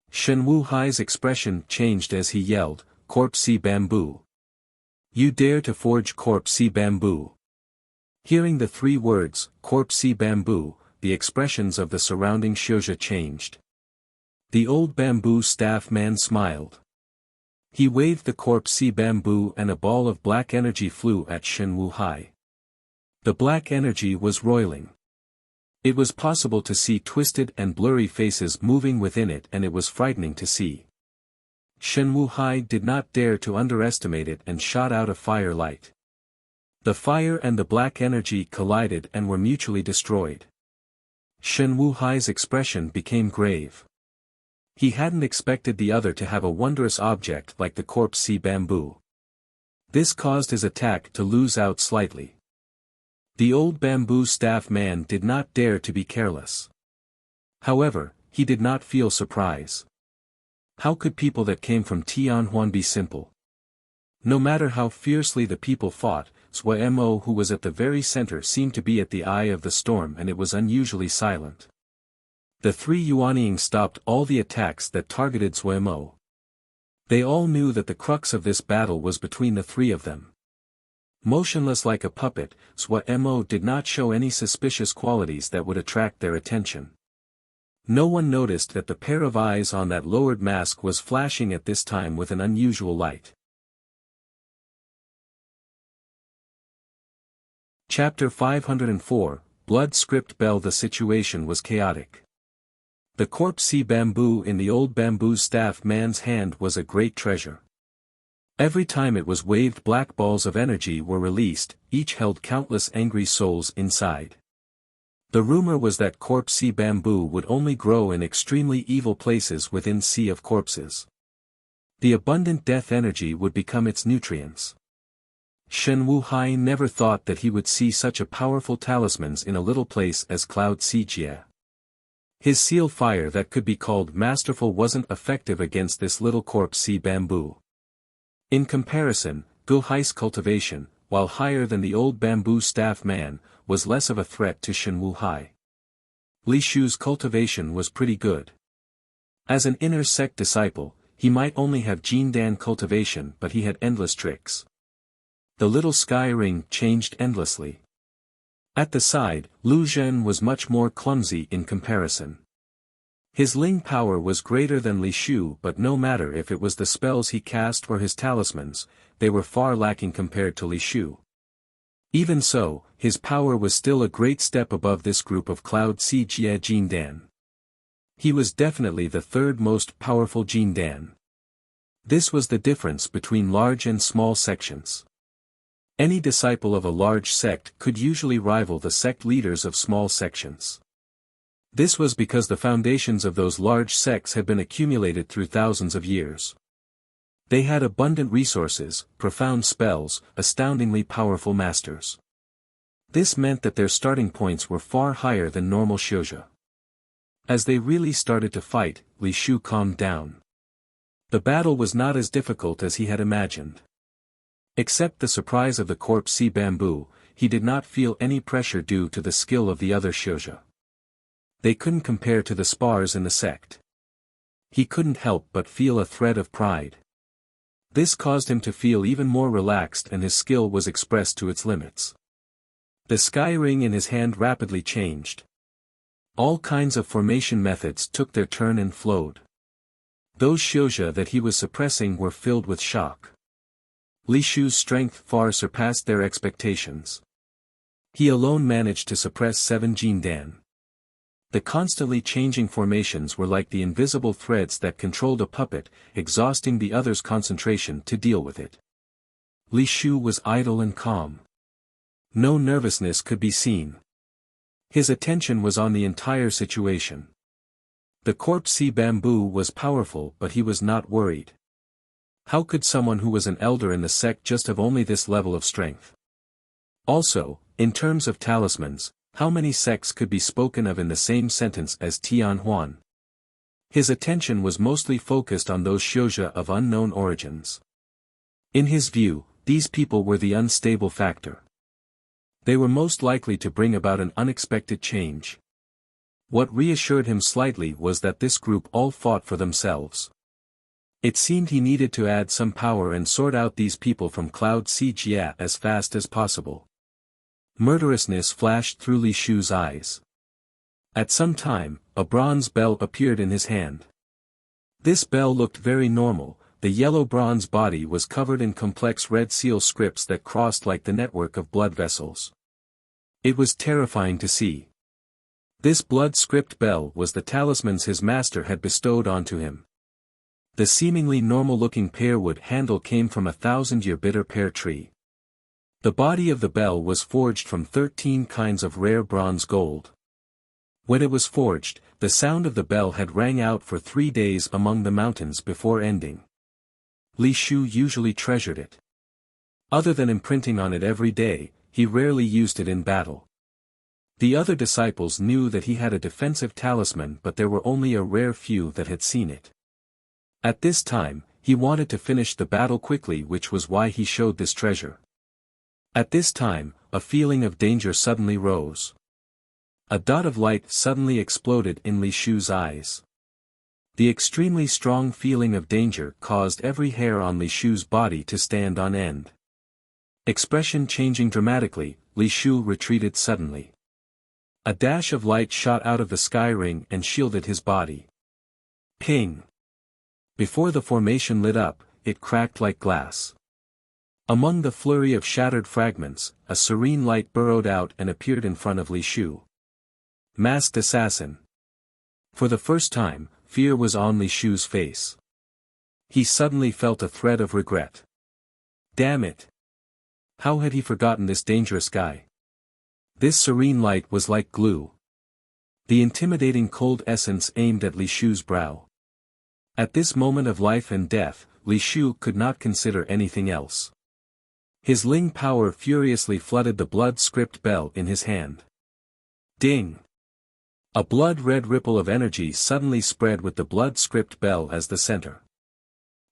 Shen Wu Hai's expression changed as he yelled, "Corpse sea bamboo! You dare to forge corpse sea bamboo!" Hearing the three words, corpse sea bamboo, the expressions of the surrounding Xiuzha changed. The old bamboo staff man smiled. He waved the corpse sea bamboo and a ball of black energy flew at Shen Wu Hai. The black energy was roiling. It was possible to see twisted and blurry faces moving within it and it was frightening to see. Shen Wu Hai did not dare to underestimate it and shot out a fire light. The fire and the black energy collided and were mutually destroyed. Shen Wu Hai's expression became grave. He hadn't expected the other to have a wondrous object like the corpse sea bamboo. This caused his attack to lose out slightly. The old bamboo staff man did not dare to be careless. However, he did not feel surprise. How could people that came from Tianhuan be simple? No matter how fiercely the people fought, Zhuo Mo who was at the very center seemed to be at the eye of the storm and it was unusually silent. The three Yuanying stopped all the attacks that targeted Zhuo Mo. They all knew that the crux of this battle was between the three of them. Motionless like a puppet, Zhuo Mo did not show any suspicious qualities that would attract their attention. No one noticed that the pair of eyes on that lowered mask was flashing at this time with an unusual light. Chapter 504, Blood Script Bell. The situation was chaotic. The corpse sea bamboo in the old bamboo staff man's hand was a great treasure. Every time it was waved black balls of energy were released, each held countless angry souls inside. The rumor was that corpse sea bamboo would only grow in extremely evil places within Sea of Corpses. The abundant death energy would become its nutrients. Shen Wu Hai never thought that he would see such a powerful talismans in a little place as Cloud Sea Jie. His seal fire that could be called masterful wasn't effective against this little corpse sea bamboo. In comparison, Gu Hai's cultivation, while higher than the old bamboo staff man, was less of a threat to Shen Wu Hai. Li Shu's cultivation was pretty good. As an inner sect disciple, he might only have Jindan cultivation but he had endless tricks. The little sky ring changed endlessly. At the side, Lu Zhen was much more clumsy in comparison. His Ling power was greater than Li Shu but no matter if it was the spells he cast or his talismans, they were far lacking compared to Li Shu. Even so, his power was still a great step above this group of Cloud Sea Jie Jindan. He was definitely the third most powerful Jindan. This was the difference between large and small sections. Any disciple of a large sect could usually rival the sect leaders of small sections. This was because the foundations of those large sects had been accumulated through thousands of years. They had abundant resources, profound spells, astoundingly powerful masters. This meant that their starting points were far higher than normal shoujo. As they really started to fight, Li Shu calmed down. The battle was not as difficult as he had imagined. Except the surprise of the corpse sea bamboo, he did not feel any pressure due to the skill of the other shoujo. They couldn't compare to the spars in the sect. He couldn't help but feel a thread of pride. This caused him to feel even more relaxed, and his skill was expressed to its limits. The sky ring in his hand rapidly changed. All kinds of formation methods took their turn and flowed. Those shoujo that he was suppressing were filled with shock. Li Shu's strength far surpassed their expectations. He alone managed to suppress 7 Jindan. The constantly changing formations were like the invisible threads that controlled a puppet, exhausting the other's concentration to deal with it. Li Shu was idle and calm. No nervousness could be seen. His attention was on the entire situation. The corpse sea bamboo was powerful, but he was not worried. How could someone who was an elder in the sect just have only this level of strength? Also, in terms of talismans, how many sects could be spoken of in the same sentence as Tianhuan? His attention was mostly focused on those shoujo of unknown origins. In his view, these people were the unstable factor. They were most likely to bring about an unexpected change. What reassured him slightly was that this group all fought for themselves. It seemed he needed to add some power and sort out these people from Cloud Sea Jia as fast as possible. Murderousness flashed through Li Shu's eyes. At some time, a bronze bell appeared in his hand. This bell looked very normal. The yellow bronze body was covered in complex red seal scripts that crossed like the network of blood vessels. It was terrifying to see. This blood script bell was the talismans his master had bestowed onto him. The seemingly normal-looking pearwood handle came from a 1,000-year bitter pear tree. The body of the bell was forged from 13 kinds of rare bronze gold. When it was forged, the sound of the bell had rang out for 3 days among the mountains before ending. Li Shu usually treasured it. Other than imprinting on it every day, he rarely used it in battle. The other disciples knew that he had a defensive talisman, but there were only a rare few that had seen it. At this time, he wanted to finish the battle quickly, which was why he showed this treasure. At this time, a feeling of danger suddenly rose. A dot of light suddenly exploded in Li Shu's eyes. The extremely strong feeling of danger caused every hair on Li Shu's body to stand on end. Expression changing dramatically, Li Shu retreated suddenly. A dash of light shot out of the sky ring and shielded his body. Ping! Before the formation lit up, it cracked like glass. Among the flurry of shattered fragments, a serene light burrowed out and appeared in front of Li Shu. Masked assassin. For the first time, fear was on Li Shu's face. He suddenly felt a thread of regret. Damn it! How had he forgotten this dangerous guy? This serene light was like glue. The intimidating cold essence aimed at Li Shu's brow. At this moment of life and death, Li Shu could not consider anything else. His Ling power furiously flooded the blood script bell in his hand. Ding! A blood-red ripple of energy suddenly spread with the blood script bell as the center.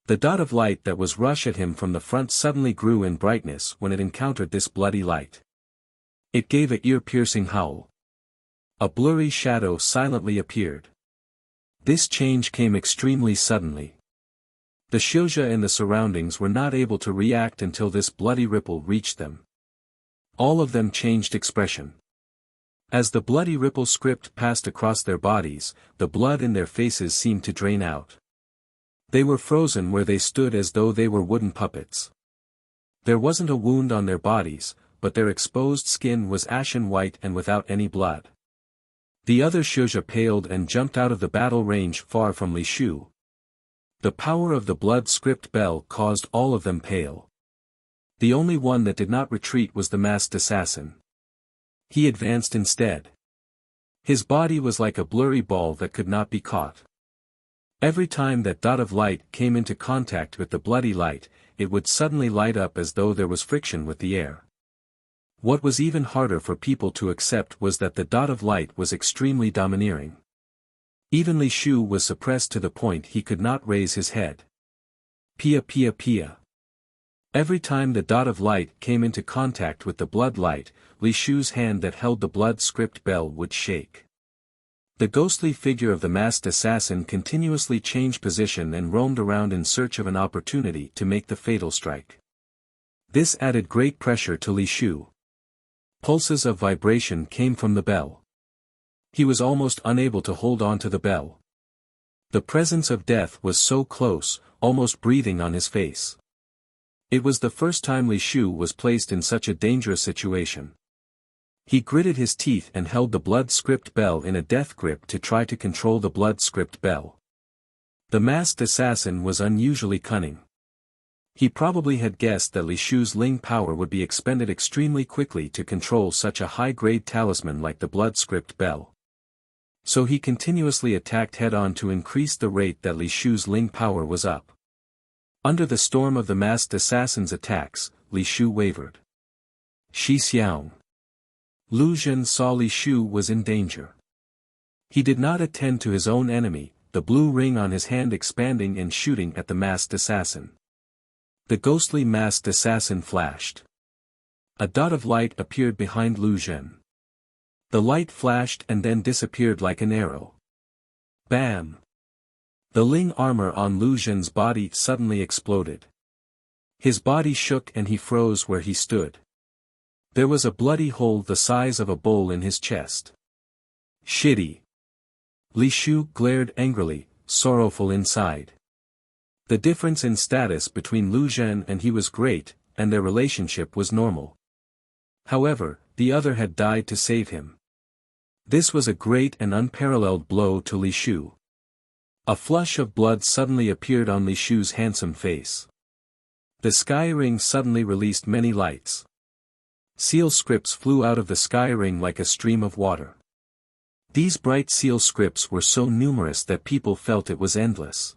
The dot of light that was rushed at him from the front suddenly grew in brightness when it encountered this bloody light. It gave an ear-piercing howl. A blurry shadow silently appeared. This change came extremely suddenly. The shoujo in the surroundings were not able to react until this bloody ripple reached them. All of them changed expression. As the bloody ripple script passed across their bodies, the blood in their faces seemed to drain out. They were frozen where they stood as though they were wooden puppets. There wasn't a wound on their bodies, but their exposed skin was ashen white and without any blood. The other shoujo paled and jumped out of the battle range far from Li Shu. The power of the blood script bell caused all of them pale. The only one that did not retreat was the masked assassin. He advanced instead. His body was like a blurry ball that could not be caught. Every time that dot of light came into contact with the bloody light, it would suddenly light up as though there was friction with the air. What was even harder for people to accept was that the dot of light was extremely domineering. Even Li Shu was suppressed to the point he could not raise his head. Pia pia pia. Every time the dot of light came into contact with the blood light, Li Shu's hand that held the blood script bell would shake. The ghostly figure of the masked assassin continuously changed position and roamed around in search of an opportunity to make the fatal strike. This added great pressure to Li Shu. Pulses of vibration came from the bell. He was almost unable to hold on to the bell. The presence of death was so close, almost breathing on his face. It was the first time Li Shu was placed in such a dangerous situation. He gritted his teeth and held the blood script bell in a death grip to try to control the blood script bell. The masked assassin was unusually cunning. He probably had guessed that Li Shu's Ling power would be expended extremely quickly to control such a high-grade talisman like the blood script bell. So he continuously attacked head-on to increase the rate that Li Shu's Ling power was up. Under the storm of the masked assassin's attacks, Li Shu wavered. Shi Xiang. Lu Zhen saw Li Shu was in danger. He did not attend to his own enemy, the blue ring on his hand expanding and shooting at the masked assassin. The ghostly masked assassin flashed. A dot of light appeared behind Lu Zhen. The light flashed and then disappeared like an arrow. Bam! The Ling armor on Lu Zhen's body suddenly exploded. His body shook and he froze where he stood. There was a bloody hole the size of a bowl in his chest. Shitty! Li Shu glared angrily, sorrowful inside. The difference in status between Lu Zhen and he was great, and their relationship was normal. However, the other had died to save him. This was a great and unparalleled blow to Li Shu. A flush of blood suddenly appeared on Li Shu's handsome face. The sky ring suddenly released many lights. Seal scripts flew out of the sky ring like a stream of water. These bright seal scripts were so numerous that people felt it was endless.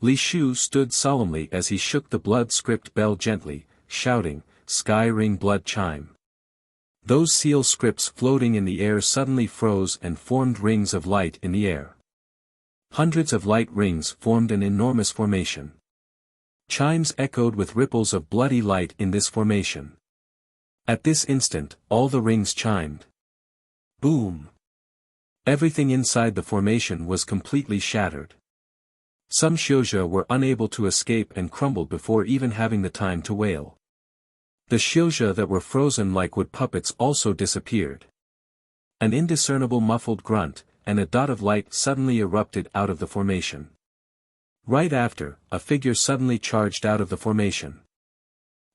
Li Shu stood solemnly as he shook the blood script bell gently, shouting, "Sky ring blood chime." Those seal scripts floating in the air suddenly froze and formed rings of light in the air. Hundreds of light rings formed an enormous formation. Chimes echoed with ripples of bloody light in this formation. At this instant, all the rings chimed. Boom! Everything inside the formation was completely shattered. Some Xiuzhe were unable to escape and crumbled before even having the time to wail. The Xiuzhe that were frozen like wood puppets also disappeared. An indiscernible muffled grunt, and a dot of light suddenly erupted out of the formation. Right after, a figure suddenly charged out of the formation.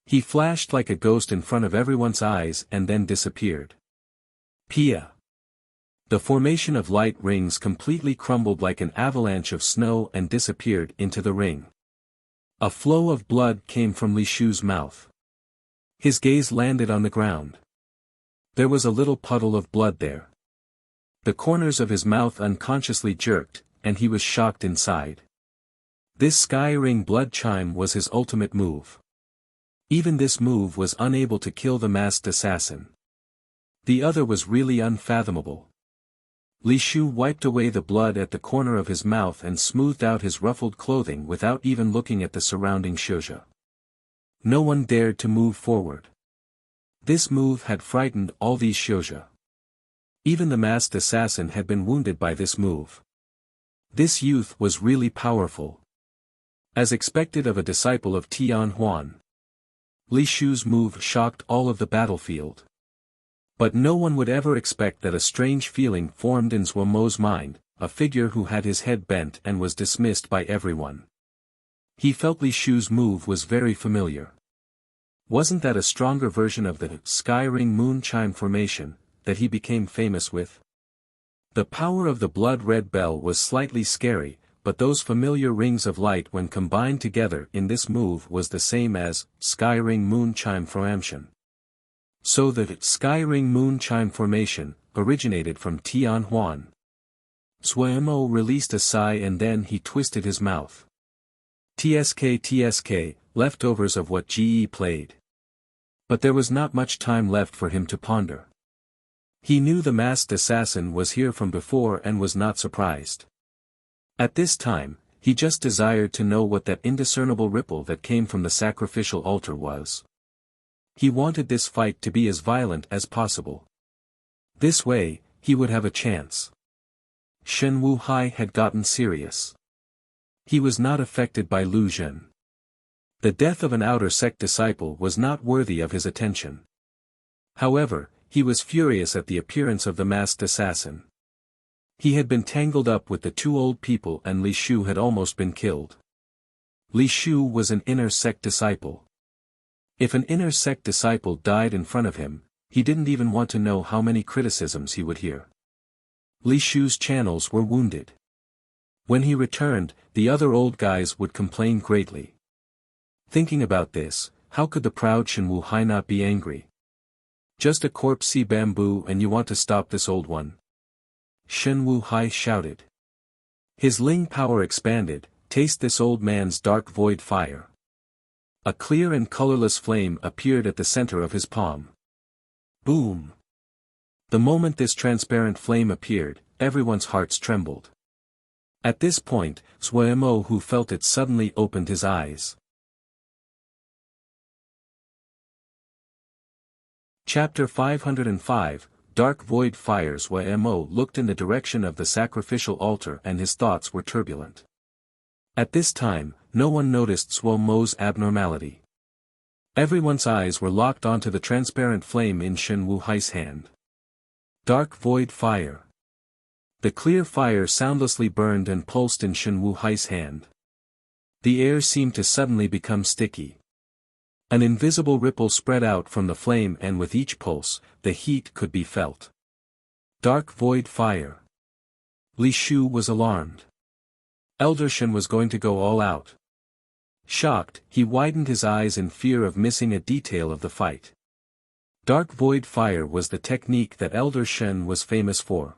He flashed like a ghost in front of everyone's eyes and then disappeared. Pia. The formation of light rings completely crumbled like an avalanche of snow and disappeared into the ring. A flow of blood came from Li Shu's mouth. His gaze landed on the ground. There was a little puddle of blood there. The corners of his mouth unconsciously jerked, and he was shocked inside. This sky ring blood chime was his ultimate move. Even this move was unable to kill the masked assassin. The other was really unfathomable. Li Shu wiped away the blood at the corner of his mouth and smoothed out his ruffled clothing without even looking at the surrounding Xiuzhe. No one dared to move forward. This move had frightened all these Xiuzhe. Even the masked assassin had been wounded by this move. This youth was really powerful. As expected of a disciple of Tian Huan. Li Shu's move shocked all of the battlefield. But no one would ever expect that a strange feeling formed in Zhuo Mo's mind, a figure who had his head bent and was dismissed by everyone. He felt Li Shu's move was very familiar. Wasn't that a stronger version of the sky ring moon chime formation that he became famous with? The power of the blood-red bell was slightly scary, but those familiar rings of light when combined together in this move was the same as sky ring moon chime formation. So the sky ring moon chime formation originated from Tian Huan. Suemo released a sigh and then he twisted his mouth. TSK, leftovers of what GE played. But there was not much time left for him to ponder. He knew the masked assassin was here from before and was not surprised. At this time, he just desired to know what that indiscernible ripple that came from the sacrificial altar was. He wanted this fight to be as violent as possible. This way, he would have a chance. Shen Wuhai had gotten serious. He was not affected by Lu Zhen. The death of an outer sect disciple was not worthy of his attention. However, he was furious at the appearance of the masked assassin. He had been tangled up with the two old people and Li Shu had almost been killed. Li Shu was an inner sect disciple. If an inner sect disciple died in front of him, he didn't even want to know how many criticisms he would hear. Li Shu's channels were wounded. When he returned, the other old guys would complain greatly. Thinking about this, how could the proud Shen Wuhai not be angry? Just a corpse bamboo and you want to stop this old one? Shen Wuhai shouted. His Ling power expanded, taste this old man's dark void fire. A clear and colorless flame appeared at the center of his palm. Boom! The moment this transparent flame appeared, everyone's hearts trembled. At this point, Suemo who felt it suddenly opened his eyes. Chapter 505, Dark Void Fires. Suemo looked in the direction of the sacrificial altar and his thoughts were turbulent. At this time, no one noticed Suemo's abnormality. Everyone's eyes were locked onto the transparent flame in Shen Wuhai's hand. Dark Void Fire. The clear fire soundlessly burned and pulsed in Shen Wuhai's hand. The air seemed to suddenly become sticky. An invisible ripple spread out from the flame and with each pulse, the heat could be felt. Dark Void Fire. Li Shu was alarmed. Elder Shen was going to go all out. Shocked, he widened his eyes in fear of missing a detail of the fight. Dark Void Fire was the technique that Elder Shen was famous for.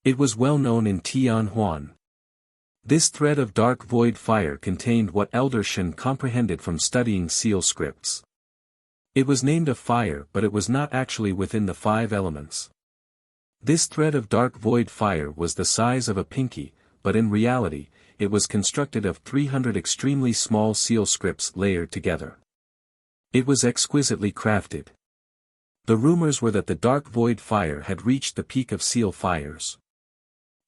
It was well known in Tianhuan. This thread of dark void fire contained what Elder Shen comprehended from studying seal scripts. It was named a fire but it was not actually within the 5 elements. This thread of dark void fire was the size of a pinky, but in reality, it was constructed of 300 extremely small seal scripts layered together. It was exquisitely crafted. The rumors were that the dark void fire had reached the peak of seal fires.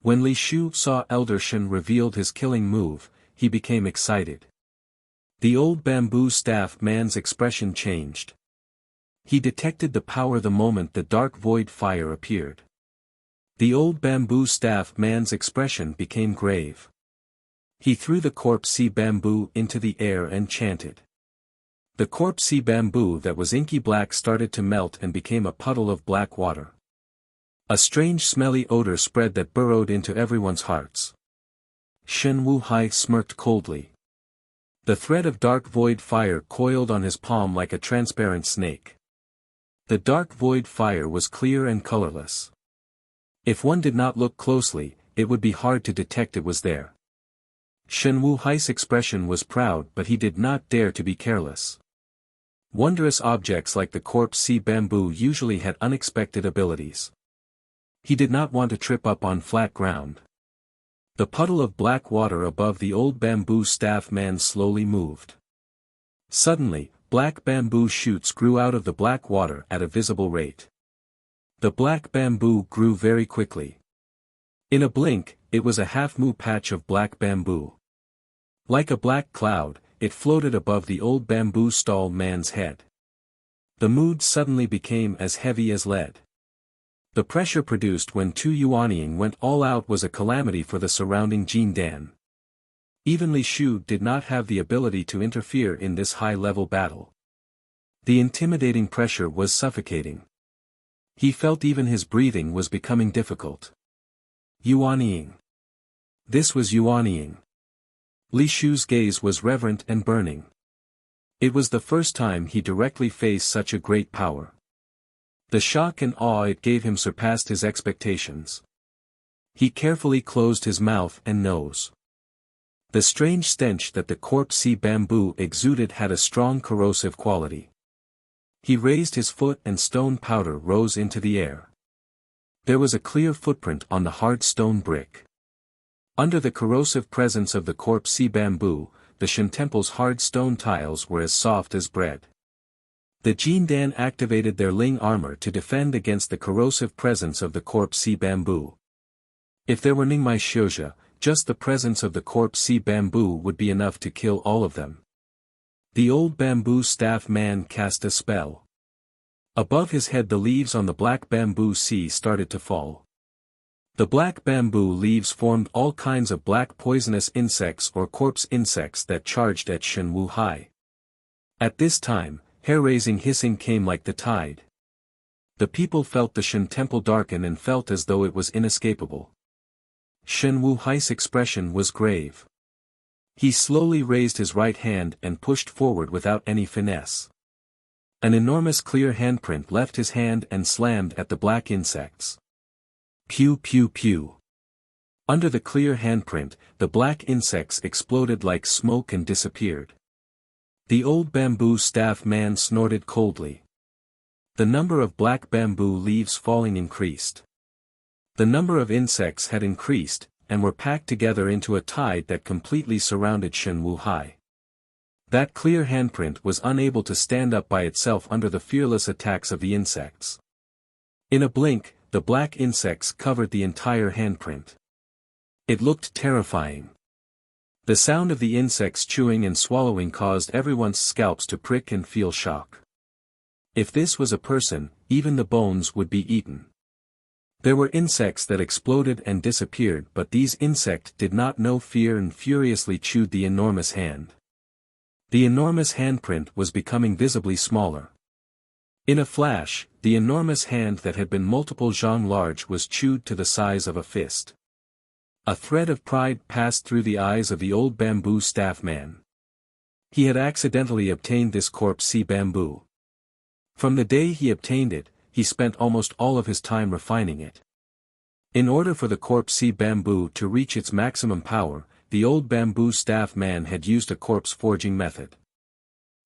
When Li Shu saw Elder Shen revealed his killing move, he became excited. The old bamboo staff man's expression changed. He detected the power the moment the dark void fire appeared. The old bamboo staff man's expression became grave. He threw the corpse bamboo into the air and chanted. The corpse bamboo that was inky black started to melt and became a puddle of black water. A strange smelly odor spread that burrowed into everyone's hearts. Shen Wuhai smirked coldly. The thread of dark void fire coiled on his palm like a transparent snake. The dark void fire was clear and colorless. If one did not look closely, it would be hard to detect it was there. Shen Wuhai's expression was proud but he did not dare to be careless. Wondrous objects like the corpse bamboo usually had unexpected abilities. He did not want to trip up on flat ground. The puddle of black water above the old bamboo staff man slowly moved. Suddenly, black bamboo shoots grew out of the black water at a visible rate. The black bamboo grew very quickly. In a blink, it was a half-moo patch of black bamboo. Like a black cloud, it floated above the old bamboo stall man's head. The mood suddenly became as heavy as lead. The pressure produced when Tu Yuanying went all out was a calamity for the surrounding Jin Dan. Even Li Shu did not have the ability to interfere in this high-level battle. The intimidating pressure was suffocating. He felt even his breathing was becoming difficult. Yuanying. This was Yuanying. Li Shu's gaze was reverent and burning. It was the first time he directly faced such a great power. The shock and awe it gave him surpassed his expectations. He carefully closed his mouth and nose. The strange stench that the corpse sea bamboo exuded had a strong corrosive quality. He raised his foot and stone powder rose into the air. There was a clear footprint on the hard stone brick. Under the corrosive presence of the corpse sea bamboo, the Shen temple's hard stone tiles were as soft as bread. The Jindan activated their Ling armor to defend against the corrosive presence of the corpse sea bamboo. If there were Ningmai Xiuzhe, just the presence of the corpse sea bamboo would be enough to kill all of them. The old bamboo staff man cast a spell. Above his head the leaves on the black bamboo sea started to fall. The black bamboo leaves formed all kinds of black poisonous insects or corpse insects that charged at Shen Wuhai. At this time, hair-raising hissing came like the tide. The people felt the Shen temple darken and felt as though it was inescapable. Shen Wuhai's expression was grave. He slowly raised his right hand and pushed forward without any finesse. An enormous clear handprint left his hand and slammed at the black insects. Pew pew pew. Under the clear handprint, the black insects exploded like smoke and disappeared. The old bamboo staff man snorted coldly. The number of black bamboo leaves falling increased. The number of insects had increased, and were packed together into a tide that completely surrounded Shen Wuhai. That clear handprint was unable to stand up by itself under the fearless attacks of the insects. In a blink, the black insects covered the entire handprint. It looked terrifying. The sound of the insects chewing and swallowing caused everyone's scalps to prick and feel shock. If this was a person, even the bones would be eaten. There were insects that exploded and disappeared, but these insects did not know fear and furiously chewed the enormous hand. The enormous handprint was becoming visibly smaller. In a flash, the enormous hand that had been multiple zhang large was chewed to the size of a fist. A thread of pride passed through the eyes of the old bamboo staff man. He had accidentally obtained this corpse sea bamboo. From the day he obtained it, he spent almost all of his time refining it. In order for the corpse sea bamboo to reach its maximum power, the old bamboo staff man had used a corpse forging method.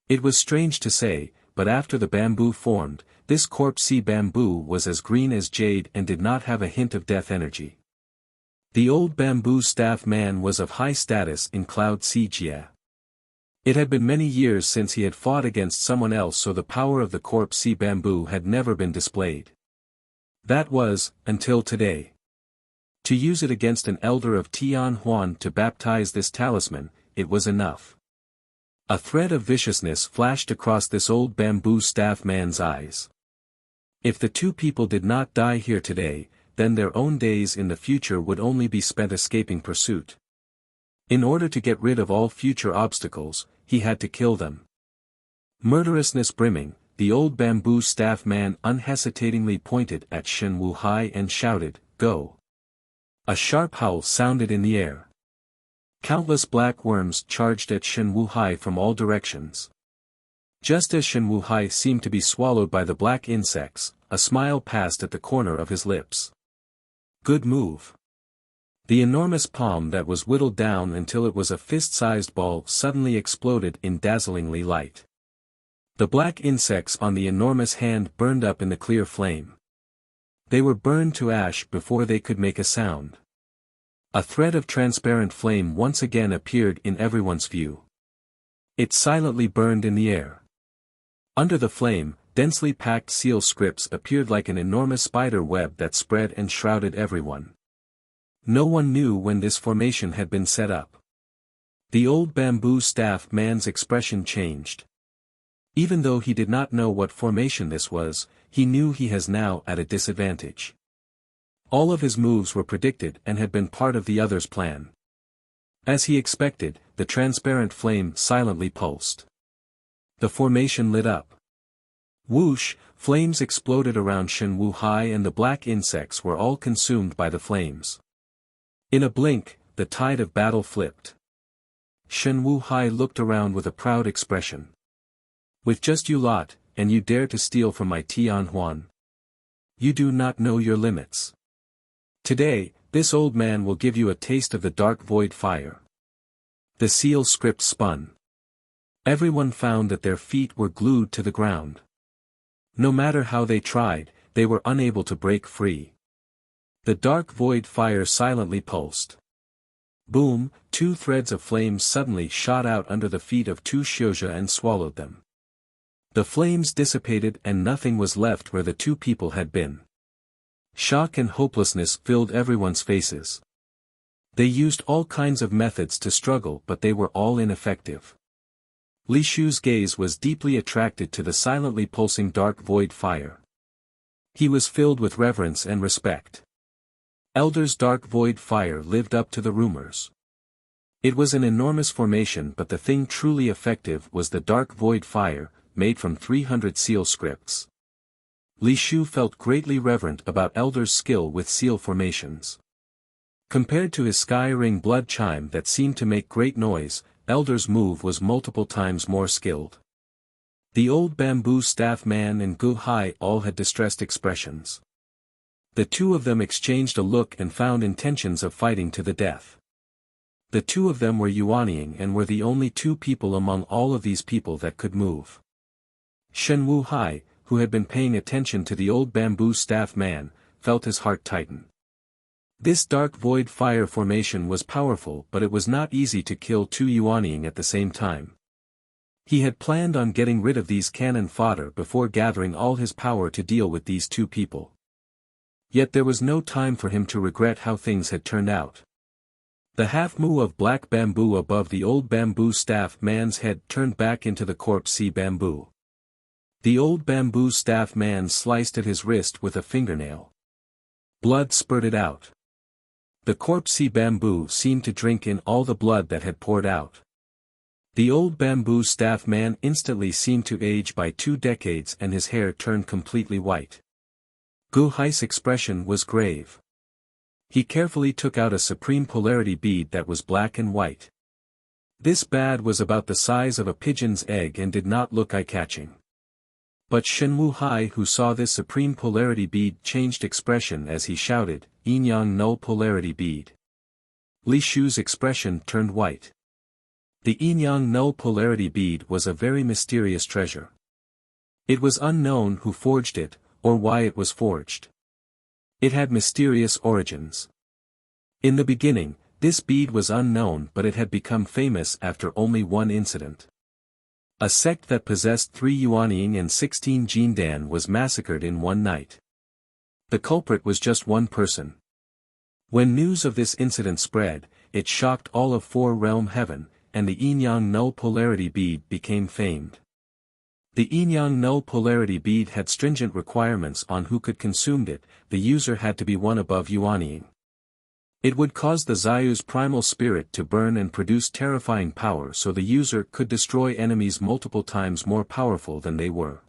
It was strange to say, but after the bamboo formed, this corpse sea bamboo was as green as jade and did not have a hint of death energy. The old bamboo staff man was of high status in Cloud Sea Jie. It had been many years since he had fought against someone else, so the power of the corpse sea bamboo had never been displayed. That was, until today. To use it against an elder of Tian Huan to baptize this talisman, it was enough. A thread of viciousness flashed across this old bamboo staff man's eyes. If the two people did not die here today, then their own days in the future would only be spent escaping pursuit. In order to get rid of all future obstacles, he had to kill them. Murderousness brimming, the old bamboo staff man unhesitatingly pointed at Shen Wuhai and shouted, "Go!" A sharp howl sounded in the air. Countless black worms charged at Shen Wuhai from all directions. Just as Shen Wuhai seemed to be swallowed by the black insects, a smile passed at the corner of his lips. Good move. The enormous palm that was whittled down until it was a fist-sized ball suddenly exploded in dazzlingly light. The black insects on the enormous hand burned up in the clear flame. They were burned to ash before they could make a sound. A thread of transparent flame once again appeared in everyone's view. It silently burned in the air. Under the flame, densely packed seal scripts appeared like an enormous spider web that spread and shrouded everyone. No one knew when this formation had been set up. The old bamboo staff man's expression changed. Even though he did not know what formation this was, he knew he was now at a disadvantage. All of his moves were predicted and had been part of the other's plan. As he expected, the transparent flame silently pulsed. The formation lit up. Whoosh, flames exploded around Shen Wuhai and the black insects were all consumed by the flames. In a blink, the tide of battle flipped. Shen Wuhai looked around with a proud expression. With just you lot, and you dare to steal from my Tian Huan? You do not know your limits. Today, This old man will give you a taste of the dark void fire. The seal script spun. Everyone found that their feet were glued to the ground. No matter how they tried, they were unable to break free. The dark void fire silently pulsed. Boom, 2 threads of flames suddenly shot out under the feet of 2 Xiuzhi and swallowed them. The flames dissipated and nothing was left where the 2 people had been. Shock and hopelessness filled everyone's faces. They used all kinds of methods to struggle, but they were all ineffective. Li Shu's gaze was deeply attracted to the silently pulsing dark void fire. He was filled with reverence and respect. Elder's dark void fire lived up to the rumors. It was an enormous formation, but the thing truly effective was the dark void fire, made from 300 seal scripts. Li Shu felt greatly reverent about Elder's skill with seal formations. Compared to his sky ring blood chime that seemed to make great noise, Elder's move was multiple times more skilled. The old bamboo staff man and Gu Hai all had distressed expressions. The 2 of them exchanged a look and found intentions of fighting to the death. The 2 of them were Yuanying and were the only 2 people among all of these people that could move. Shen Wu Hai, who had been paying attention to the old bamboo staff man, felt his heart tighten. This dark void fire formation was powerful, but it was not easy to kill 2 Yuanying at the same time. He had planned on getting rid of these cannon fodder before gathering all his power to deal with these 2 people. Yet there was no time for him to regret how things had turned out. The half-mu of black bamboo above the old bamboo staff man's head turned back into the corpse sea bamboo. The old bamboo staff man sliced at his wrist with a fingernail. Blood spurted out. The corpse sea bamboo seemed to drink in all the blood that had poured out. The old bamboo staff man instantly seemed to age by 2 decades and his hair turned completely white. Gu Hai's expression was grave. He carefully took out a supreme polarity bead that was black and white. This bead was about the size of a pigeon's egg and did not look eye-catching. But Shen Wu Hai, who saw this supreme polarity bead, changed expression as he shouted, "Yin Yang null polarity bead." Li Shu's expression turned white. The Yin Yang null polarity bead was a very mysterious treasure. It was unknown who forged it, or why it was forged. It had mysterious origins. In the beginning, this bead was unknown, but it had become famous after only one incident. A sect that possessed 3 Yuanying and 16 Jindan was massacred in one night. The culprit was just one person. When news of this incident spread, it shocked all of 4 realm heaven, and the yin-yang null polarity bead became famed. The yin-yang null polarity bead had stringent requirements on who could consume it. The user had to be one above Yuanying. It would cause the Zayu's primal spirit to burn and produce terrifying power, so the user could destroy enemies multiple times more powerful than they were.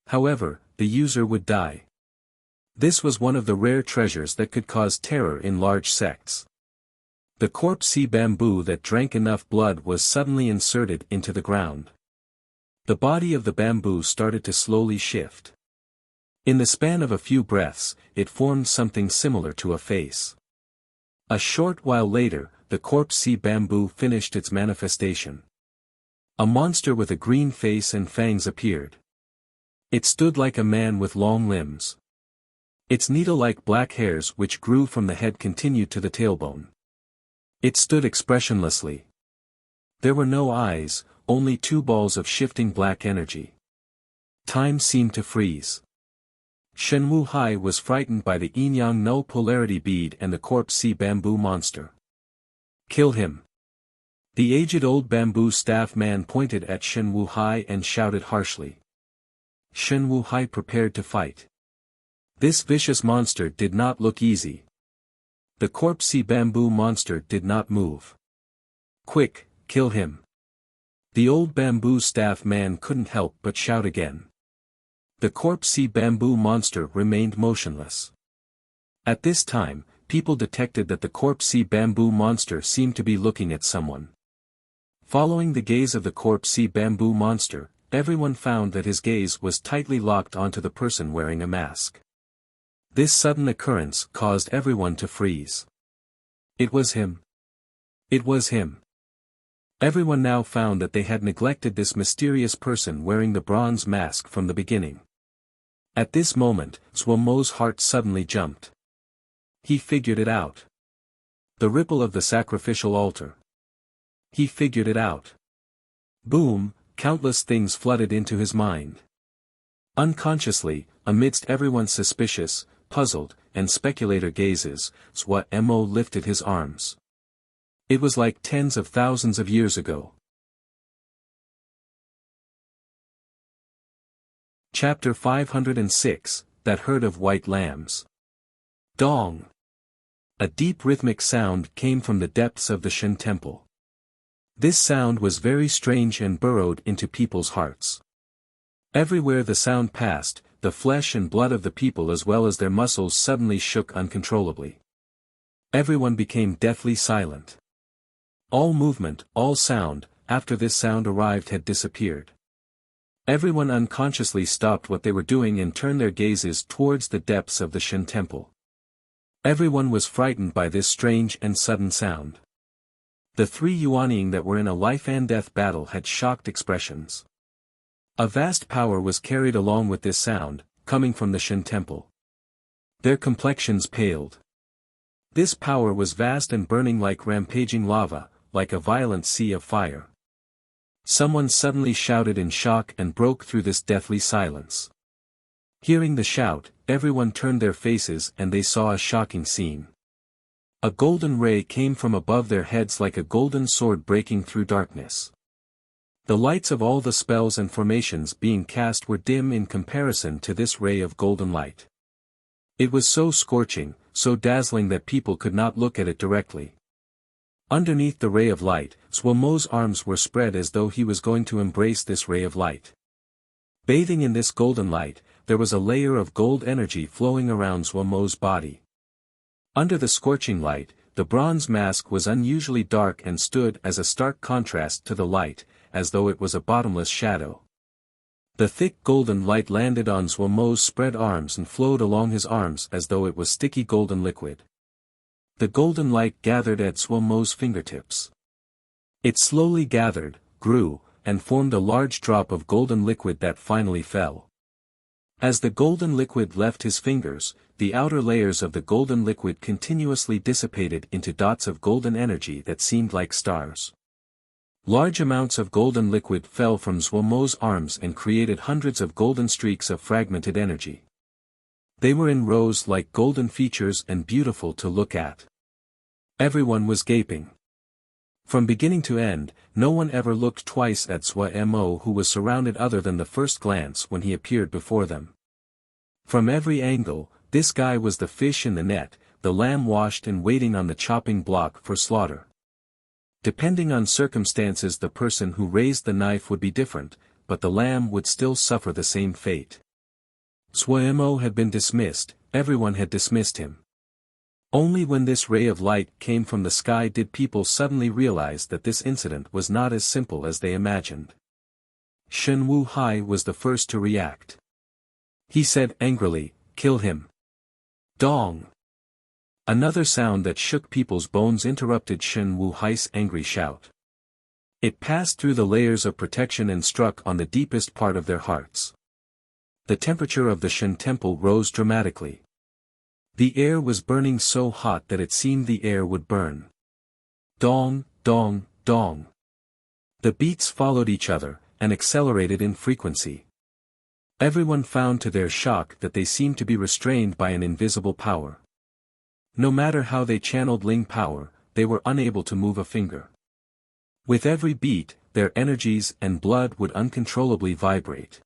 However, the user would die. This was one of the rare treasures that could cause terror in large sects. The corpse sea bamboo that drank enough blood was suddenly inserted into the ground. The body of the bamboo started to slowly shift. In the span of a few breaths, it formed something similar to a face. A short while later, the corpse sea bamboo finished its manifestation. A monster with a green face and fangs appeared. It stood like a man with long limbs. Its needle-like black hairs which grew from the head continued to the tailbone. It stood expressionlessly. There were no eyes, only 2 balls of shifting black energy. Time seemed to freeze. Shen Wu Hai was frightened by the yin-yang null polarity bead and the corpse sea bamboo monster. "Kill him." The aged old bamboo staff man pointed at Shen Wu Hai and shouted harshly. Shen Wu Hai prepared to fight. This vicious monster did not look easy. The corpse sea bamboo monster did not move. "Quick, kill him." The old bamboo staff man couldn't help but shout again. The corpse sea bamboo monster remained motionless. At this time, people detected that the corpse sea bamboo monster seemed to be looking at someone. Following the gaze of the corpse sea bamboo monster, everyone found that his gaze was tightly locked onto the person wearing a mask. This sudden occurrence caused everyone to freeze. It was him. It was him. Everyone now found that they had neglected this mysterious person wearing the bronze mask from the beginning. At this moment, Zhuomo's heart suddenly jumped. He figured it out. The ripple of the sacrificial altar. He figured it out. Boom, countless things flooded into his mind. Unconsciously, amidst everyone's suspicious, puzzled, and speculator gazes, Zhuo lifted his arms. It was like tens of thousands of years ago. Chapter 506, That Herd of White Lambs. Dong! A deep rhythmic sound came from the depths of the Shen temple. This sound was very strange and burrowed into people's hearts. Everywhere the sound passed, the flesh and blood of the people as well as their muscles suddenly shook uncontrollably. Everyone became deathly silent. All movement, all sound, after this sound arrived had disappeared. Everyone unconsciously stopped what they were doing and turned their gazes towards the depths of the Shen temple. Everyone was frightened by this strange and sudden sound. The three Yuanying that were in a life-and-death battle had shocked expressions. A vast power was carried along with this sound, coming from the Shen temple. Their complexions paled. This power was vast and burning like rampaging lava, like a violent sea of fire. Someone suddenly shouted in shock and broke through this deathly silence. Hearing the shout, everyone turned their faces and they saw a shocking scene. A golden ray came from above their heads like a golden sword breaking through darkness. The lights of all the spells and formations being cast were dim in comparison to this ray of golden light. It was so scorching, so dazzling that people could not look at it directly. Underneath the ray of light, Zhuomo's arms were spread as though he was going to embrace this ray of light. Bathing in this golden light, there was a layer of gold energy flowing around Zhuomo's body. Under the scorching light, the bronze mask was unusually dark and stood as a stark contrast to the light, as though it was a bottomless shadow. The thick golden light landed on Zhuomo's spread arms and flowed along his arms as though it was sticky golden liquid. The golden light gathered at Zhuomo's fingertips. It slowly gathered, grew, and formed a large drop of golden liquid that finally fell. As the golden liquid left his fingers, the outer layers of the golden liquid continuously dissipated into dots of golden energy that seemed like stars. Large amounts of golden liquid fell from Zhuomo's arms and created hundreds of golden streaks of fragmented energy. They were in rows like golden features and beautiful to look at. Everyone was gaping. From beginning to end, no one ever looked twice at Zhuo, who was surrounded other than the first glance when he appeared before them. From every angle, this guy was the fish in the net, the lamb washed and waiting on the chopping block for slaughter. Depending on circumstances, the person who raised the knife would be different, but the lamb would still suffer the same fate. Zhuo had been dismissed, everyone had dismissed him. Only when this ray of light came from the sky did people suddenly realize that this incident was not as simple as they imagined. Shen Wuhai was the first to react. He said angrily, "Kill him." Dong! Another sound that shook people's bones interrupted Shen Wuhai's angry shout. It passed through the layers of protection and struck on the deepest part of their hearts. The temperature of the Shen temple rose dramatically. The air was burning so hot that it seemed the air would burn. Dong, dong, dong. The beats followed each other, and accelerated in frequency. Everyone found to their shock that they seemed to be restrained by an invisible power. No matter how they channeled Ling power, they were unable to move a finger. With every beat, their energies and blood would uncontrollably vibrate.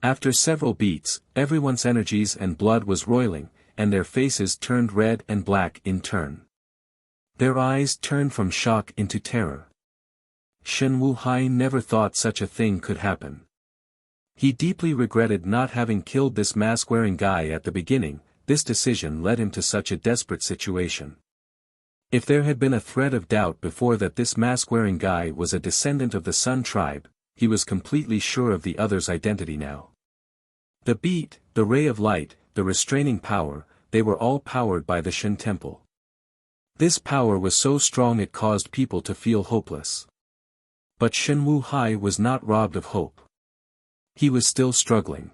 After several beats, everyone's energies and blood was roiling, and their faces turned red and black in turn. Their eyes turned from shock into terror. Shen Wuhai never thought such a thing could happen. He deeply regretted not having killed this mask-wearing guy at the beginning. This decision led him to such a desperate situation. If there had been a thread of doubt before that this mask-wearing guy was a descendant of the Sun tribe, he was completely sure of the other's identity now. The beat, the ray of light, the restraining power, they were all powered by the Shen Temple. This power was so strong it caused people to feel hopeless. But Shen Wuhai was not robbed of hope. He was still struggling.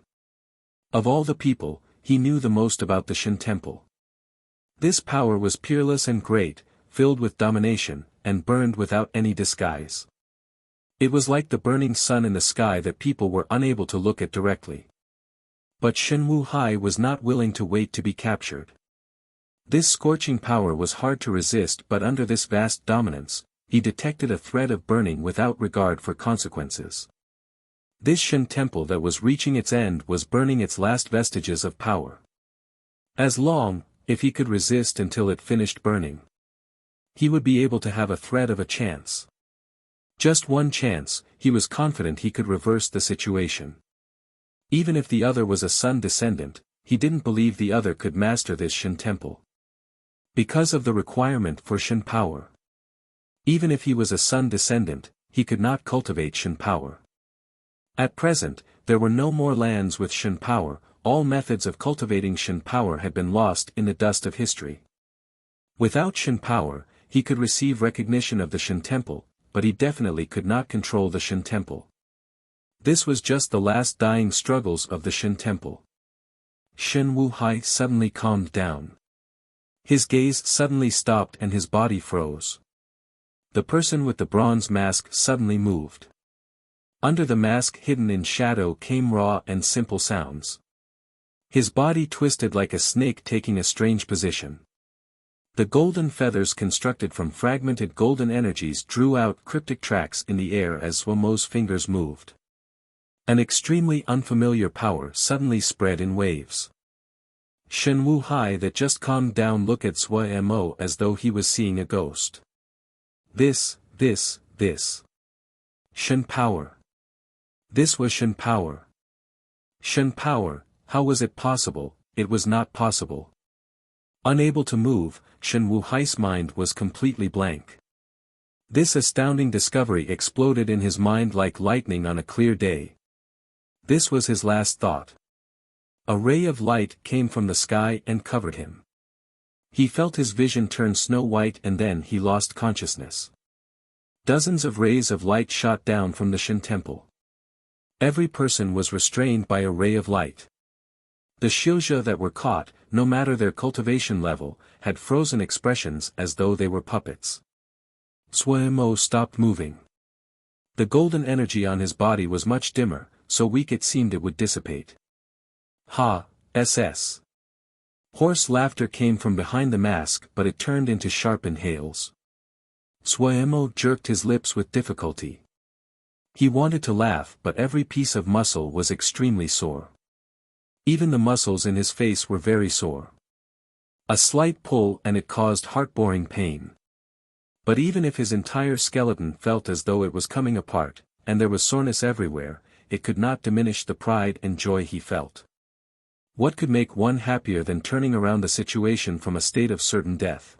Of all the people, he knew the most about the Shen Temple. This power was peerless and great, filled with domination, and burned without any disguise. It was like the burning sun in the sky that people were unable to look at directly. But Shen Wuhai was not willing to wait to be captured. This scorching power was hard to resist, but under this vast dominance, he detected a thread of burning without regard for consequences. This Shen Temple that was reaching its end was burning its last vestiges of power. As long, if he could resist until it finished burning, he would be able to have a thread of a chance. Just one chance, he was confident he could reverse the situation. Even if the other was a Sun descendant, he didn't believe the other could master this Shen Temple. Because of the requirement for Shen power. Even if he was a Sun descendant, he could not cultivate Shen power. At present, there were no more lands with Shen power, all methods of cultivating Shen power had been lost in the dust of history. Without Shen power, he could receive recognition of the Shen Temple, but he definitely could not control the Shen Temple. This was just the last dying struggles of the Shen Temple. Shen Wuhai suddenly calmed down. His gaze suddenly stopped and his body froze. The person with the bronze mask suddenly moved. Under the mask hidden in shadow came raw and simple sounds. His body twisted like a snake taking a strange position. The golden feathers constructed from fragmented golden energies drew out cryptic tracks in the air as Swamo's fingers moved. An extremely unfamiliar power suddenly spread in waves. Shen Wuhai that just calmed down looked at Swamo as though he was seeing a ghost. This. Shen power. This was Shen power. Shen power, how was it possible? It was not possible. Unable to move, Shen Wuhai's mind was completely blank. This astounding discovery exploded in his mind like lightning on a clear day. This was his last thought. A ray of light came from the sky and covered him. He felt his vision turn snow white and then he lost consciousness. Dozens of rays of light shot down from the Shen Temple. Every person was restrained by a ray of light. The Shilja that were caught, no matter their cultivation level, had frozen expressions as though they were puppets. Swamo stopped moving. The golden energy on his body was much dimmer, so weak it seemed it would dissipate. Ha, ss. Hoarse laughter came from behind the mask but it turned into sharp inhales. Swamo jerked his lips with difficulty. He wanted to laugh but every piece of muscle was extremely sore. Even the muscles in his face were very sore. A slight pull and it caused heart-boring pain. But even if his entire skeleton felt as though it was coming apart, and there was soreness everywhere, it could not diminish the pride and joy he felt. What could make one happier than turning around the situation from a state of certain death?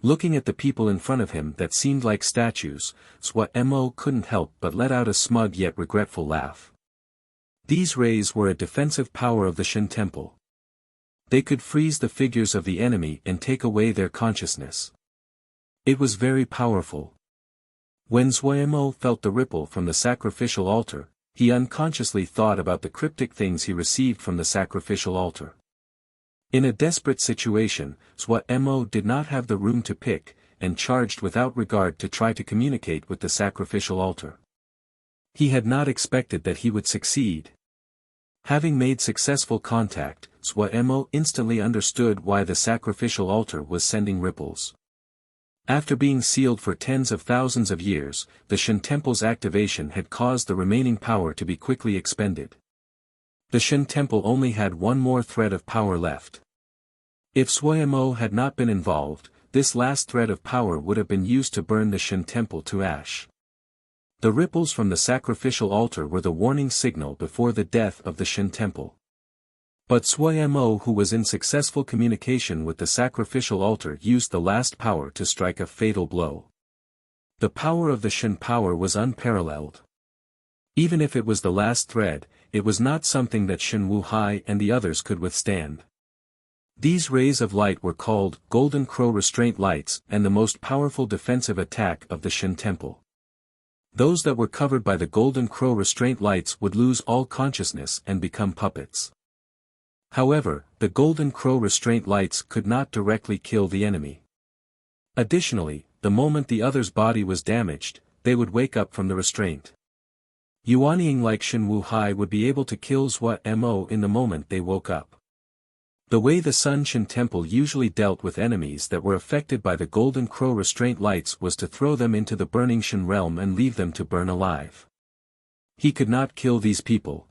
Looking at the people in front of him that seemed like statues, Swamo couldn't help but let out a smug yet regretful laugh. These rays were a defensive power of the Shen Temple. They could freeze the figures of the enemy and take away their consciousness. It was very powerful. When Swamo felt the ripple from the sacrificial altar, he unconsciously thought about the cryptic things he received from the sacrificial altar. In a desperate situation, Swamo did not have the room to pick, and charged without regard to try to communicate with the sacrificial altar. He had not expected that he would succeed. Having made successful contact, Swamo instantly understood why the sacrificial altar was sending ripples. After being sealed for tens of thousands of years, the Shen Temple's activation had caused the remaining power to be quickly expended. The Shen Temple only had one more thread of power left. If Swamo had not been involved, this last thread of power would have been used to burn the Shen Temple to ash. The ripples from the sacrificial altar were the warning signal before the death of the Shen Temple. But Swamo, who was in successful communication with the sacrificial altar, used the last power to strike a fatal blow. The power of the Shen power was unparalleled. Even if it was the last thread, it was not something that Shen Wuhai and the others could withstand. These rays of light were called Golden Crow Restraint Lights and the most powerful defensive attack of the Shen Temple. Those that were covered by the Golden Crow Restraint Lights would lose all consciousness and become puppets. However, the Golden Crow Restraint Lights could not directly kill the enemy. Additionally, the moment the other's body was damaged, they would wake up from the restraint. Yuanying like Shen Wuhai would be able to kill Zhua Mo in the moment they woke up. The way the Sun Shen Temple usually dealt with enemies that were affected by the Golden Crow Restraint Lights was to throw them into the burning Shen realm and leave them to burn alive. He could not kill these people.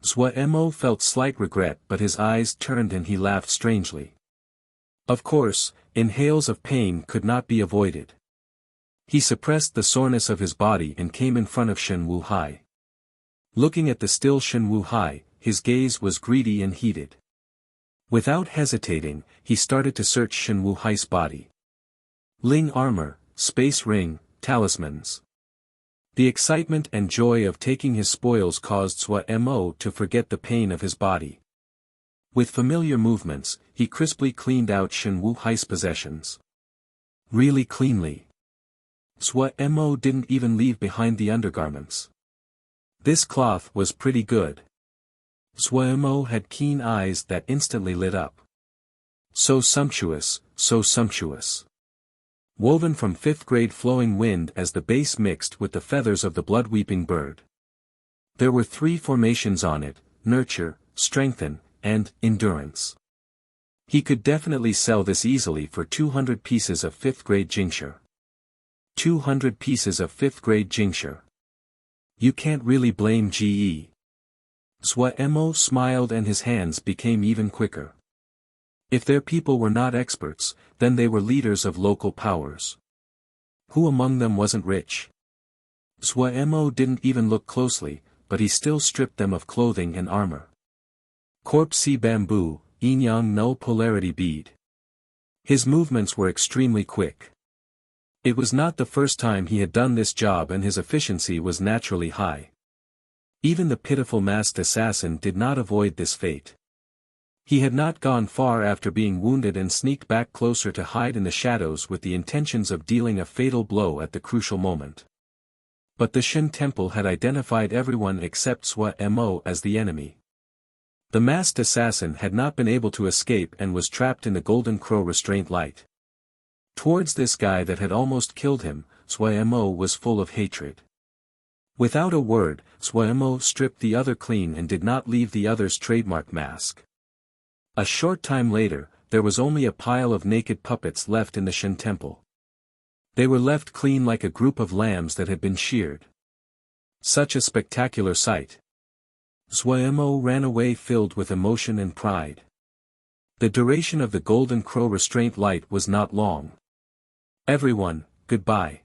Zhua Mo felt slight regret, but his eyes turned and he laughed strangely. Of course, inhales of pain could not be avoided. He suppressed the soreness of his body and came in front of Shen Wuhai. Looking at the still Shen Wuhai, his gaze was greedy and heated. Without hesitating, he started to search Shen Wuhai's body. Ling armor, space ring, talismans. The excitement and joy of taking his spoils caused Zhua Mo to forget the pain of his body. With familiar movements, he crisply cleaned out Shen Wuhai's possessions. Really cleanly. Zhua Mo didn't even leave behind the undergarments. This cloth was pretty good. Zhua Mo had keen eyes that instantly lit up. So sumptuous, so sumptuous. Woven from 5th grade flowing wind as the base mixed with the feathers of the blood-weeping bird. There were 3 formations on it: nurture, strengthen, and endurance. He could definitely sell this easily for 200 pieces of 5th grade jingshe. 200 pieces of 5th grade jingshe. You can't really blame GE. Zhua Mo smiled and his hands became even quicker. If their people were not experts, then they were leaders of local powers. Who among them wasn't rich? Zhua Mo didn't even look closely, but he still stripped them of clothing and armor. Corpse sea bamboo, yin yang null polarity bead. His movements were extremely quick. It was not the first time he had done this job and his efficiency was naturally high. Even the pitiful masked assassin did not avoid this fate. He had not gone far after being wounded and sneaked back closer to hide in the shadows with the intentions of dealing a fatal blow at the crucial moment. But the Shen Temple had identified everyone except Zhua Mo as the enemy. The masked assassin had not been able to escape and was trapped in the Golden Crow Restraint Light. Towards this guy that had almost killed him, Zhua Mo was full of hatred. Without a word, Zhua Mo stripped the other clean and did not leave the other's trademark mask. A short time later, there was only a pile of naked puppets left in the Shen Temple. They were left clean like a group of lambs that had been sheared. Such a spectacular sight. Zhua Mo ran away filled with emotion and pride. The duration of the Golden Crow Restraint Light was not long. Everyone, goodbye.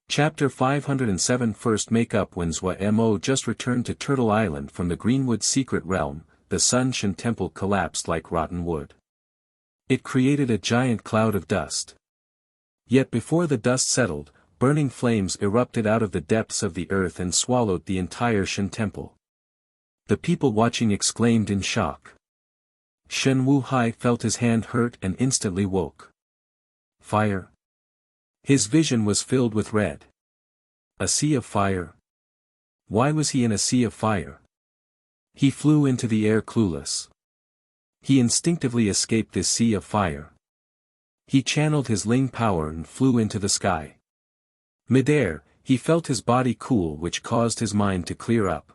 Chapter 507 First Make-up. When Zhua Mo just returned to Turtle Island from the Greenwood Secret Realm, the Sun Shen Temple collapsed like rotten wood. It created a giant cloud of dust. Yet before the dust settled, burning flames erupted out of the depths of the earth and swallowed the entire Shen Temple. The people watching exclaimed in shock. Shen Wuhai felt his hand hurt and instantly woke. Fire. His vision was filled with red. A sea of fire. Why was he in a sea of fire? He flew into the air clueless. He instinctively escaped this sea of fire. He channeled his Ling power and flew into the sky. Midair, he felt his body cool, which caused his mind to clear up.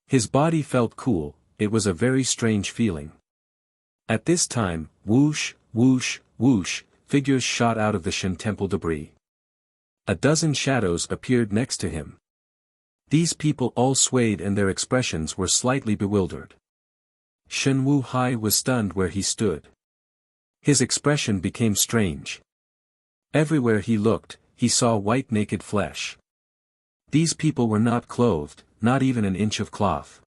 His body felt cool, it was a very strange feeling. At this time, whoosh, whoosh, whoosh, figures shot out of the Shen Temple debris. A dozen shadows appeared next to him. These people all swayed and their expressions were slightly bewildered. Shen Wuhai was stunned where he stood. His expression became strange. Everywhere he looked, he saw white naked flesh. These people were not clothed, not even an inch of cloth.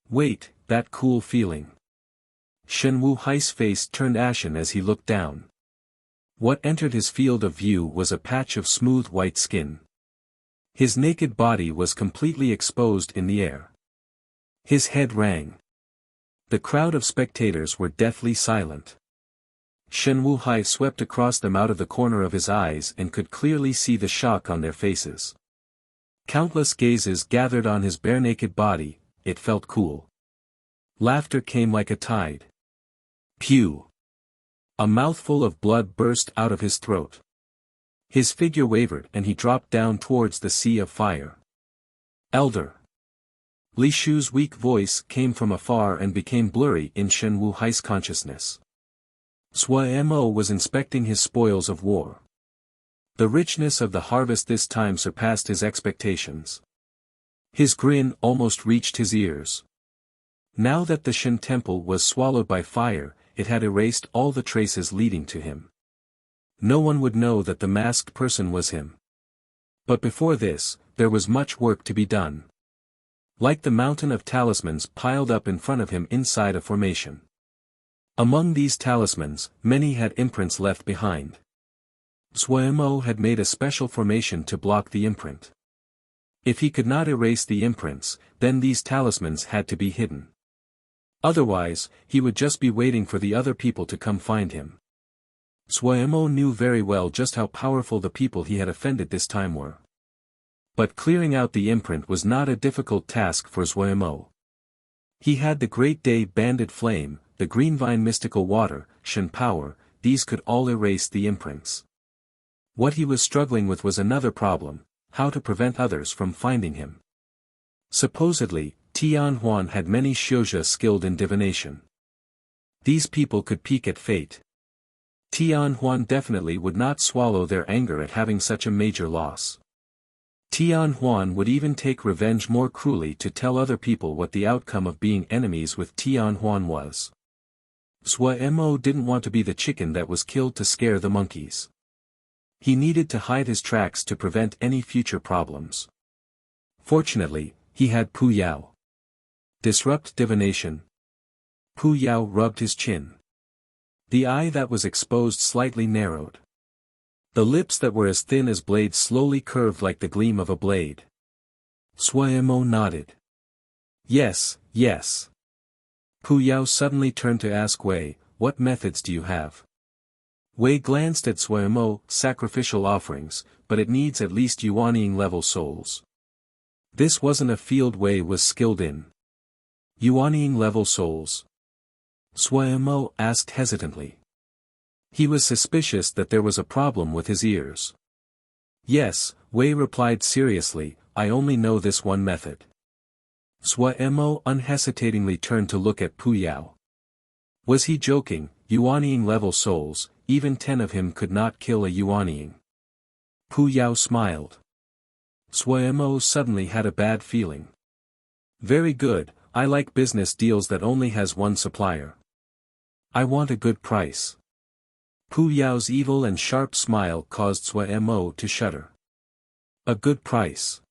Wait, that cool feeling. Shen Wuhai's face turned ashen as he looked down. What entered his field of view was a patch of smooth white skin. His naked body was completely exposed in the air. His head rang. The crowd of spectators were deathly silent. Shen Wuhai swept across them out of the corner of his eyes and could clearly see the shock on their faces. Countless gazes gathered on his bare-naked body. It felt cool. Laughter came like a tide. Pew! A mouthful of blood burst out of his throat. His figure wavered and he dropped down towards the sea of fire. Elder! Li Shu's weak voice came from afar and became blurry in Shen Wuhai's consciousness. Sui Mo was inspecting his spoils of war. The richness of the harvest this time surpassed his expectations. His grin almost reached his ears. Now that the Shen temple was swallowed by fire, it had erased all the traces leading to him. No one would know that the masked person was him. But before this, there was much work to be done. Like the mountain of talismans piled up in front of him inside a formation. Among these talismans, many had imprints left behind. Suemo had made a special formation to block the imprint. If he could not erase the imprints, then these talismans had to be hidden. Otherwise, he would just be waiting for the other people to come find him. Suemo knew very well just how powerful the people he had offended this time were. But clearing out the imprint was not a difficult task for Suemo. He had the Great Day Banded Flame, the Greenvine Mystical Water, Shen Power, these could all erase the imprints. What he was struggling with was another problem, how to prevent others from finding him. Supposedly, Tian Huan had many Xiuzhe skilled in divination. These people could peek at fate. Tian Huan definitely would not swallow their anger at having such a major loss. Tian Huan would even take revenge more cruelly to tell other people what the outcome of being enemies with Tian Huan was. Suemo didn't want to be the chicken that was killed to scare the monkeys. He needed to hide his tracks to prevent any future problems. Fortunately, he had Pu Yao. Disrupt divination. Pu Yao rubbed his chin. The eye that was exposed slightly narrowed. The lips that were as thin as blades slowly curved like the gleam of a blade. Suemo nodded. Yes, yes. Pu Yao suddenly turned to ask Wei, what methods do you have? Wei glanced at Suemo, sacrificial offerings, but it needs at least Yuanying level souls. This wasn't a field Wei was skilled in. Yuanying level souls? Suemo asked hesitantly. He was suspicious that there was a problem with his ears. Yes, Wei replied seriously, I only know this one method. Suemo unhesitatingly turned to look at Pu Yao. Was he joking? Yuanying level souls, even 10 of him could not kill a Yuanying. Pu Yao smiled. Suemo suddenly had a bad feeling. Very good, I like business deals that only has one supplier. I want a good price. Pu Yao's evil and sharp smile caused Suemo to shudder. A good price.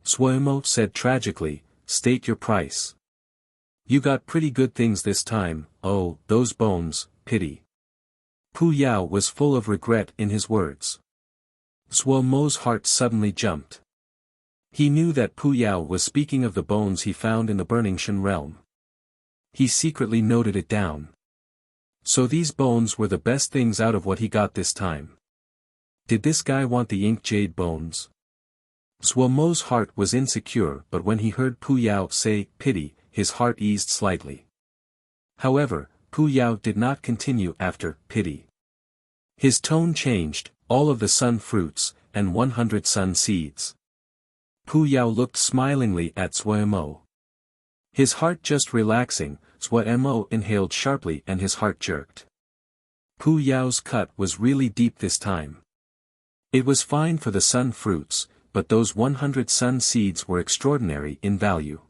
Suemo said tragically, state your price. You got pretty good things this time, oh, those bones, pity. Pu Yao was full of regret in his words. Suemo's heart suddenly jumped. He knew that Pu Yao was speaking of the bones he found in the burning Shen realm. He secretly noted it down. So these bones were the best things out of what he got this time. Did this guy want the ink jade bones? Suemo's heart was insecure, but when he heard Pu Yao say, pity, his heart eased slightly. However, Pu Yao did not continue after, pity. His tone changed, all of the sun fruits, and 100 sun seeds. Pu Yao looked smilingly at Suemo. His heart just relaxing, Suemo inhaled sharply and his heart jerked. Pu Yao's cut was really deep this time. It was fine for the sun fruits, but those 100 sun seeds were extraordinary in value.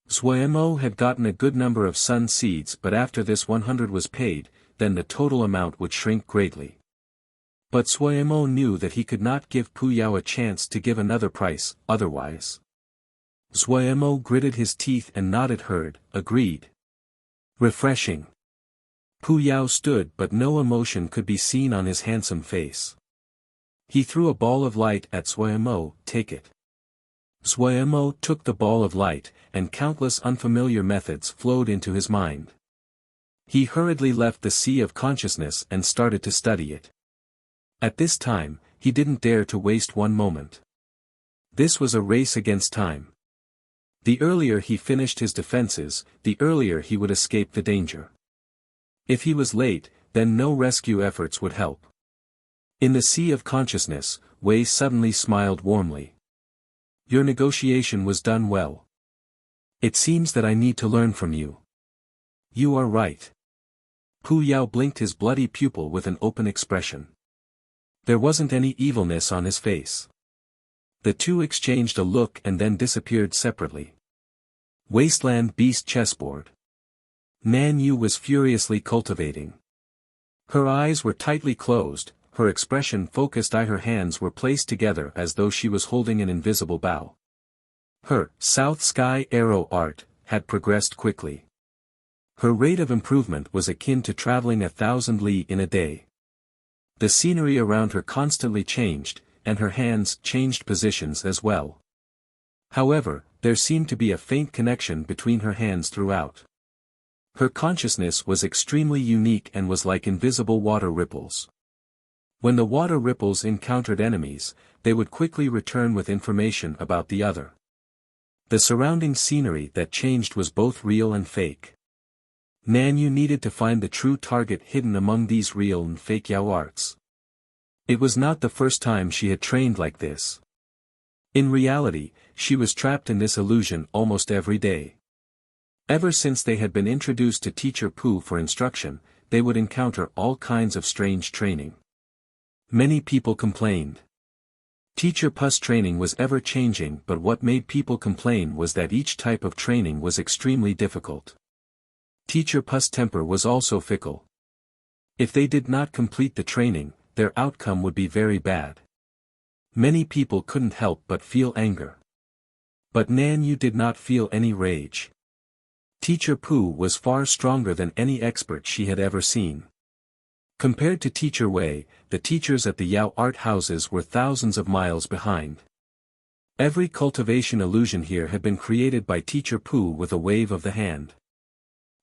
Suemo had gotten a good number of sun seeds, but after this 100 was paid, then the total amount would shrink greatly. But Suemo knew that he could not give Pu Yao a chance to give another price, otherwise. Suemo gritted his teeth and nodded agreed. Refreshing. Pu Yao stood but no emotion could be seen on his handsome face. He threw a ball of light at Xuemo. "Take it." Xuemo took the ball of light, and countless unfamiliar methods flowed into his mind. He hurriedly left the sea of consciousness and started to study it. At this time, he didn't dare to waste one moment. This was a race against time. The earlier he finished his defenses, the earlier he would escape the danger. If he was late, then no rescue efforts would help. In the sea of consciousness, Wei suddenly smiled warmly. "Your negotiation was done well. It seems that I need to learn from you." "You are right." Pu Yao blinked his bloody pupil with an open expression. There wasn't any evilness on his face. The two exchanged a look and then disappeared separately. Wasteland Beast Chessboard. Nan Yu was furiously cultivating. Her eyes were tightly closed, her expression focused, her hands were placed together as though she was holding an invisible bow. Her South Sky Arrow art had progressed quickly. Her rate of improvement was akin to traveling 1,000 li in a day. The scenery around her constantly changed, and her hands changed positions as well. However, there seemed to be a faint connection between her hands throughout. Her consciousness was extremely unique and was like invisible water ripples. When the water ripples encountered enemies, they would quickly return with information about the other. The surrounding scenery that changed was both real and fake. Nan Yu needed to find the true target hidden among these real and fake Yao arts. It was not the first time she had trained like this. In reality, she was trapped in this illusion almost every day. Ever since they had been introduced to Teacher Pu for instruction, they would encounter all kinds of strange training. Many people complained. Teacher Pu's training was ever-changing, but what made people complain was that each type of training was extremely difficult. Teacher Pu's temper was also fickle. If they did not complete the training, their outcome would be very bad. Many people couldn't help but feel anger. But Nan Yu did not feel any rage. Teacher Pu was far stronger than any expert she had ever seen. Compared to Teacher Wei, the teachers at the Yao art houses were thousands of miles behind. Every cultivation illusion here had been created by Teacher Pu with a wave of the hand.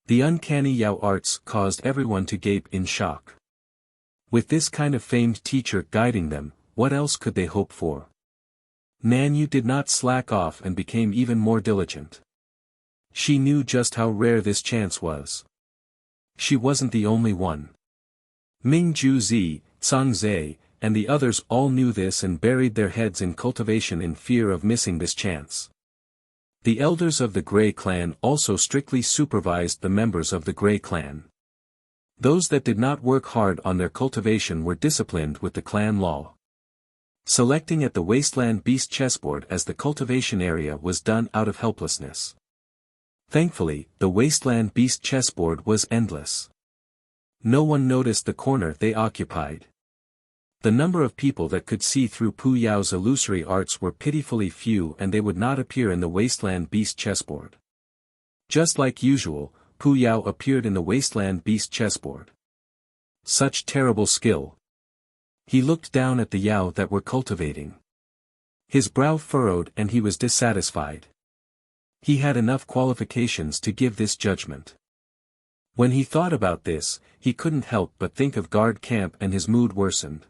The uncanny Yao arts caused everyone to gape in shock. With this kind of famed teacher guiding them, what else could they hope for? Nan Yu did not slack off and became even more diligent. She knew just how rare this chance was. She wasn't the only one. Ming Ju Zi, Cang Zhe, and the others all knew this and buried their heads in cultivation in fear of missing this chance. The elders of the Grey Clan also strictly supervised the members of the Grey Clan. Those that did not work hard on their cultivation were disciplined with the clan law. Selecting at the Wasteland Beast chessboard as the cultivation area was done out of helplessness. Thankfully, the Wasteland Beast chessboard was endless. No one noticed the corner they occupied. The number of people that could see through Pu Yao's illusory arts were pitifully few, and they would not appear in the Wasteland Beast chessboard. Just like usual, Pu Yao appeared in the Wasteland Beast chessboard. Such terrible skill. He looked down at the Yao that were cultivating. His brow furrowed and he was dissatisfied. He had enough qualifications to give this judgment. When he thought about this, he couldn't help but think of Guard Camp and his mood worsened.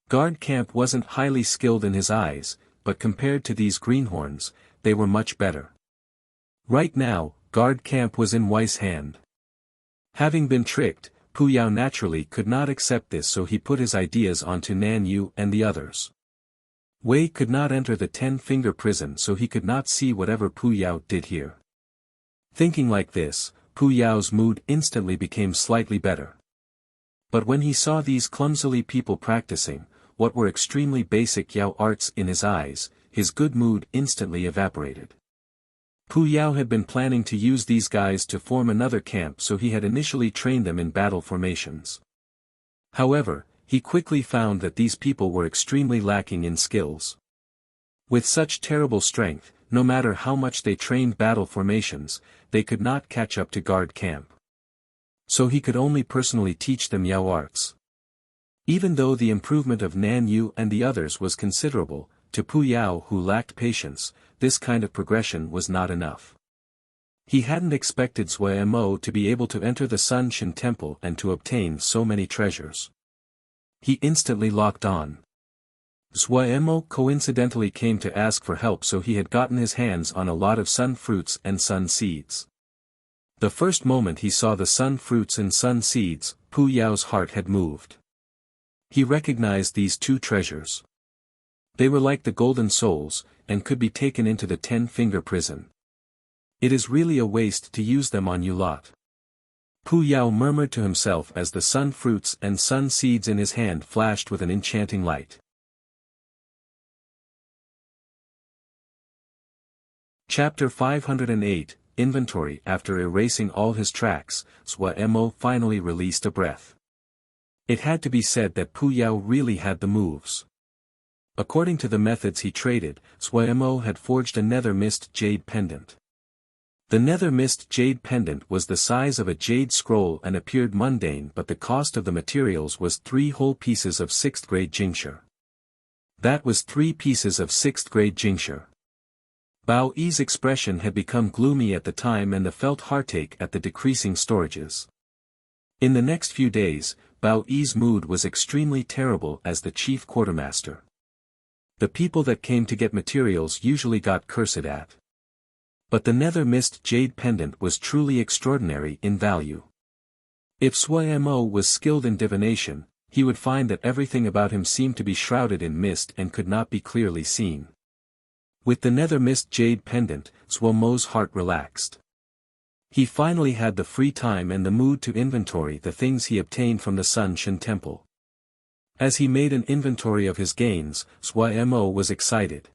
Guard Camp wasn't highly skilled in his eyes, but compared to these greenhorns, they were much better. Right now, Guard Camp was in Wei's hand. Having been tricked, Pu Yao naturally could not accept this, so he put his ideas onto Nan Yu and the others. Wei could not enter the 10-finger prison, so he could not see whatever Pu Yao did here. Thinking like this, Pu Yao's mood instantly became slightly better. But when he saw these clumsily people practicing, what were extremely basic Yao arts in his eyes, his good mood instantly evaporated. Pu Yao had been planning to use these guys to form another camp, so he had initially trained them in battle formations. However, he quickly found that these people were extremely lacking in skills. With such terrible strength, no matter how much they trained battle formations, they could not catch up to Guard Camp. So he could only personally teach them Yao arts. Even though the improvement of Nan Yu and the others was considerable, to Pu Yao who lacked patience, this kind of progression was not enough. He hadn't expected Zhuai Mo to be able to enter the Sun Shan temple and to obtain so many treasures. He instantly locked on. Zhuai Mo coincidentally came to ask for help, so he had gotten his hands on a lot of sun fruits and sun seeds. The first moment he saw the sun fruits and sun seeds, Pu Yao's heart had moved. He recognized these two treasures. They were like the golden souls, and could be taken into the 10-finger prison. It is really a waste to use them on you lot. Pu Yao murmured to himself as the sun fruits and sun seeds in his hand flashed with an enchanting light. Chapter 508, Inventory. After erasing all his tracks, Zhuai Mo finally released a breath. It had to be said that Pu Yao really had the moves. According to the methods he traded, Zhuai Mo had forged a nether mist jade pendant. The nether mist jade pendant was the size of a jade scroll and appeared mundane, but the cost of the materials was 3 whole pieces of 6th grade jingsha. That was 3 pieces of 6th grade jingsha. Bao Yi's expression had become gloomy at the time and felt heartache at the decreasing storages. In the next few days, Bao Yi's mood was extremely terrible as the chief quartermaster. The people that came to get materials usually got cursed at. But the nether mist jade pendant was truly extraordinary in value. If Zhuai Mo was skilled in divination, he would find that everything about him seemed to be shrouded in mist and could not be clearly seen. With the nether mist jade pendant, Zhuai Mo's heart relaxed. He finally had the free time and the mood to inventory the things he obtained from the Sun Shan temple. As he made an inventory of his gains, Zhuai Mo was excited.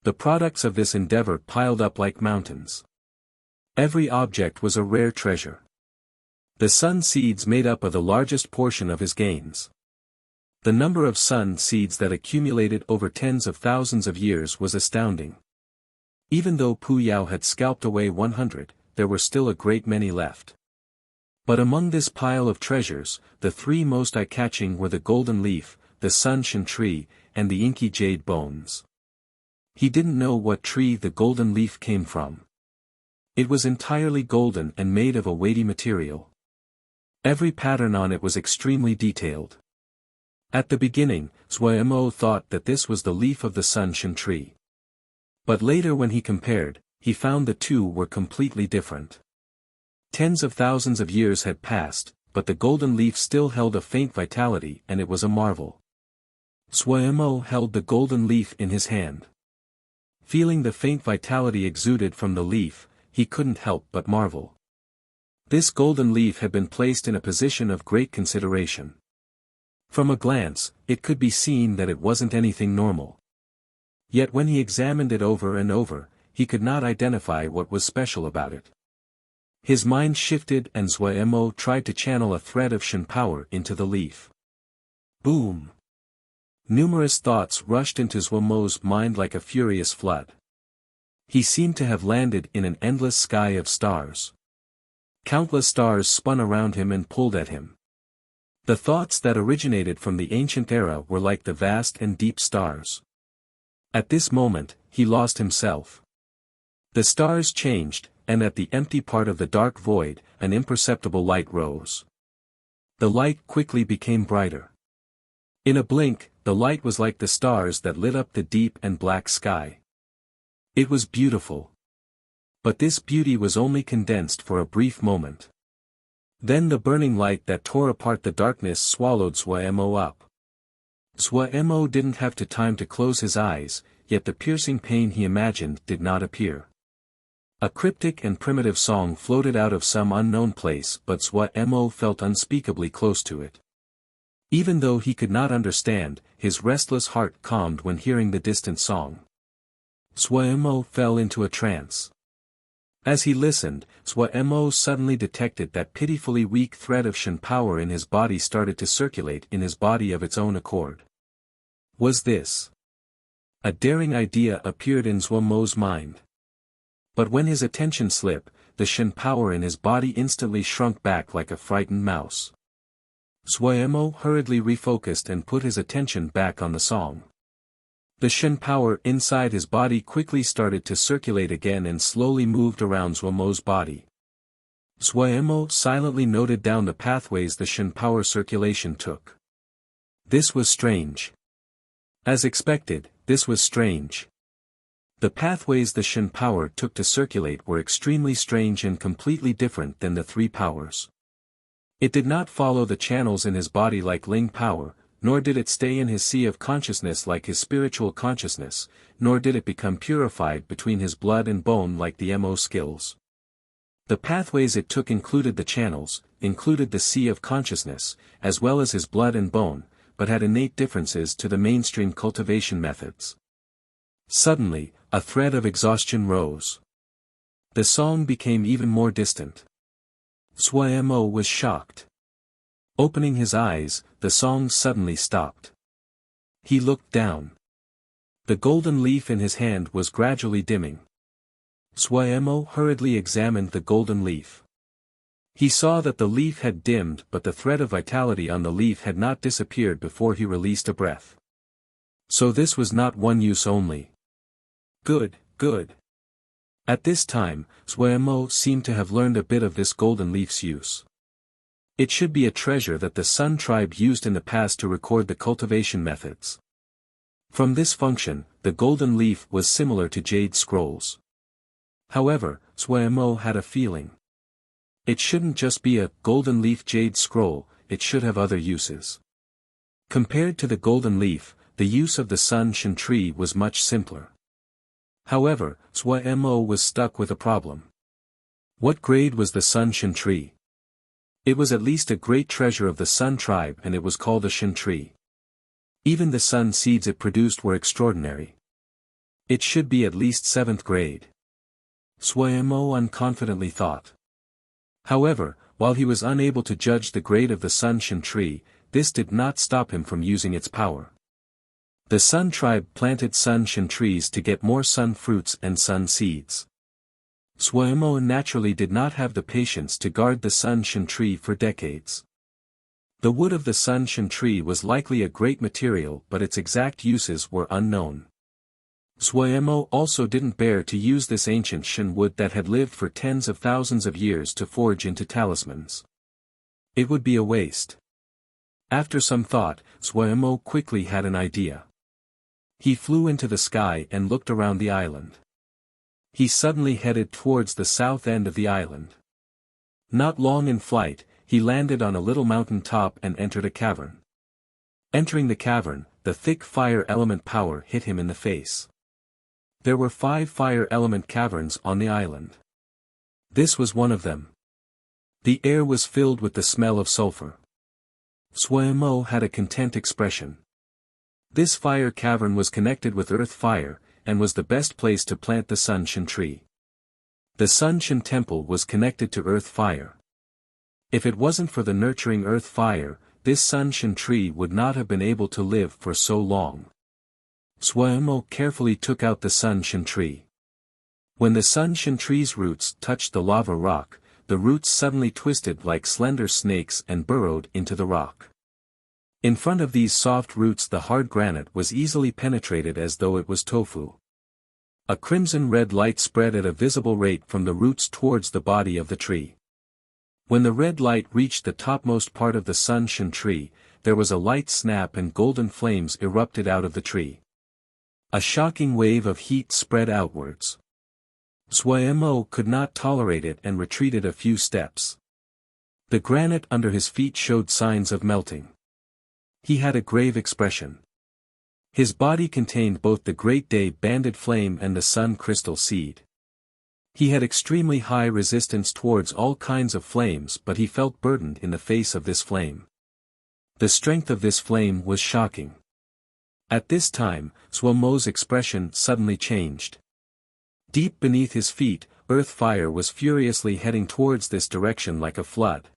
The products of this endeavor piled up like mountains. Every object was a rare treasure. The sun seeds made up the largest portion of his gains. The number of sun seeds that accumulated over tens of thousands of years was astounding. Even though Pu Yao had scalped away 100, there were still a great many left. But among this pile of treasures, the 3 most eye-catching were the golden leaf, the Sun Shan tree, and the inky jade bones. He didn't know what tree the golden leaf came from. It was entirely golden and made of a weighty material. Every pattern on it was extremely detailed. At the beginning, Zhuai Mo thought that this was the leaf of the Sun Shan tree. But later when he compared, he found the two were completely different. Tens of thousands of years had passed, but the golden leaf still held a faint vitality and it was a marvel. Zhuai Mo held the golden leaf in his hand. Feeling the faint vitality exuded from the leaf, he couldn't help but marvel. This golden leaf had been placed in a position of great consideration. From a glance, it could be seen that it wasn't anything normal. Yet when he examined it over and over, he could not identify what was special about it. His mind shifted and Zhuai Mo tried to channel a thread of Shan power into the leaf. Boom! Numerous thoughts rushed into Zhuai Mo's mind like a furious flood. He seemed to have landed in an endless sky of stars. Countless stars spun around him and pulled at him. The thoughts that originated from the ancient era were like the vast and deep stars. At this moment, he lost himself. The stars changed, and at the empty part of the dark void, an imperceptible light rose. The light quickly became brighter. In a blink, the light was like the stars that lit up the deep and black sky. It was beautiful. But this beauty was only condensed for a brief moment. Then the burning light that tore apart the darkness swallowed Zhuai Mo up. Zhuai Mo didn't have time to close his eyes, yet the piercing pain he imagined did not appear. A cryptic and primitive song floated out of some unknown place, but Zhuai Mo felt unspeakably close to it. Even though he could not understand, his restless heart calmed when hearing the distant song. Zhuai Mo fell into a trance. As he listened, Zhuai Mo suddenly detected that pitifully weak thread of Shan power in his body started to circulate in his body of its own accord. Was this? A daring idea appeared in Zhuai Mo's mind. But when his attention slipped, the Shen power in his body instantly shrunk back like a frightened mouse. Suemo hurriedly refocused and put his attention back on the song. The Shen power inside his body quickly started to circulate again and slowly moved around Suemo's body. Suemo silently noted down the pathways the Shen power circulation took. This was strange. As expected, this was strange. The pathways the Shen power took to circulate were extremely strange and completely different than the three powers. It did not follow the channels in his body like Ling power, nor did it stay in his sea of consciousness like his spiritual consciousness, nor did it become purified between his blood and bone like the Mo skills. The pathways it took included the channels, included the sea of consciousness, as well as his blood and bone, but had innate differences to the mainstream cultivation methods. Suddenly, a thread of exhaustion rose. The song became even more distant. Suemo was shocked. Opening his eyes, the song suddenly stopped. He looked down. The golden leaf in his hand was gradually dimming. Suemo hurriedly examined the golden leaf. He saw that the leaf had dimmed, but the thread of vitality on the leaf had not disappeared before he released a breath. So this was not one use only. Good, good. At this time, Suemo seemed to have learned a bit of this golden leaf's use. It should be a treasure that the Sun tribe used in the past to record the cultivation methods. From this function, the golden leaf was similar to jade scrolls. However, Suemo had a feeling. It shouldn't just be a golden leaf jade scroll, it should have other uses. Compared to the golden leaf, the use of the Sun Shen tree was much simpler. However, Suemo was stuck with a problem. What grade was the Sun Shen tree? It was at least a great treasure of the Sun tribe and it was called a Shen tree. Even the sun seeds it produced were extraordinary. It should be at least 7th grade. Suemo unconfidently thought. However, while he was unable to judge the grade of the Sun Shen tree, this did not stop him from using its power. The Sun tribe planted Sun Shen trees to get more sun fruits and sun seeds. Suemo naturally did not have the patience to guard the Sun Shen tree for decades. The wood of the Sun Shen tree was likely a great material but its exact uses were unknown. Suemo also didn't bear to use this ancient Shen wood that had lived for tens of thousands of years to forge into talismans. It would be a waste. After some thought, Suemo quickly had an idea. He flew into the sky and looked around the island. He suddenly headed towards the south end of the island. Not long in flight, he landed on a little mountain top and entered a cavern. Entering the cavern, the thick fire element power hit him in the face. There were 5 fire element caverns on the island. This was one of them. The air was filled with the smell of sulfur. Suemo had a content expression. This fire cavern was connected with earth fire, and was the best place to plant the Sun Shen tree. The Sun Shen temple was connected to earth fire. If it wasn't for the nurturing earth fire, this Sun Shen tree would not have been able to live for so long. Suemo carefully took out the Sun Shen tree. When the Sun Shen tree's roots touched the lava rock, the roots suddenly twisted like slender snakes and burrowed into the rock. In front of these soft roots the hard granite was easily penetrated as though it was tofu. A crimson-red light spread at a visible rate from the roots towards the body of the tree. When the red light reached the topmost part of the Sun Shen tree, there was a light snap and golden flames erupted out of the tree. A shocking wave of heat spread outwards. Suemo could not tolerate it and retreated a few steps. The granite under his feet showed signs of melting. He had a grave expression. His body contained both the Great Day banded flame and the Sun crystal seed. He had extremely high resistance towards all kinds of flames but he felt burdened in the face of this flame. The strength of this flame was shocking. At this time, Suemo's expression suddenly changed. Deep beneath his feet, earth fire was furiously heading towards this direction like a flood.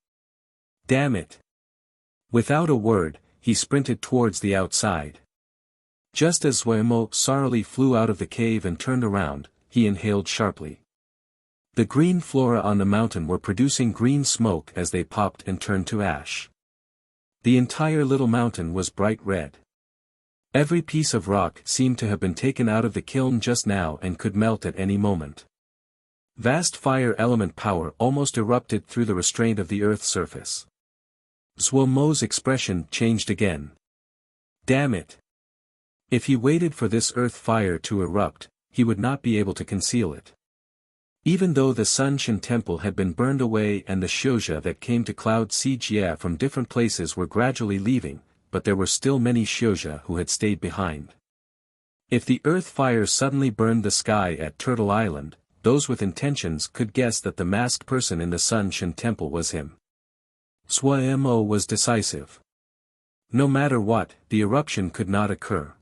Damn it! Without a word, he sprinted towards the outside. Just as Suemo sorrowfully flew out of the cave and turned around, he inhaled sharply. The green flora on the mountain were producing green smoke as they popped and turned to ash. The entire little mountain was bright red. Every piece of rock seemed to have been taken out of the kiln just now and could melt at any moment. Vast fire element power almost erupted through the restraint of the earth's surface. Zhuo Mo's expression changed again. Damn it! If he waited for this earth fire to erupt, he would not be able to conceal it. Even though the Sunshin temple had been burned away and the Xiuzha that came to Cloud Sea Jia from different places were gradually leaving, but there were still many Xiuzha who had stayed behind. If the earth fire suddenly burned the sky at Turtle Island, those with intentions could guess that the masked person in the Sunshin temple was him. Zhuo Mo was decisive. No matter what, the eruption could not occur.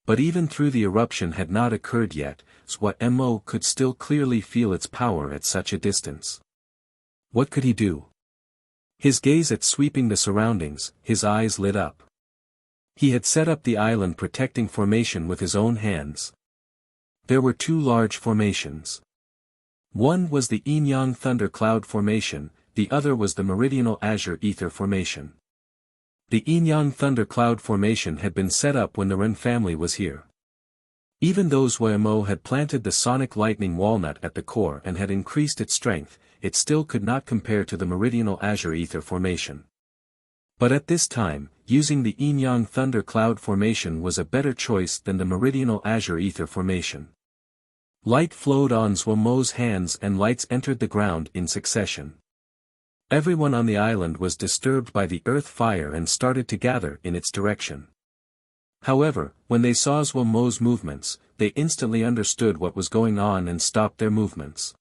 But even though the eruption had not occurred yet, Zhuo Mo could still clearly feel its power at such a distance. What could he do? His gaze at sweeping the surroundings, his eyes lit up. He had set up the island protecting formation with his own hands. There were two large formations. One was the Yin-Yang Thundercloud Formation, the other was the Meridional Azure Ether Formation. The Yin-Yang Thundercloud Formation had been set up when the Ren family was here. Even though Zhuo Mo had planted the Sonic Lightning Walnut at the core and had increased its strength, it still could not compare to the Meridional Azure Ether Formation. But at this time, using the Yin-Yang Thundercloud Formation was a better choice than the Meridional Azure Ether Formation. Light flowed on Zhuo Mo's hands and lights entered the ground in succession. Everyone on the island was disturbed by the earth fire and started to gather in its direction. However, when they saw Zhuo Mo's movements, they instantly understood what was going on and stopped their movements.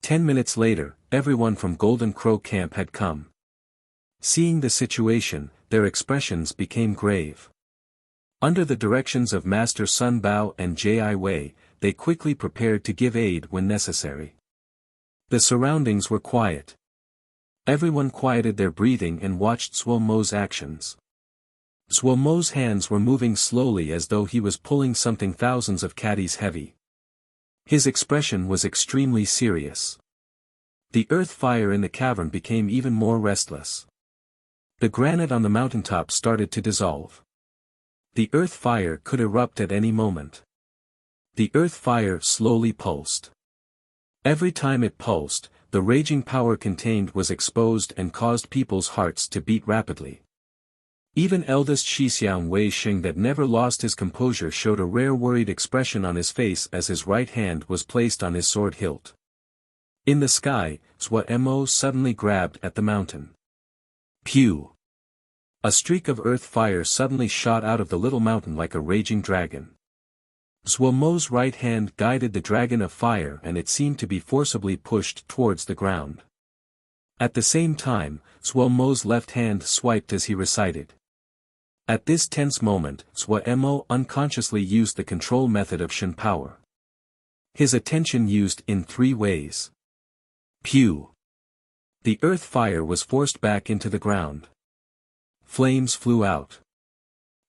10 minutes later, everyone from Golden Crow Camp had come. Seeing the situation, their expressions became grave. Under the directions of Master Sun Bao and Ji Wei, they quickly prepared to give aid when necessary. The surroundings were quiet. Everyone quieted their breathing and watched Zhuo Mo's actions. Zhuo Mo's hands were moving slowly as though he was pulling something thousands of caddies heavy. His expression was extremely serious. The earth fire in the cavern became even more restless. The granite on the mountaintop started to dissolve. The earth fire could erupt at any moment. The earth fire slowly pulsed. Every time it pulsed, the raging power contained was exposed and caused people's hearts to beat rapidly. Even eldest Shixiang Wei Xing that never lost his composure showed a rare worried expression on his face as his right hand was placed on his sword hilt. In the sky, Zhuo Mo suddenly grabbed at the mountain. Pew! A streak of earth fire suddenly shot out of the little mountain like a raging dragon. Zhuo Mo's right hand guided the dragon of fire and it seemed to be forcibly pushed towards the ground. At the same time, Zhuo Mo's left hand swiped as he recited. At this tense moment, Zhuo Mo unconsciously used the control method of Shen power. His attention used in 3 ways. Pew! The earth fire was forced back into the ground. Flames flew out.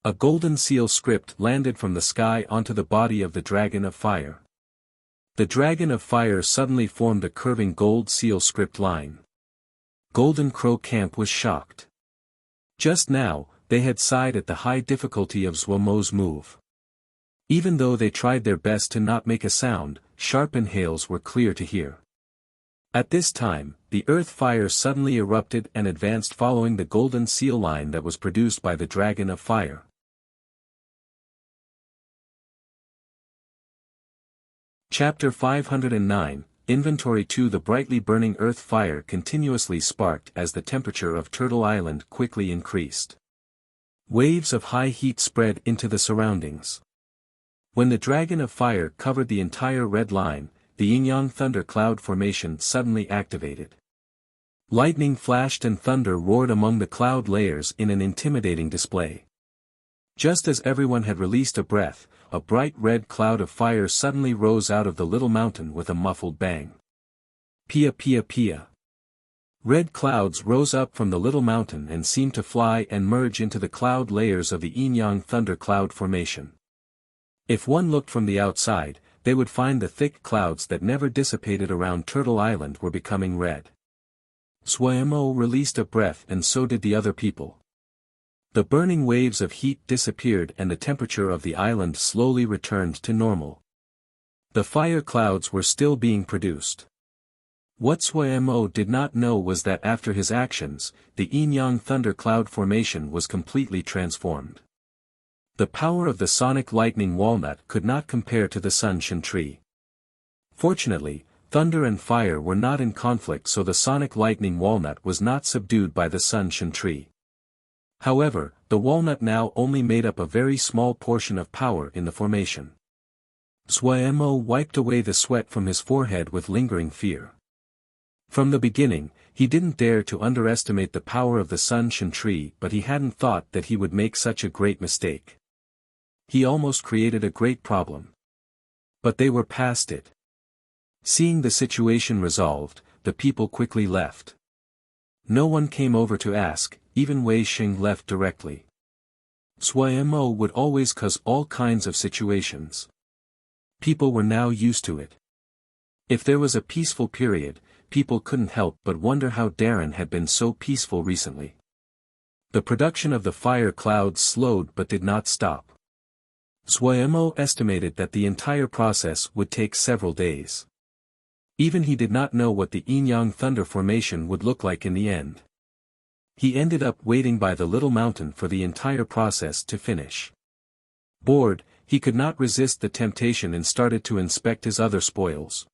A golden seal script landed from the sky onto the body of the dragon of fire. The dragon of fire suddenly formed a curving gold seal script line. Golden Crow Camp was shocked. Just now, they had sighed at the high difficulty of Zhuo Mo's move. Even though they tried their best to not make a sound, sharp inhales were clear to hear. At this time, the earth fire suddenly erupted and advanced following the golden seal line that was produced by the dragon of fire. Chapter 509, Inventory 2. The brightly burning earth fire continuously sparked as the temperature of Turtle Island quickly increased. Waves of high heat spread into the surroundings. When the dragon of fire covered the entire red line, the Yin-Yang Thunder Cloud Formation suddenly activated. Lightning flashed and thunder roared among the cloud layers in an intimidating display. Just as everyone had released a breath, a bright red cloud of fire suddenly rose out of the little mountain with a muffled bang. Pia pia pia. Red clouds rose up from the little mountain and seemed to fly and merge into the cloud layers of the Yin-Yang Thunder Cloud Formation. If one looked from the outside, they would find the thick clouds that never dissipated around Turtle Island were becoming red. Suemo released a breath and so did the other people. The burning waves of heat disappeared and the temperature of the island slowly returned to normal. The fire clouds were still being produced. What Suemo did not know was that after his actions, the Yin-Yang Thunder Cloud formation was completely transformed. The power of the sonic lightning walnut could not compare to the Sun-Shin tree. Fortunately, thunder and fire were not in conflict, so the sonic lightning walnut was not subdued by the Sun-Shin tree. However, the walnut now only made up a very small portion of power in the formation. Suemo wiped away the sweat from his forehead with lingering fear. From the beginning, he didn't dare to underestimate the power of the Sun-Shin tree, but he hadn't thought that he would make such a great mistake. He almost created a great problem. But they were past it. Seeing the situation resolved, the people quickly left. No one came over to ask, even Wei Xing left directly. Suemo would always cause all kinds of situations. People were now used to it. If there was a peaceful period, people couldn't help but wonder how Darren had been so peaceful recently. The production of the fire clouds slowed but did not stop. Suemo estimated that the entire process would take several days. Even he did not know what the Yin-Yang Thunder formation would look like in the end. He ended up waiting by the little mountain for the entire process to finish. Bored, he could not resist the temptation and started to inspect his other spoils.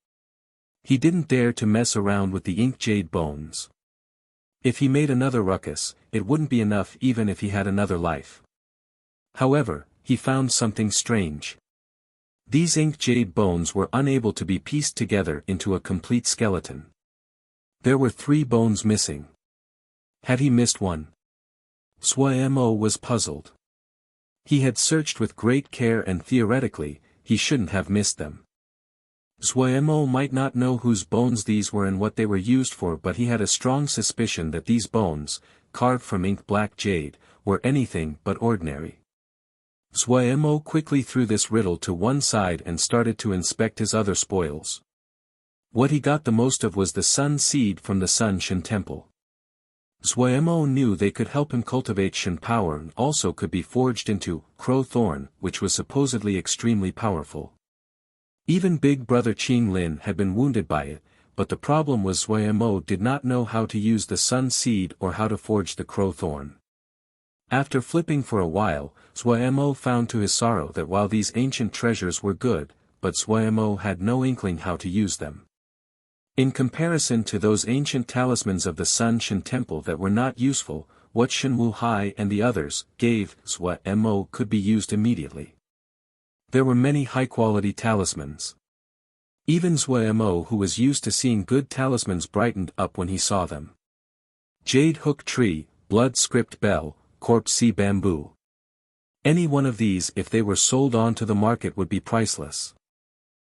He didn't dare to mess around with the ink jade bones. If he made another ruckus, it wouldn't be enough even if he had another life. However, he found something strange. These ink jade bones were unable to be pieced together into a complete skeleton. There were 3 bones missing. Had he missed one? Suemo was puzzled. He had searched with great care and theoretically, he shouldn't have missed them. Suemo might not know whose bones these were and what they were used for, but he had a strong suspicion that these bones, carved from ink black jade, were anything but ordinary. Suemo quickly threw this riddle to one side and started to inspect his other spoils. What he got the most of was the sun seed from the Sun-Shin temple. Suemo knew they could help him cultivate Shin power and also could be forged into Crow Thorn, which was supposedly extremely powerful. Even Big Brother Qing Lin had been wounded by it, but the problem was Suemo did not know how to use the sun seed or how to forge the Crow Thorn. After flipping for a while, Suemo found to his sorrow that while these ancient treasures were good, but Suemo had no inkling how to use them. In comparison to those ancient talismans of the Sun-Shin temple that were not useful, what Shen Wuhai and the others gave Suemo could be used immediately. There were many high-quality talismans. Even Suemo, who was used to seeing good talismans, brightened up when he saw them. Jade hook tree, blood script bell, corpse sea bamboo. Any one of these, if they were sold on to the market, would be priceless.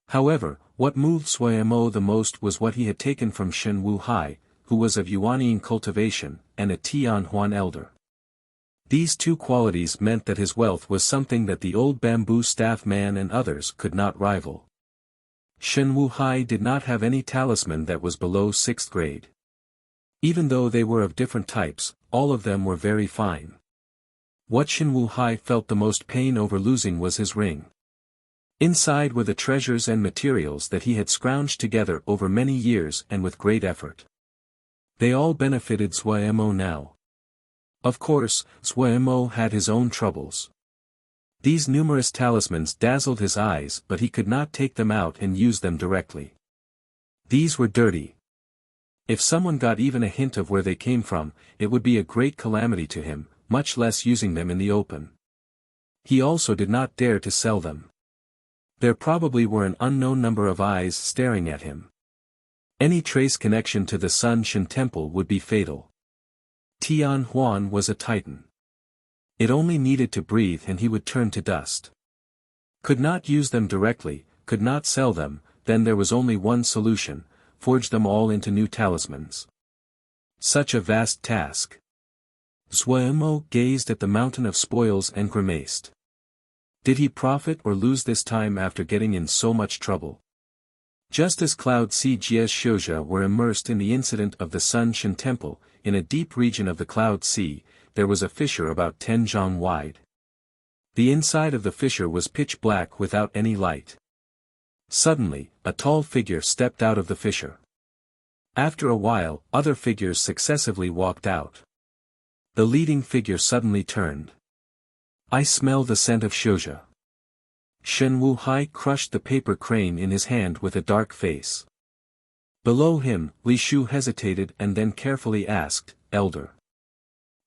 However, what moved Suemo the most was what he had taken from Shen Wuhai, who was of Yuanyin cultivation, and a Tianhuan elder. These 2 qualities meant that his wealth was something that the old bamboo staff man and others could not rival. Shen Wuhai did not have any talisman that was below 6th grade. Even though they were of different types, all of them were very fine. What Shen Wuhai felt the most pain over losing was his ring. Inside were the treasures and materials that he had scrounged together over many years and with great effort. They all benefited Suemo now. Of course, Suemo had his own troubles. These numerous talismans dazzled his eyes, but he could not take them out and use them directly. These were dirty. If someone got even a hint of where they came from, it would be a great calamity to him, much less using them in the open. He also did not dare to sell them. There probably were an unknown number of eyes staring at him. Any trace connection to the Sun-Shin temple would be fatal. Tianhuan was a titan. It only needed to breathe and he would turn to dust. Could not use them directly, could not sell them, then there was only one solution: forge them all into new talismans. Such a vast task. Suemo gazed at the mountain of spoils and grimaced. Did he profit or lose this time after getting in so much trouble? Just as Cloud Sea Jie's Shouja were immersed in the incident of the Sun Shan Temple, in a deep region of the Cloud Sea, there was a fissure about 10 zhang wide. The inside of the fissure was pitch black without any light. Suddenly, a tall figure stepped out of the fissure. After a while, other figures successively walked out. The leading figure suddenly turned. "I smell the scent of Shouja." Shen Wuhai crushed the paper crane in his hand with a dark face. Below him, Li Shu hesitated and then carefully asked, "Elder."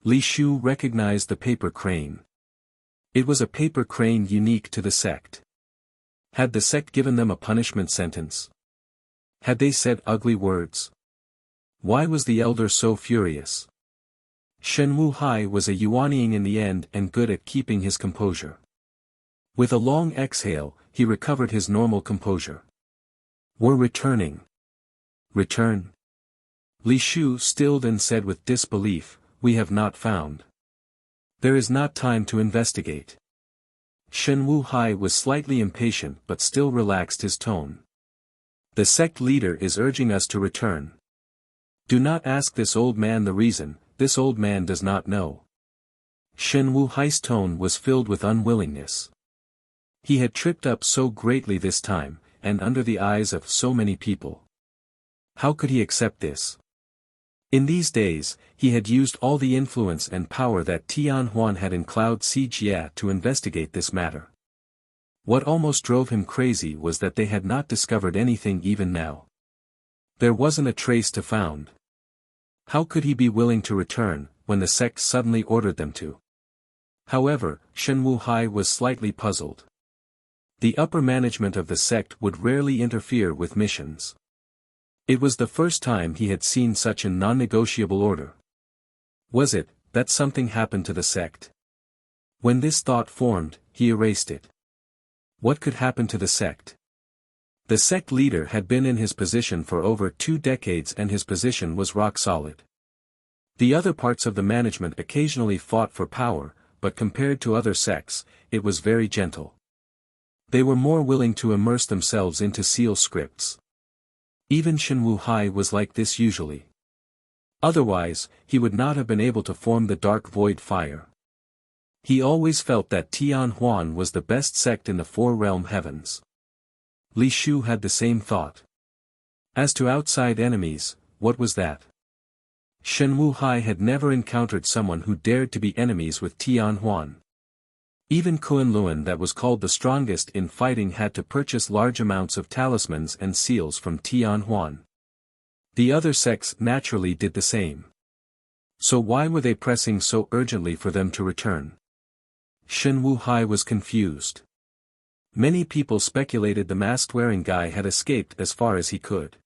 Li Shu recognized the paper crane. It was a paper crane unique to the sect. Had the sect given them a punishment sentence? Had they said ugly words? Why was the elder so furious? Shen Wuhai was a Yuanying in the end and good at keeping his composure. With a long exhale, he recovered his normal composure. "We're returning." "Return?" Li Shu stilled and said with disbelief, "We have not found. There is not time to investigate." Shen Wuhai was slightly impatient but still relaxed his tone. "The sect leader is urging us to return. Do not ask this old man the reason, this old man does not know." Shen Wuhai's tone was filled with unwillingness. He had tripped up so greatly this time, and under the eyes of so many people. How could he accept this? In these days, he had used all the influence and power that Tianhuan had in Cloud Sea Jie to investigate this matter. What almost drove him crazy was that they had not discovered anything even now. There wasn't a trace to found. How could he be willing to return, when the sect suddenly ordered them to? However, Shen Wuhai was slightly puzzled. The upper management of the sect would rarely interfere with missions. It was the first time he had seen such a non-negotiable order. Was it, that something happened to the sect? When this thought formed, he erased it. What could happen to the sect? The sect leader had been in his position for over 2 decades and his position was rock solid. The other parts of the management occasionally fought for power, but compared to other sects, it was very gentle. They were more willing to immerse themselves into seal scripts. Even Shen Wuhai was like this usually. Otherwise, he would not have been able to form the dark void fire. He always felt that Tianhuan was the best sect in the 4-realm heavens. Li Shu had the same thought. As to outside enemies, what was that? Shen Wuhai had never encountered someone who dared to be enemies with Tianhuan. Even Kunlun that was called the strongest in fighting had to purchase large amounts of talismans and seals from Tianhuan. The other sects naturally did the same. So why were they pressing so urgently for them to return? Shen Wuhai was confused. Many people speculated the mask-wearing guy had escaped as far as he could.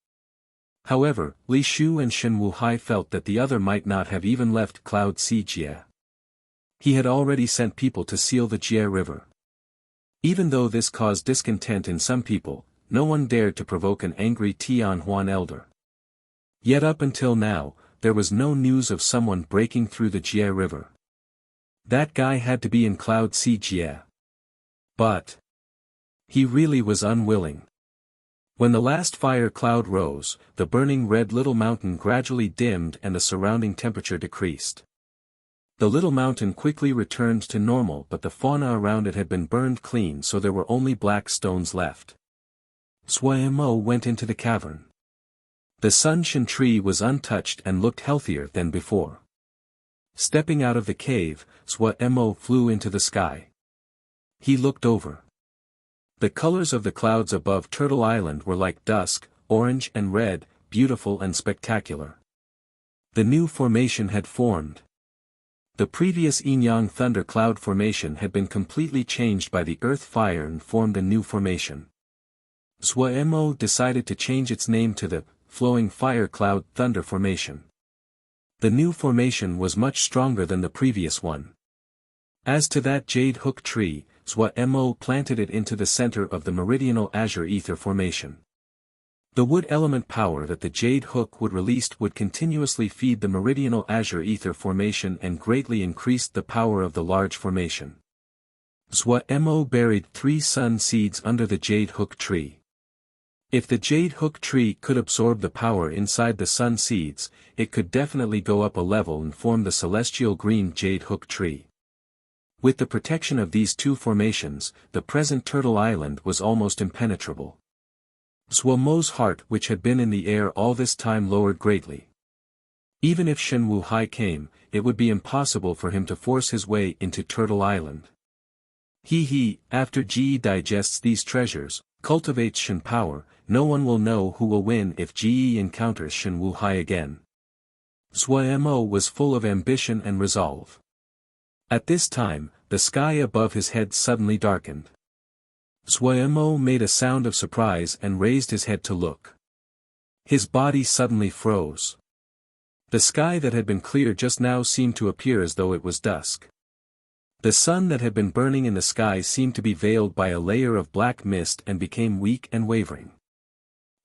However, Li Shu and Shen Wuhai felt that the other might not have even left Cloud Sea Jie. He had already sent people to seal the Jie River. Even though this caused discontent in some people, no one dared to provoke an angry Tianhuan elder. Yet up until now, there was no news of someone breaking through the Jie River. That guy had to be in Cloud Sea Jie. But he really was unwilling. When the last fire cloud rose, the burning red little mountain gradually dimmed and the surrounding temperature decreased. The little mountain quickly returned to normal but the fauna around it had been burned clean so there were only black stones left. Suemo went into the cavern. The Sun Shan tree was untouched and looked healthier than before. Stepping out of the cave, Suemo flew into the sky. He looked over. The colors of the clouds above Turtle Island were like dusk, orange and red, beautiful and spectacular. The new formation had formed. The previous Yin-Yang thunder cloud formation had been completely changed by the earth fire and formed a new formation. Suemo decided to change its name to the flowing fire cloud thunder formation. The new formation was much stronger than the previous one. As to that jade hook tree, Suemo planted it into the center of the meridional azure ether formation. The wood element power that the jade hook would release would continuously feed the meridional azure ether formation and greatly increased the power of the large formation. Zhuo Mo buried 3 sun seeds under the jade hook tree. If the jade hook tree could absorb the power inside the sun seeds, it could definitely go up a level and form the celestial green jade hook tree. With the protection of these 2 formations, the present Turtle Island was almost impenetrable. Zhuo Mo's heart, which had been in the air all this time, lowered greatly. Even if Shen Wuhai came, it would be impossible for him to force his way into Turtle Island. After Ji digests these treasures, cultivates Shen power, no one will know who will win if Ji encounters Shen Wuhai again. Zhuo Mo was full of ambition and resolve. At this time, the sky above his head suddenly darkened. Zhuo Mo made a sound of surprise and raised his head to look. His body suddenly froze. The sky that had been clear just now seemed to appear as though it was dusk. The sun that had been burning in the sky seemed to be veiled by a layer of black mist and became weak and wavering.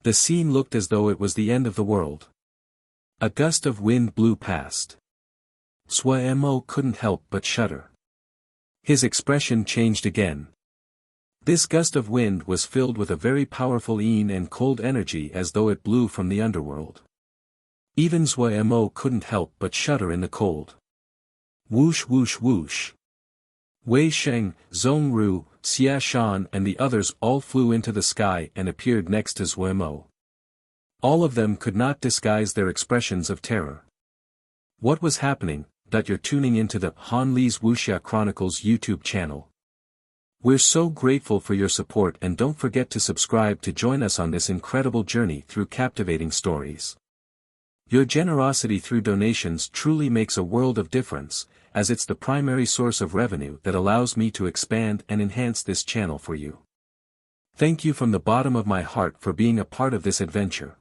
The scene looked as though it was the end of the world. A gust of wind blew past. Zhuo Mo couldn't help but shudder. His expression changed again. This gust of wind was filled with a very powerful yin and cold energy, as though it blew from the underworld. Even Zhuo Mo couldn't help but shudder in the cold. Whoosh whoosh whoosh. Wei Sheng, Zhong Ru, Xia Shan and the others all flew into the sky and appeared next to Zhuo Mo. All of them could not disguise their expressions of terror. What was happening? That you're tuning into the Han Li's Wuxia Chronicles YouTube channel. We're so grateful for your support, and don't forget to subscribe to join us on this incredible journey through captivating stories. Your generosity through donations truly makes a world of difference, as it's the primary source of revenue that allows me to expand and enhance this channel for you. Thank you from the bottom of my heart for being a part of this adventure.